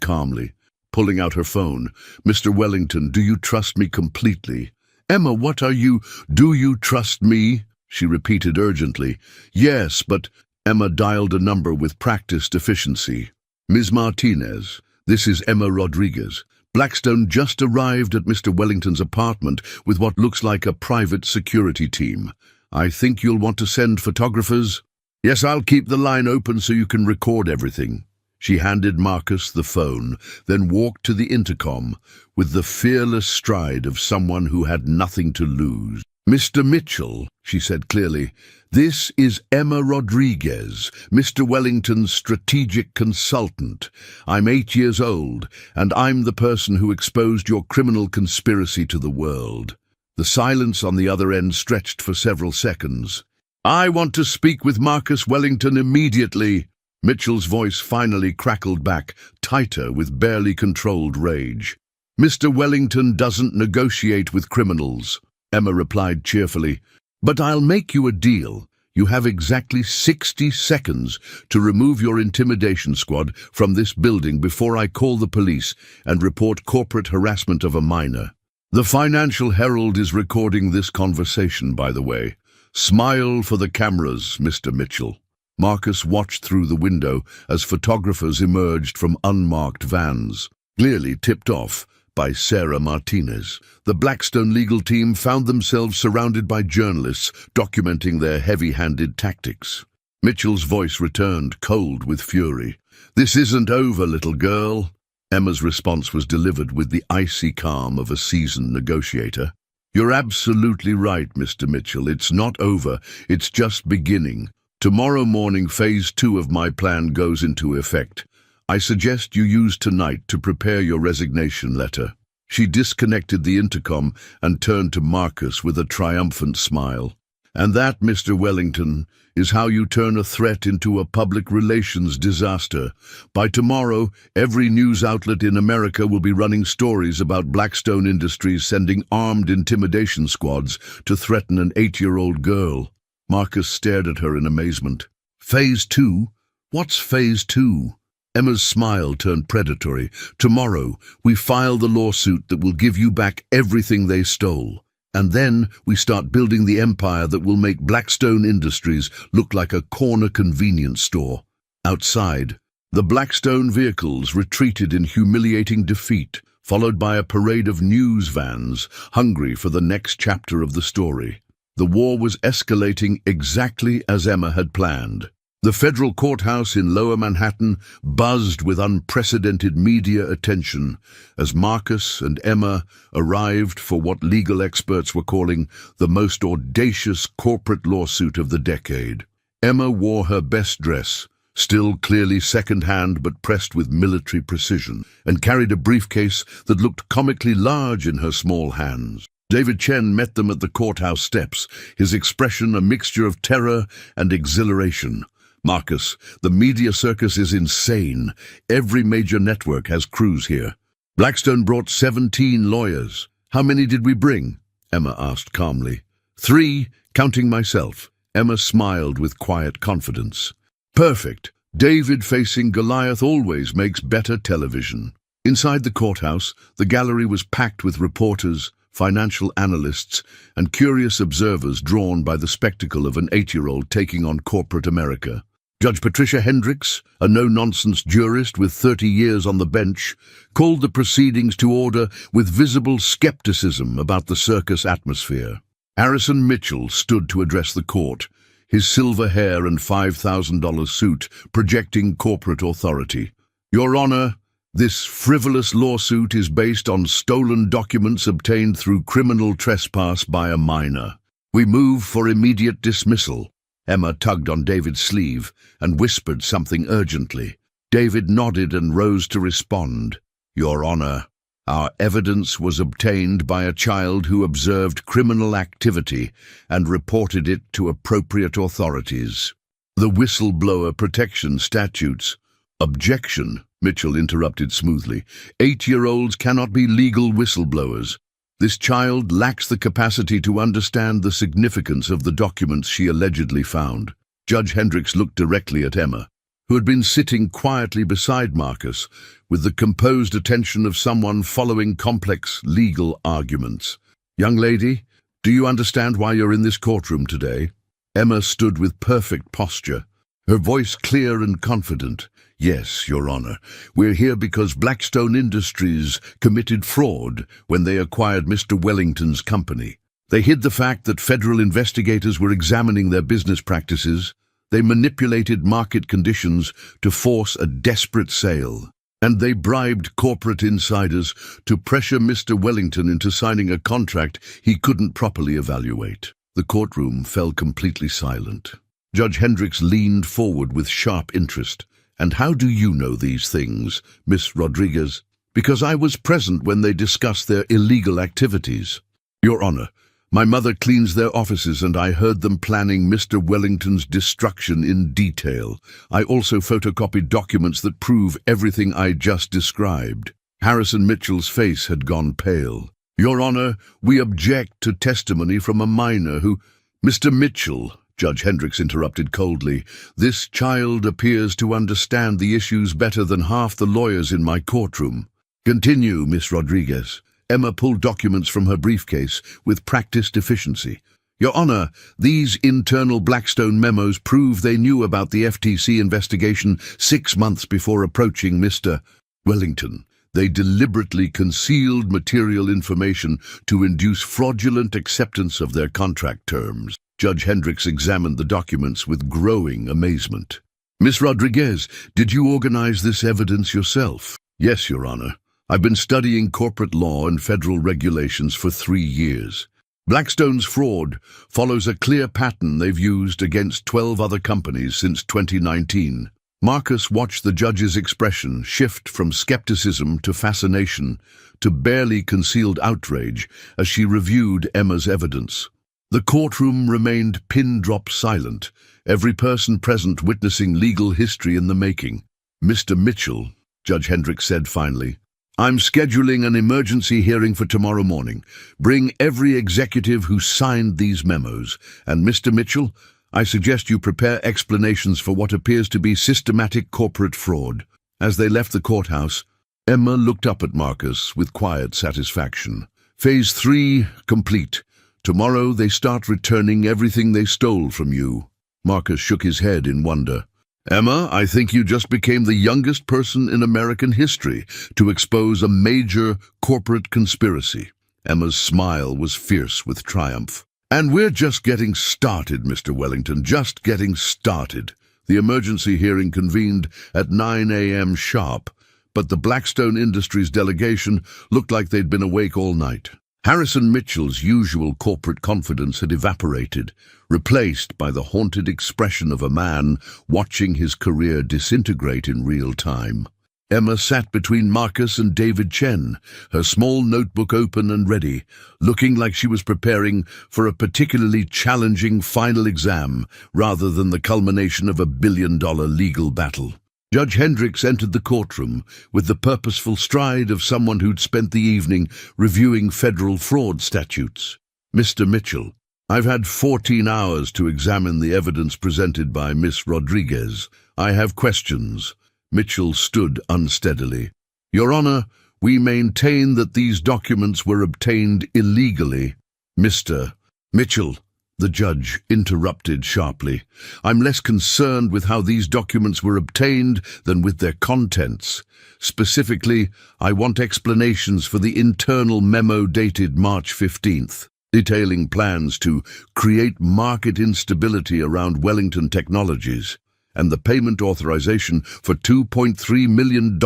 calmly, pulling out her phone. Mr. Wellington, do you trust me completely? Emma, what are you? Do you trust me? She repeated urgently. Yes, but Emma dialed a number with practiced efficiency. Ms. Martinez, this is Emma Rodriguez. Blackstone just arrived at Mr. Wellington's apartment with what looks like a private security team. I think you'll want to send photographers. Yes, I'll keep the line open so you can record everything. She handed Marcus the phone, then walked to the intercom with the fearless stride of someone who had nothing to lose. Mr. Mitchell, she said clearly, this is Emma Rodriguez, Mr. Wellington's strategic consultant. I'm 8 years old, and I'm the person who exposed your criminal conspiracy to the world. The silence on the other end stretched for several seconds. I want to speak with Marcus Wellington immediately. Mitchell's voice finally crackled back, tighter with barely controlled rage. Mr. Wellington doesn't negotiate with criminals, Emma replied cheerfully. But I'll make you a deal. You have exactly 60 seconds to remove your intimidation squad from this building before I call the police and report corporate harassment of a minor. The Financial Herald is recording this conversation, by the way. Smile for the cameras, Mr. Mitchell. Marcus watched through the window as photographers emerged from unmarked vans, clearly tipped off by Sarah Martinez. The Blackstone legal team found themselves surrounded by journalists documenting their heavy-handed tactics. Mitchell's voice returned, cold with fury. This isn't over, little girl. Emma's response was delivered with the icy calm of a seasoned negotiator. You're absolutely right, Mr. Mitchell. It's not over. It's just beginning. Tomorrow morning, phase 2 of my plan goes into effect. I suggest you use tonight to prepare your resignation letter. She disconnected the intercom and turned to Marcus with a triumphant smile. And that, Mr. Wellington, is how you turn a threat into a public relations disaster. By tomorrow, every news outlet in America will be running stories about Blackstone Industries sending armed intimidation squads to threaten an 8-year-old girl. Marcus stared at her in amazement. Phase 2? What's phase 2? Emma's smile turned predatory. Tomorrow, we file the lawsuit that will give you back everything they stole. And then we start building the empire that will make Blackstone Industries look like a corner convenience store. Outside, the Blackstone vehicles retreated in humiliating defeat, followed by a parade of news vans, hungry for the next chapter of the story. The war was escalating exactly as Emma had planned. The federal courthouse in Lower Manhattan buzzed with unprecedented media attention as Marcus and Emma arrived for what legal experts were calling the most audacious corporate lawsuit of the decade. Emma wore her best dress, still clearly second-hand but pressed with military precision, and carried a briefcase that looked comically large in her small hands. David Chen met them at the courthouse steps, his expression a mixture of terror and exhilaration. Marcus, the media circus is insane. Every major network has crews here. Blackstone brought 17 lawyers. How many did we bring? Emma asked calmly. 3, counting myself. Emma smiled with quiet confidence. Perfect. David facing Goliath always makes better television. Inside the courthouse, the gallery was packed with reporters, financial analysts, and curious observers drawn by the spectacle of an 8-year-old taking on corporate America. Judge Patricia Hendricks, a no-nonsense jurist with 30 years on the bench, called the proceedings to order with visible skepticism about the circus atmosphere. Harrison Mitchell stood to address the court, his silver hair and $5,000 suit projecting corporate authority. Your Honor, this frivolous lawsuit is based on stolen documents obtained through criminal trespass by a minor. We move for immediate dismissal. Emma tugged on David's sleeve and whispered something urgently. David nodded and rose to respond. Your Honor, our evidence was obtained by a child who observed criminal activity and reported it to appropriate authorities. The whistleblower protection statutes. Objection, Mitchell interrupted smoothly. 8-year-olds cannot be legal whistleblowers. This child lacks the capacity to understand the significance of the documents she allegedly found. Judge Hendricks looked directly at Emma, who had been sitting quietly beside Marcus, with the composed attention of someone following complex legal arguments. "Young lady, do you understand why you're in this courtroom today?" Emma stood with perfect posture, her voice clear and confident. "Yes, Your Honor. We're here because Blackstone Industries committed fraud when they acquired Mr. Wellington's company. They hid the fact that federal investigators were examining their business practices. They manipulated market conditions to force a desperate sale. And they bribed corporate insiders to pressure Mr. Wellington into signing a contract he couldn't properly evaluate." The courtroom fell completely silent. Judge Hendricks leaned forward with sharp interest. "And how do you know these things, Miss Rodriguez?" "Because I was present when they discussed their illegal activities. Your Honor, my mother cleans their offices and I heard them planning Mr. Wellington's destruction in detail. I also photocopied documents that prove everything I just described." Harrison Mitchell's face had gone pale. "Your Honor, we object to testimony from a minor who—" "Mr. Mitchell," Judge Hendricks interrupted coldly, "this child appears to understand the issues better than half the lawyers in my courtroom." "Continue, Miss Rodriguez." Emma pulled documents from her briefcase with practiced efficiency. "Your Honor, these internal Blackstone memos prove they knew about the FTC investigation 6 months before approaching Mr. Wellington. They deliberately concealed material information to induce fraudulent acceptance of their contract terms." Judge Hendricks examined the documents with growing amazement. "Miss Rodriguez, did you organize this evidence yourself?" "Yes, Your Honor. I've been studying corporate law and federal regulations for 3 years. Blackstone's fraud follows a clear pattern they've used against 12 other companies since 2019. Marcus watched the judge's expression shift from skepticism to fascination to barely concealed outrage as she reviewed Emma's evidence. The courtroom remained pin-drop silent, every person present witnessing legal history in the making. "Mr. Mitchell," Judge Hendricks said finally, "I'm scheduling an emergency hearing for tomorrow morning. Bring every executive who signed these memos. And Mr. Mitchell, I suggest you prepare explanations for what appears to be systematic corporate fraud." As they left the courthouse, Emma looked up at Marcus with quiet satisfaction. "Phase 3 complete. Tomorrow they start returning everything they stole from you." Marcus shook his head in wonder. "Emma, I think you just became the youngest person in American history to expose a major corporate conspiracy." Emma's smile was fierce with triumph. "And we're just getting started, Mr. Wellington, just getting started." The emergency hearing convened at 9 a.m. sharp, but the Blackstone Industries delegation looked like they'd been awake all night. Harrison Mitchell's usual corporate confidence had evaporated, replaced by the haunted expression of a man watching his career disintegrate in real time. Emma sat between Marcus and David Chen, her small notebook open and ready, looking like she was preparing for a particularly challenging final exam rather than the culmination of a billion-dollar legal battle. Judge Hendricks entered the courtroom with the purposeful stride of someone who'd spent the evening reviewing federal fraud statutes. "Mr. Mitchell, I've had 14 hours to examine the evidence presented by Miss Rodriguez. I have questions." Mitchell stood unsteadily. "Your Honor, we maintain that these documents were obtained illegally." "Mr. Mitchell," the judge interrupted sharply, "I'm less concerned with how these documents were obtained than with their contents. Specifically, I want explanations for the internal memo dated March 15th, detailing plans to create market instability around Wellington Technologies, and the payment authorization for $2.3 million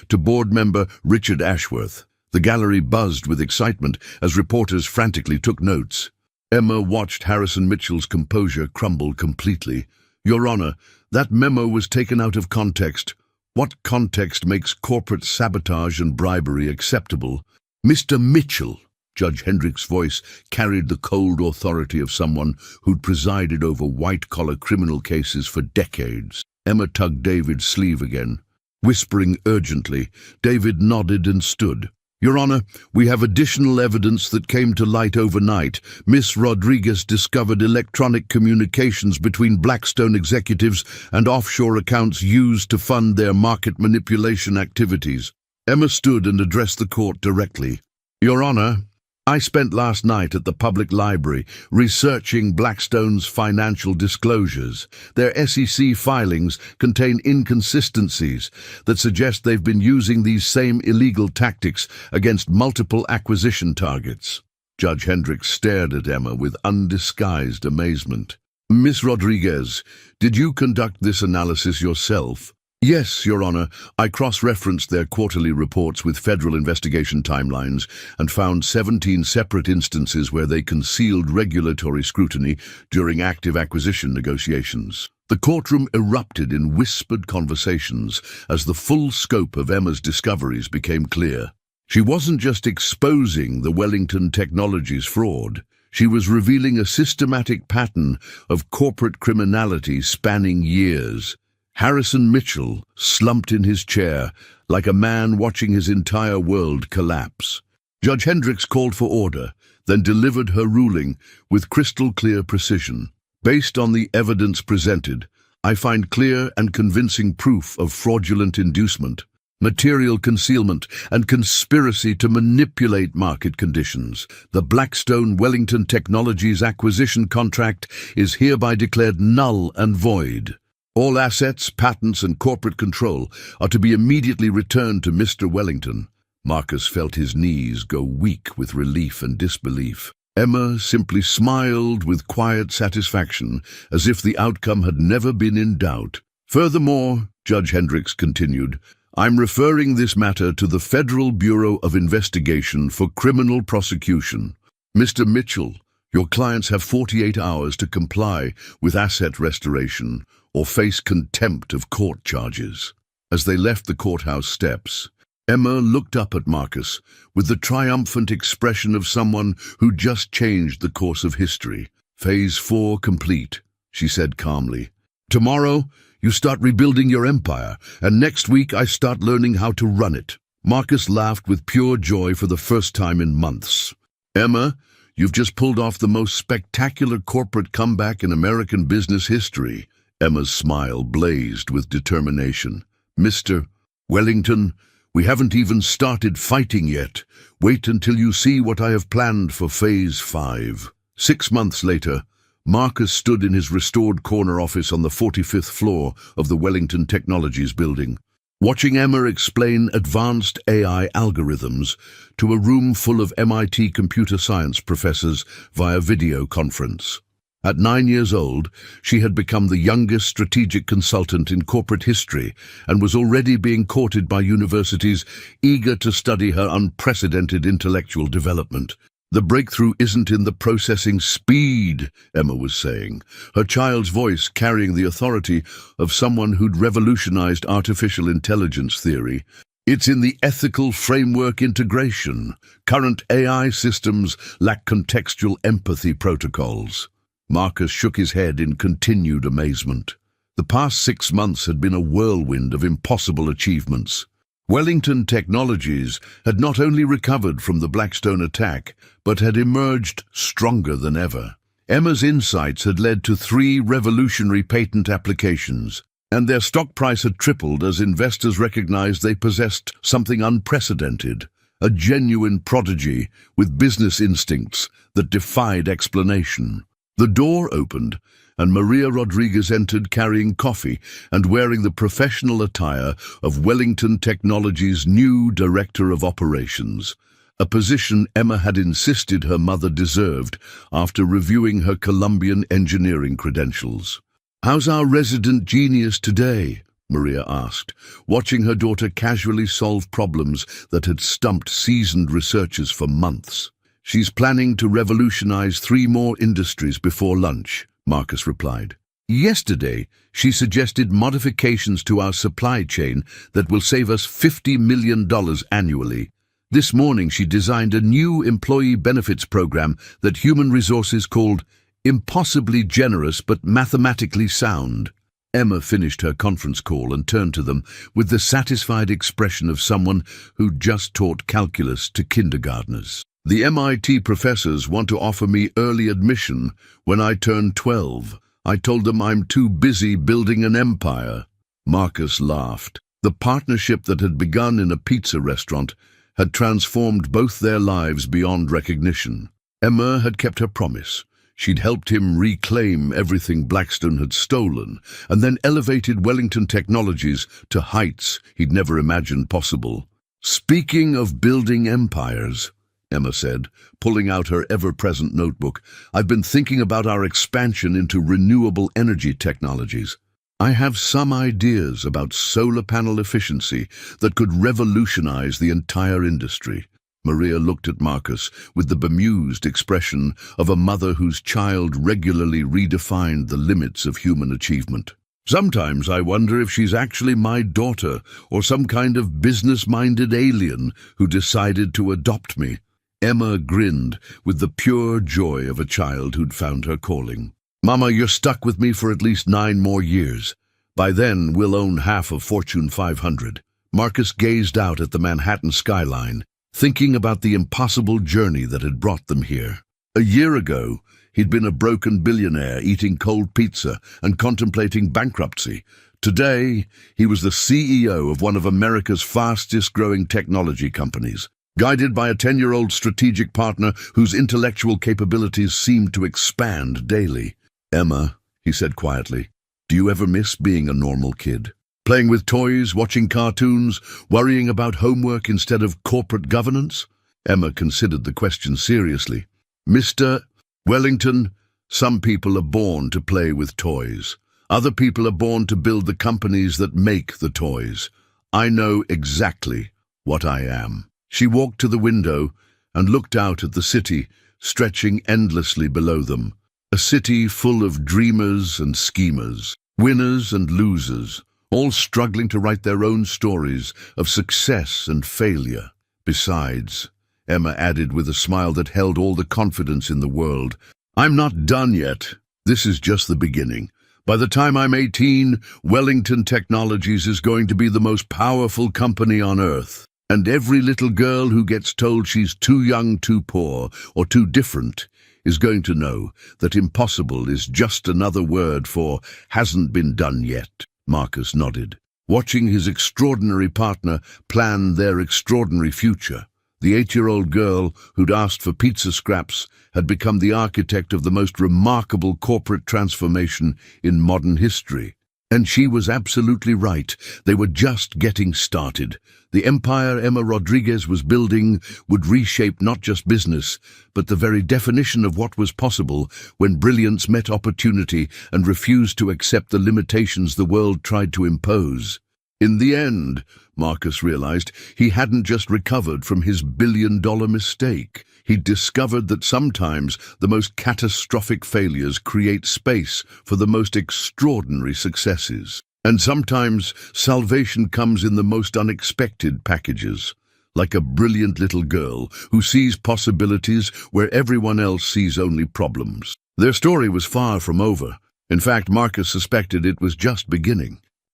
to board member Richard Ashworth." The gallery buzzed with excitement as reporters frantically took notes. Emma watched Harrison Mitchell's composure crumble completely. "Your Honor, that memo was taken out of context. What context makes corporate sabotage and bribery acceptable?" "Mr. Mitchell," Judge Hendricks' voice carried the cold authority of someone who'd presided over white-collar criminal cases for decades. Emma tugged David's sleeve again. Whispering urgently, David nodded and stood. "Your Honor, we have additional evidence that came to light overnight. Miss Rodriguez discovered electronic communications between Blackstone executives and offshore accounts used to fund their market manipulation activities." Emma stood and addressed the court directly. "Your Honor, I spent last night at the public library researching Blackstone's financial disclosures. Their SEC filings contain inconsistencies that suggest they've been using these same illegal tactics against multiple acquisition targets." Judge Hendricks stared at Emma with undisguised amazement. "Miss Rodriguez, did you conduct this analysis yourself?" "Yes, Your Honor. I cross-referenced their quarterly reports with federal investigation timelines and found 17 separate instances where they concealed regulatory scrutiny during active acquisition negotiations." The courtroom erupted in whispered conversations as the full scope of Emma's discoveries became clear. She wasn't just exposing the Wellington Technologies fraud. She was revealing a systematic pattern of corporate criminality spanning years. Harrison Mitchell slumped in his chair like a man watching his entire world collapse. Judge Hendricks called for order, then delivered her ruling with crystal-clear precision. "Based on the evidence presented, I find clear and convincing proof of fraudulent inducement, material concealment, and conspiracy to manipulate market conditions. The Blackstone Wellington Technologies acquisition contract is hereby declared null and void. All assets, patents, and corporate control are to be immediately returned to Mr. Wellington." Marcus felt his knees go weak with relief and disbelief. Emma simply smiled with quiet satisfaction, as if the outcome had never been in doubt. "Furthermore," Judge Hendricks continued, "I'm referring this matter to the Federal Bureau of Investigation for criminal prosecution. Mr. Mitchell, your clients have 48 hours to comply with asset restoration or face contempt of court charges." As they left the courthouse steps, Emma looked up at Marcus with the triumphant expression of someone who just changed the course of history. "Phase 4 complete," she said calmly. "Tomorrow, you start rebuilding your empire, and next week I start learning how to run it." Marcus laughed with pure joy for the first time in months. "Emma, you've just pulled off the most spectacular corporate comeback in American business history." Emma's smile blazed with determination. "Mr. Wellington, we haven't even started fighting yet. Wait until you see what I have planned for Phase 5. 6 months later, Marcus stood in his restored corner office on the 45th floor of the Wellington Technologies building, watching Emma explain advanced AI algorithms to a room full of MIT computer science professors via video conference. At 9 years old, she had become the youngest strategic consultant in corporate history and was already being courted by universities eager to study her unprecedented intellectual development. "The breakthrough isn't in the processing speed," Emma was saying, her child's voice carrying the authority of someone who'd revolutionized artificial intelligence theory. "It's in the ethical framework integration. Current AI systems lack contextual empathy protocols." Marcus shook his head in continued amazement. The past 6 months had been a whirlwind of impossible achievements. Wellington Technologies had not only recovered from the Blackstone attack, but had emerged stronger than ever. Emma's insights had led to 3 revolutionary patent applications, and their stock price had tripled as investors recognized they possessed something unprecedented, a genuine prodigy with business instincts that defied explanation. The door opened, and Maria Rodriguez entered carrying coffee and wearing the professional attire of Wellington Technologies' new Director of Operations, a position Emma had insisted her mother deserved after reviewing her Colombian engineering credentials. "How's our resident genius today?" Maria asked, watching her daughter casually solve problems that had stumped seasoned researchers for months. "She's planning to revolutionize 3 more industries before lunch," Marcus replied. "Yesterday, she suggested modifications to our supply chain that will save us $50 million annually. This morning, she designed a new employee benefits program that Human Resources called impossibly generous but mathematically sound." Emma finished her conference call and turned to them with the satisfied expression of someone who'd just taught calculus to kindergartners. The MIT professors want to offer me early admission when I turn 12. I told them I'm too busy building an empire. Marcus laughed. The partnership that had begun in a pizza restaurant had transformed both their lives beyond recognition. Emma had kept her promise. She'd helped him reclaim everything Blackstone had stolen, and then elevated Wellington Technologies to heights he'd never imagined possible. "Speaking of building empires," Emma said, pulling out her ever-present notebook, "I've been thinking about our expansion into renewable energy technologies. I have some ideas about solar panel efficiency that could revolutionize the entire industry." Maria looked at Marcus with the bemused expression of a mother whose child regularly redefined the limits of human achievement. "Sometimes I wonder if she's actually my daughter or some kind of business-minded alien who decided to adopt me." Emma grinned with the pure joy of a child who'd found her calling. "Mama, you're stuck with me for at least 9 more years. By then, we'll own half of Fortune 500. Marcus gazed out at the Manhattan skyline, thinking about the impossible journey that had brought them here. A year ago, he'd been a broken billionaire eating cold pizza and contemplating bankruptcy. Today, he was the CEO of one of America's fastest-growing technology companies, guided by a 10-year-old strategic partner whose intellectual capabilities seemed to expand daily. "Emma," he said quietly, "do you ever miss being a normal kid? Playing with toys, watching cartoons, worrying about homework instead of corporate governance?" Emma considered the question seriously. "Mr. Wellington, some people are born to play with toys. Other people are born to build the companies that make the toys. I know exactly what I am." She walked to the window and looked out at the city, stretching endlessly below them. A city full of dreamers and schemers, winners and losers, all struggling to write their own stories of success and failure. "Besides," Emma added with a smile that held all the confidence in the world, "I'm not done yet. This is just the beginning. By the time I'm 18, Wellington Technologies is going to be the most powerful company on Earth. And every little girl who gets told she's too young, too poor, or too different is going to know that impossible is just another word for hasn't been done yet." Marcus nodded, watching his extraordinary partner plan their extraordinary future. The 8-year-old girl who'd asked for pizza scraps had become the architect of the most remarkable corporate transformation in modern history. And she was absolutely right. They were just getting started. The empire Emma Rodriguez was building would reshape not just business, but the very definition of what was possible when brilliance met opportunity and refused to accept the limitations the world tried to impose. In the end, Marcus realized, he hadn't just recovered from his billion-dollar mistake. He'd discovered that sometimes the most catastrophic failures create space for the most extraordinary successes. And sometimes salvation comes in the most unexpected packages, like a brilliant little girl who sees possibilities where everyone else sees only problems. Their story was far from over. In fact, Marcus suspected it was just beginning.